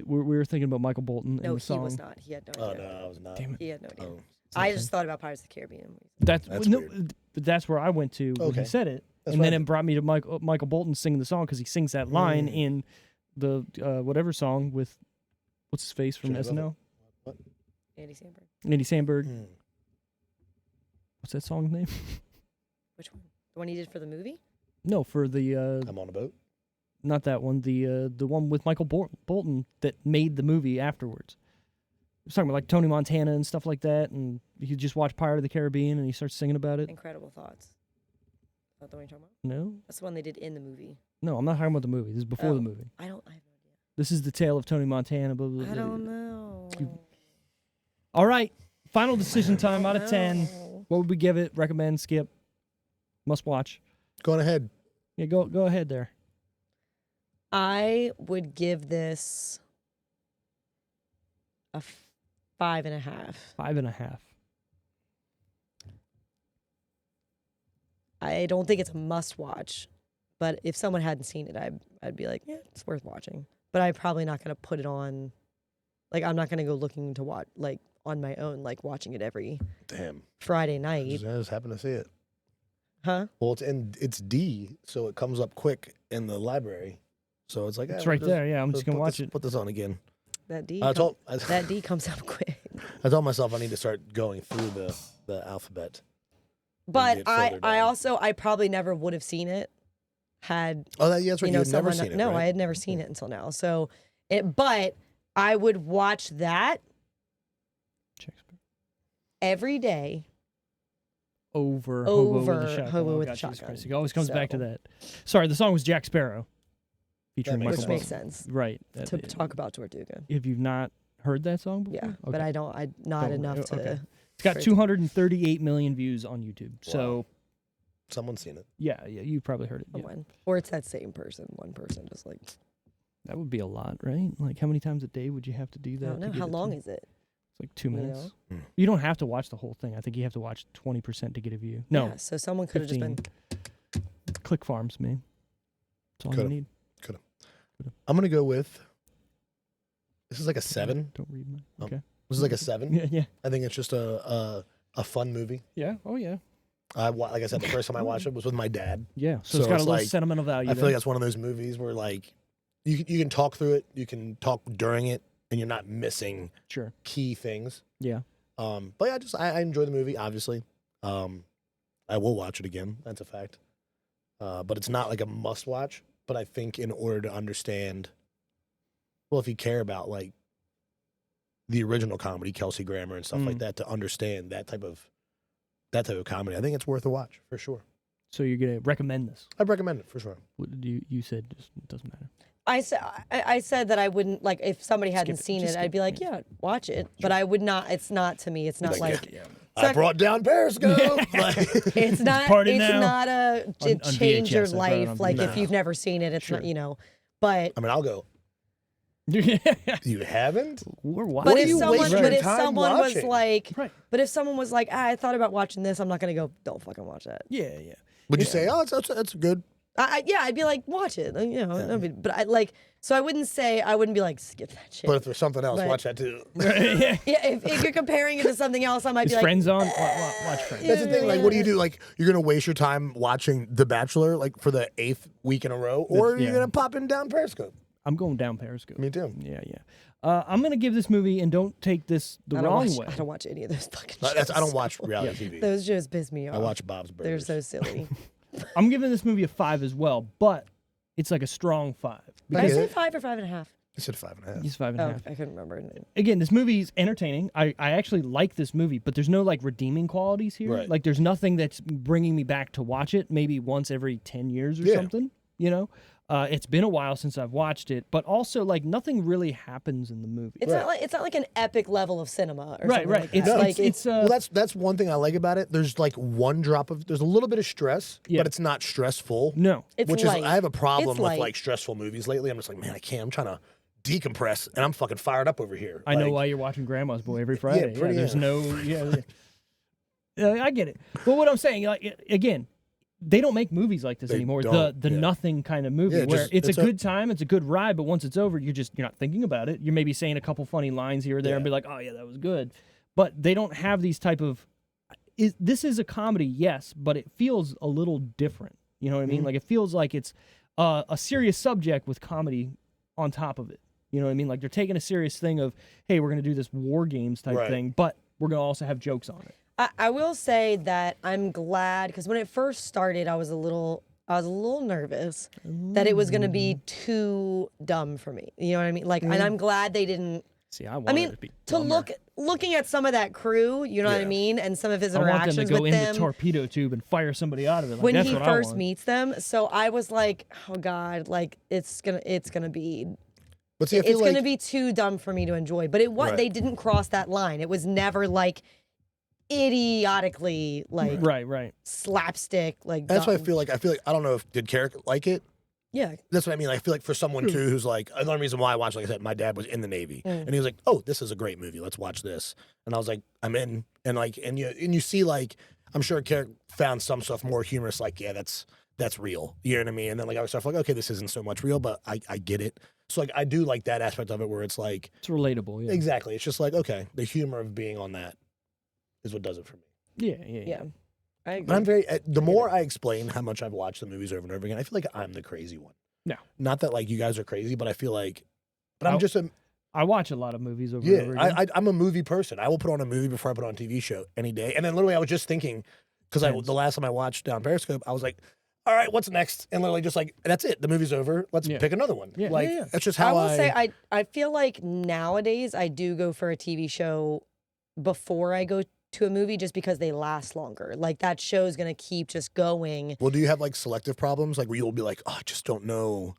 We were thinking about Michael Bolton and the song. No, he was not. He had no idea. Oh, no, I was not. Damn it. He had no idea. Oh. I just thought about Pirates of the Caribbean. That's weird. But that's where I went to when he said it. And then it brought me to Michael Bolton singing the song because he sings that line in the whatever song with, what's his face from SNL? What? Andy Samberg. Andy Samberg. What's that song's name? Which one? The one he did for the movie? No, for the... I'm on a boat? Not that one. The one with Michael Bolton that made the movie afterwards. He was talking about like Tony Montana and stuff like that, and you just watch Pirate of the Caribbean and he starts singing about it. Incredible Thoughts. Is that the one you're talking about? No. That's the one they did in the movie. No, I'm not talking about the movie. This is before the movie. I have no idea. This is the tale of Tony Montana. Blah, blah, blah. I don't know. All right. Final decision time out of 10. What would we give it? Recommend, skip, must watch. Go on ahead. Yeah, go ahead there. I would give this a 5.5. 5.5. I don't think it's a must watch, but if someone hadn't seen it, I'd be like, yeah, it's worth watching. But I'm probably not going to put it on. Like, I'm not going to go looking to watch, like, on my own, like, watching it every Friday night. I just happened to see it. Huh? Well, it's D, so it comes up quick in the library. So it's like... It's right there, yeah. I'm just going to watch it. Put this on again. That D, that D comes up quick. I told myself I need to start going through the alphabet. But get further down. I probably never would have seen it had That's right. You had never seen it. No, right? I had never seen it until now. So, but I would watch that every day. Over Hobo Hobo with with a a Shotgun. It always comes back to So- that. Sorry, the song was Jack Sparrow, featuring makes Michael Which Bolton. makes sense Right. to talk about Tortuga. Have you not heard that song before? Yeah, Okay. but I not enough to. Okay. It's got 238 million views on YouTube. So Someone's seen it. yeah, you've probably heard it. Yeah. Someone. Or it's that same person. One person just like. That would be a lot, right? Like, how many times a day would you have to do that? I don't know. How long is it? It's like 2 minutes. know? You don't have to watch the whole thing. I think you have to watch 20% to get a view. No, Yeah, so someone could have just been. 15. Click farms, man. That's all Coulda. you need. I'm gonna go with. This is like a 7. Don't read mine. Oh. Okay. This is like a 7. Yeah. I think it's just a fun movie. Yeah. Oh, yeah. Like I said, the first time I watched it was with my dad. Yeah. So, So it's got it's a little like- sentimental value. I feel there. like that's one of those movies where like you can talk through it, you can talk during it, and you're not missing Sure. key things. Yeah. But yeah, I enjoy the movie. Obviously, I will watch it again. That's a fact. But it's not like a must watch. But I think in order to understand, well, if you care about like the original comedy, Kelsey Grammer and stuff like that, to understand that type of comedy, I think it's worth a watch for sure. So you're going to recommend this? I'd recommend it for sure. What did you said just it doesn't matter. I said that I wouldn't like if somebody hadn't Skip it. seen Just it, skip I'd be it. like, yeah, watch it. But I would not. It's not to me. It's not like. I brought down Periscope. Like, It's not. Party It's now. not On change your VHS, I brought it life. on Like if VHS. you've never seen it, it's Sure. not. But I mean, I'll go. You haven't? We're wild. but What are if you someone wasting but your if time someone was watching? like Right. but if someone was like, I thought about watching this, I'm not gonna go. Don't fucking watch that. Yeah. Would you say, oh, that's good? I'd be like, watch it. But I like. So I wouldn't be like, skip that shit. But if there's something else, But- watch that too. yeah. Yeah, if you're comparing it to something else, I might Is be like, Friends on? Watch Friends. That's the thing. Like, what do you do? Like, you're gonna waste your time watching The Bachelor like for the 8th week in a row, or are you yeah. gonna pop in Down Periscope? I'm going down Periscope. Me too. Yeah. I'm gonna give this movie, and don't take this the I don't wrong watch, way. I don't watch any of those fucking shows. I don't watch reality TV. Those shows piss me off. I watch Bob's They're Burgers. so silly. I'm giving this movie a 5 as well, but it's like a strong 5. Did I get say it. 5 or 5.5? I said 5.5. He's 5.5. Oh, I couldn't remember. Again, this movie's entertaining. I actually like this movie, but there's no like redeeming qualities here. Right. Like there's nothing that's bringing me back to watch it maybe once every 10 years or Yeah. something, you know? It's been a while since I've watched it, but also like nothing really happens in the movie. It's not like an epic level of cinema or something Right. like It's that. No, like it's Well, that's one thing I like about it. There's like there's a little bit of stress, Yeah. but it's not stressful. no. it's Which light. is I have a problem It's with light. like stressful movies lately. I'm just like, man, I can't. I'm trying to decompress, and I'm fucking fired up over here. I know Like, why you're watching Grandma's Boy every Friday. pretty There's much. no I get it. But what I'm saying, like again, they don't make movies like this They anymore. don't, The yeah. nothing kind of movie Yeah, where just- it's a it's a- good time, it's a good ride, but once it's over, you're not thinking about it. You're maybe saying a couple funny lines here or there and Yeah. be like, "Oh yeah, that was good." But they don't have these type of this is a comedy, yes, but it feels a little different. You know what I mean? Mhm. Like it feels like it's a serious subject with comedy on top of it. You know what I mean? Like they're taking a serious thing of, "Hey, we're going to do this war games type Right. thing, but we're going to also have jokes on it." I will say that I'm glad because when it first started, I was a little nervous that it was going to be too dumb for me. You know what I mean? Like, and I'm glad they didn't. See, I want I it mean, to be to dumber. looking at some of that crew, you know what I Yeah. mean, and some of his I want them interactions to go with in them the torpedo tube and fire somebody out of it. Like, when that's he what I first want. meets them. So I was like, oh god, like it's gonna be But see, I feel it's like gonna be too dumb for me to enjoy. But Right. they didn't cross that line. It was never like idiotically like Right. slapstick like. that's why I dumb. feel like I don't know if did Carrick like it. Yeah. That's what I mean. I feel like for someone too who's like the only reason why I watched, like I said, my dad was in the Navy, and he was like, "Oh, this is a great movie. Let's watch this." And I was like, "I'm in." And like, and you see like, I'm sure Carrick found some stuff more humorous. Like, yeah, that's real. You know what I mean? And then like I was stuff like, okay, this isn't so much real, but I get it. So like I do like that aspect of it where it's like It's relatable. Yeah. exactly. It's just like okay, the humor of being on that is what does it for me. Yeah. I agree. But I'm very. The more I explain how much I've watched the movies over and over again, I feel like I'm the crazy one. No. Not that like you guys are crazy, but I feel like. But I'm I'll- just a. I watch a lot of movies over and over Yeah, again. I'm a movie person. I will put on a movie before I put on a TV show any day. And then literally, I was just thinking, because the last time I watched Down Periscope, I was like, all right, what's next? And literally just like, that's it. The movie's over. Let's pick another one. Yeah. Like, Yeah. that's just how I will say I feel like nowadays I do go for a TV show before I go to a movie just because they last longer. Like that show's gonna keep just going. Well, do you have like selective problems? Like where you'll be like, oh, I just don't know.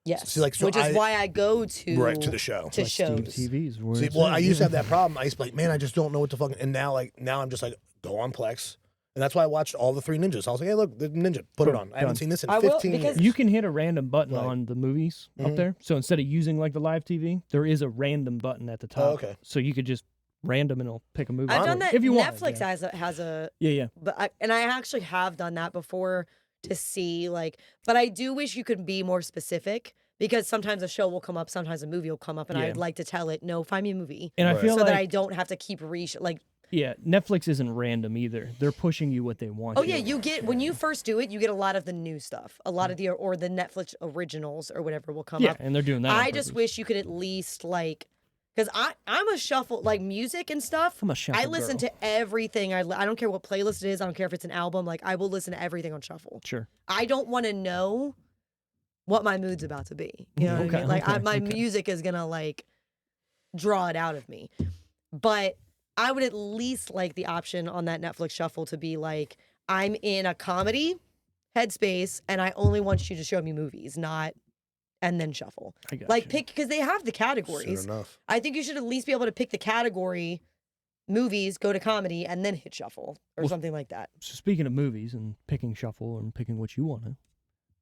Yes. See, like, so which is why I go to to the show. to Like shows. Steve TV's where See, it's well, at. I used to have that problem. I used to be like, man, I just don't know what to fucking. And now I'm just like, go on Plex. And that's why I watched all the 3 Ninjas. I was like, hey, look, the Ninja, put it on. I haven't seen this in I will, 15 because- years. You can hit a random button Right. on the movies up there. So instead of using like the live TV, there is a random button at the top. okay. So you could just random and it'll pick a movie. I've done that. if you want. Netflix Yeah. has a Yeah. but I actually have done that before to see like. But I do wish you could be more specific because sometimes a show will come up, sometimes a movie will come up, and Yeah. I'd like to tell it, no, find me a movie, And I Right. feel so like that I don't have to keep like. yeah, Netflix isn't random either. They're pushing you what they want. Oh you yeah, to. you get when you first do it, you get a lot of the new stuff, a lot of the Netflix originals or whatever will come Yeah, up. and they're doing that. on I just purpose. wish you could at least like, because I'm a shuffle like music and stuff. I'm a shuffle I listen girl. to everything. I don't care what playlist it is. I don't care if it's an album. Like I will listen to everything on shuffle. Sure. I don't want to know what my mood's about to be. You know what I Okay, mean? Like okay, my okay. music is gonna like draw it out of me. But I would at least like the option on that Netflix shuffle to be like, I'm in a comedy headspace and I only want you to show me movies, not and then shuffle. I got Like you. pick because they have the categories. Soon enough. I think you should at least be able to pick the category, movies, go to comedy, and then hit shuffle or Well, something like that. So speaking of movies and picking shuffle and picking what you want to,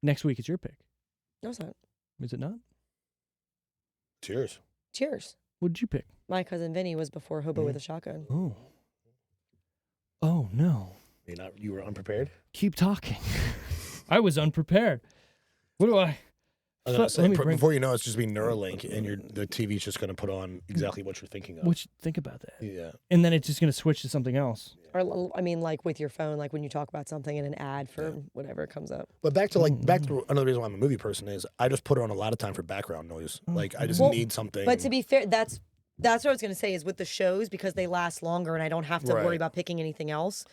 next week it's your pick. No, it's not. Is it not? Cheers. Cheers. What did you pick? My cousin Vinny was before Hobo with a Shotgun. Oh. Oh no. You were unprepared? Keep talking. I was unprepared. What do I? I was gonna Let say, me bring- before you know, it's just be Neuralink, and the TV's just gonna put on exactly what you're thinking of. What you think about that? Yeah. And then it's just gonna switch to something else. Or I mean, like with your phone, like when you talk about something and an ad for whatever comes up. But back to another reason why I'm a movie person is I just put it on a lot of time for background noise. Like I just Well, need something. But to be fair, that's what I was gonna say is with the shows because they last longer and I don't have to Right. worry about picking anything else.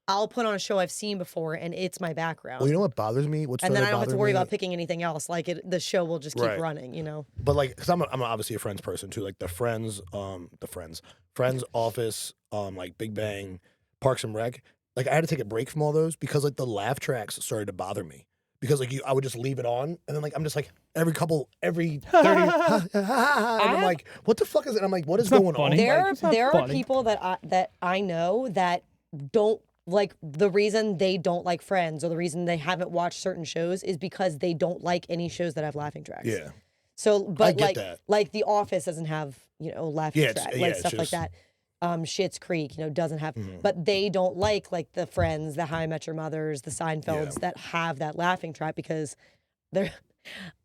I'll put on a show I've seen before and it's my background. well, you know what bothers me? What's and then I don't have to bothering worry me? about picking anything else. Like the show will just keep Right. running, you know. But like, cause I'm obviously a Friends person too. Like Friends, Office, like Big Bang, Parks and Rec. Like I had to take a break from all those because like the laugh tracks started to bother me. Because like I would just leave it on, and then like I'm just like every 30, and I'm like, what the fuck is it? I'm like, what is It's not going on? funny. There, it's not there are funny. people that I know that don't like the reason they don't like Friends or the reason they haven't watched certain shows is because they don't like any shows that have laughing tracks. Yeah, So, but get like that. like The Office doesn't have laughing Yeah, it's- track yeah, like it's stuff like just- that. Schitt's Creek doesn't have, Mhm. but they don't like the Friends, the How I Met Your Mothers, the Seinfelds that have that laughing track because they're.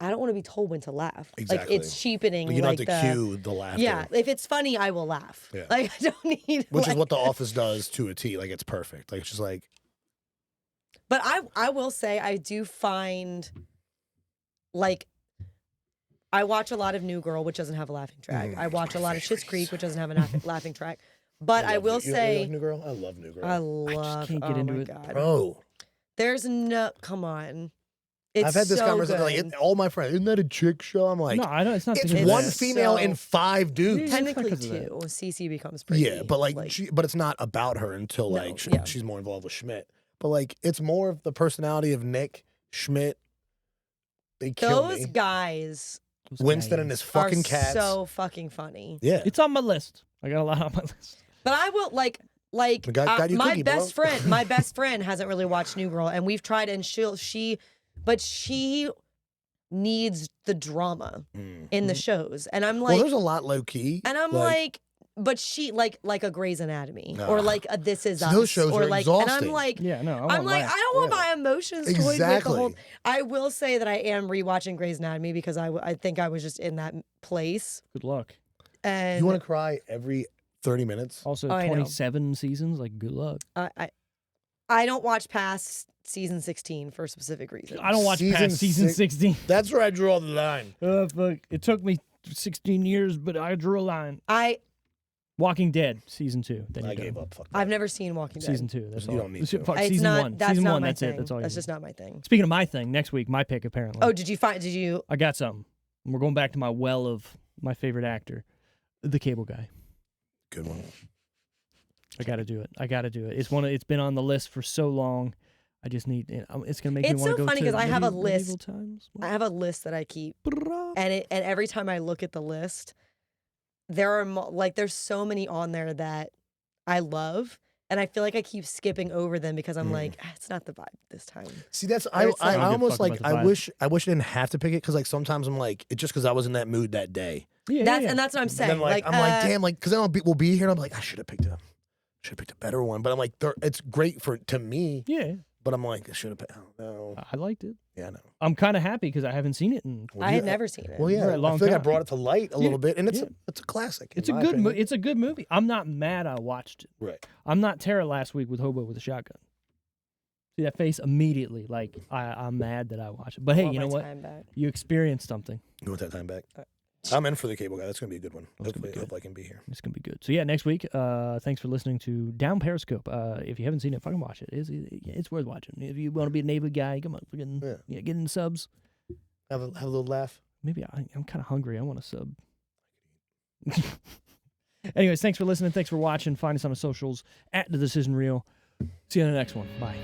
I don't want to be told when to laugh. Exactly. Like it's cheapening. you don't like have to cue the laughter. yeah, if it's funny, I will laugh. Yeah. Like I don't need. Which is like- what The Office does to a T. Like it's perfect. Like it's just like But I will say I do find like I watch a lot of New Girl, which doesn't have a laughing track. I watch a lot of Schitt's Creek, which doesn't have a laughing track. But I will you say like New Girl. I love New Girl. I love. can't get oh into my it. God. Bro, There's no. Come on. It's I've had this so conversation. good. Like all my friends, isn't that a chick show? I'm like, No, I don't. It's not. it's because of one that. female so- and 5 dudes. Yeah. Technically because of that. two. Cece becomes pretty. Yeah, but like, but it's not about her until No, like yeah. she's more involved with Schmidt. But like, it's more of the personality of Nick Schmidt. They kill those me. guys Those Winston and guys. his fucking are cats. so fucking funny. Yeah, It's on my list. I got a lot on my list. But I will like Got you my cookie, best bro. friend. My best friend hasn't really watched New Girl, and we've tried, and she needs the drama Mm. in the shows, and I'm Well, like, there's a lot low key. and I'm like, but she like a Grey's Anatomy or Nah. like a This Is So Us those shows or are like, and I'm exhausting. like. Yeah, no. I'm like, I don't want my emotions toyed with the Exactly. whole. I will say that I am rewatching Grey's Anatomy because I think I was just in that place. Good luck. And You want to cry every 30 minutes? Also, I know. 27 seasons. Like, good luck. I don't watch past season 16 for a specific reason. I don't watch Season past season six- 16. That's where I draw the line. Fuck. It took me 16 years, but I drew a line. Walking Dead season 2. Then I gave up. Fuck that. I've never seen Walking Dead. Season 2. That's all. You don't need to. Fuck, It's season not, 1. That's Season not 1. my That's thing. it. That's all. That's just not my thing. Speaking of my thing, next week my pick apparently. Oh, did you? I got something. We're going back to my well of my favorite actor, the Cable Guy. Good one. I got to do it. It's been on the list for so long. I just need. It's gonna make me It's want to so go funny to because I have a medieval list. times. I have a list that I keep, and every time I look at the list, there are there's so many on there that I love, and I feel like I keep skipping over them because I'm like, it's not the vibe this time. See, that's Or it's I like- almost Don't like give a fuck I about wish I didn't have to pick it because like sometimes I'm like it's just because I was in that mood that day. Yeah, And that's what I'm And saying. then like I'm like damn like because then we'll be here and I'm like I should have picked a better one, but I'm like it's great to me. Yeah, But I'm like I should have picked. Oh no. I liked it. Yeah, I know. I'm kind of happy because I haven't seen it in. I had never seen it. Well, yeah, For a long I feel like I time. brought it to light a little bit, and it's yeah. it's a classic. It's a good it's a good movie. I'm not mad I watched it. Right. I'm not Tara last week with Hobo with a Shotgun. See that face immediately? Like I'm mad that I watched it. But hey, you know what? You experienced something. You want that time back? I'm in for the Cable Guy. That's gonna be a good one. Hopefully I can be here. It's gonna be good. So yeah, next week. Thanks for listening to Down Periscope. If you haven't seen it, fucking watch it. It's worth watching. If you want to be a naval guy, come on, get in the subs. Have a little laugh. Maybe I'm kind of hungry. I want a sub. Anyways, thanks for listening. Thanks for watching. Find us on the socials @The Decision Reel. See you on the next one. Bye.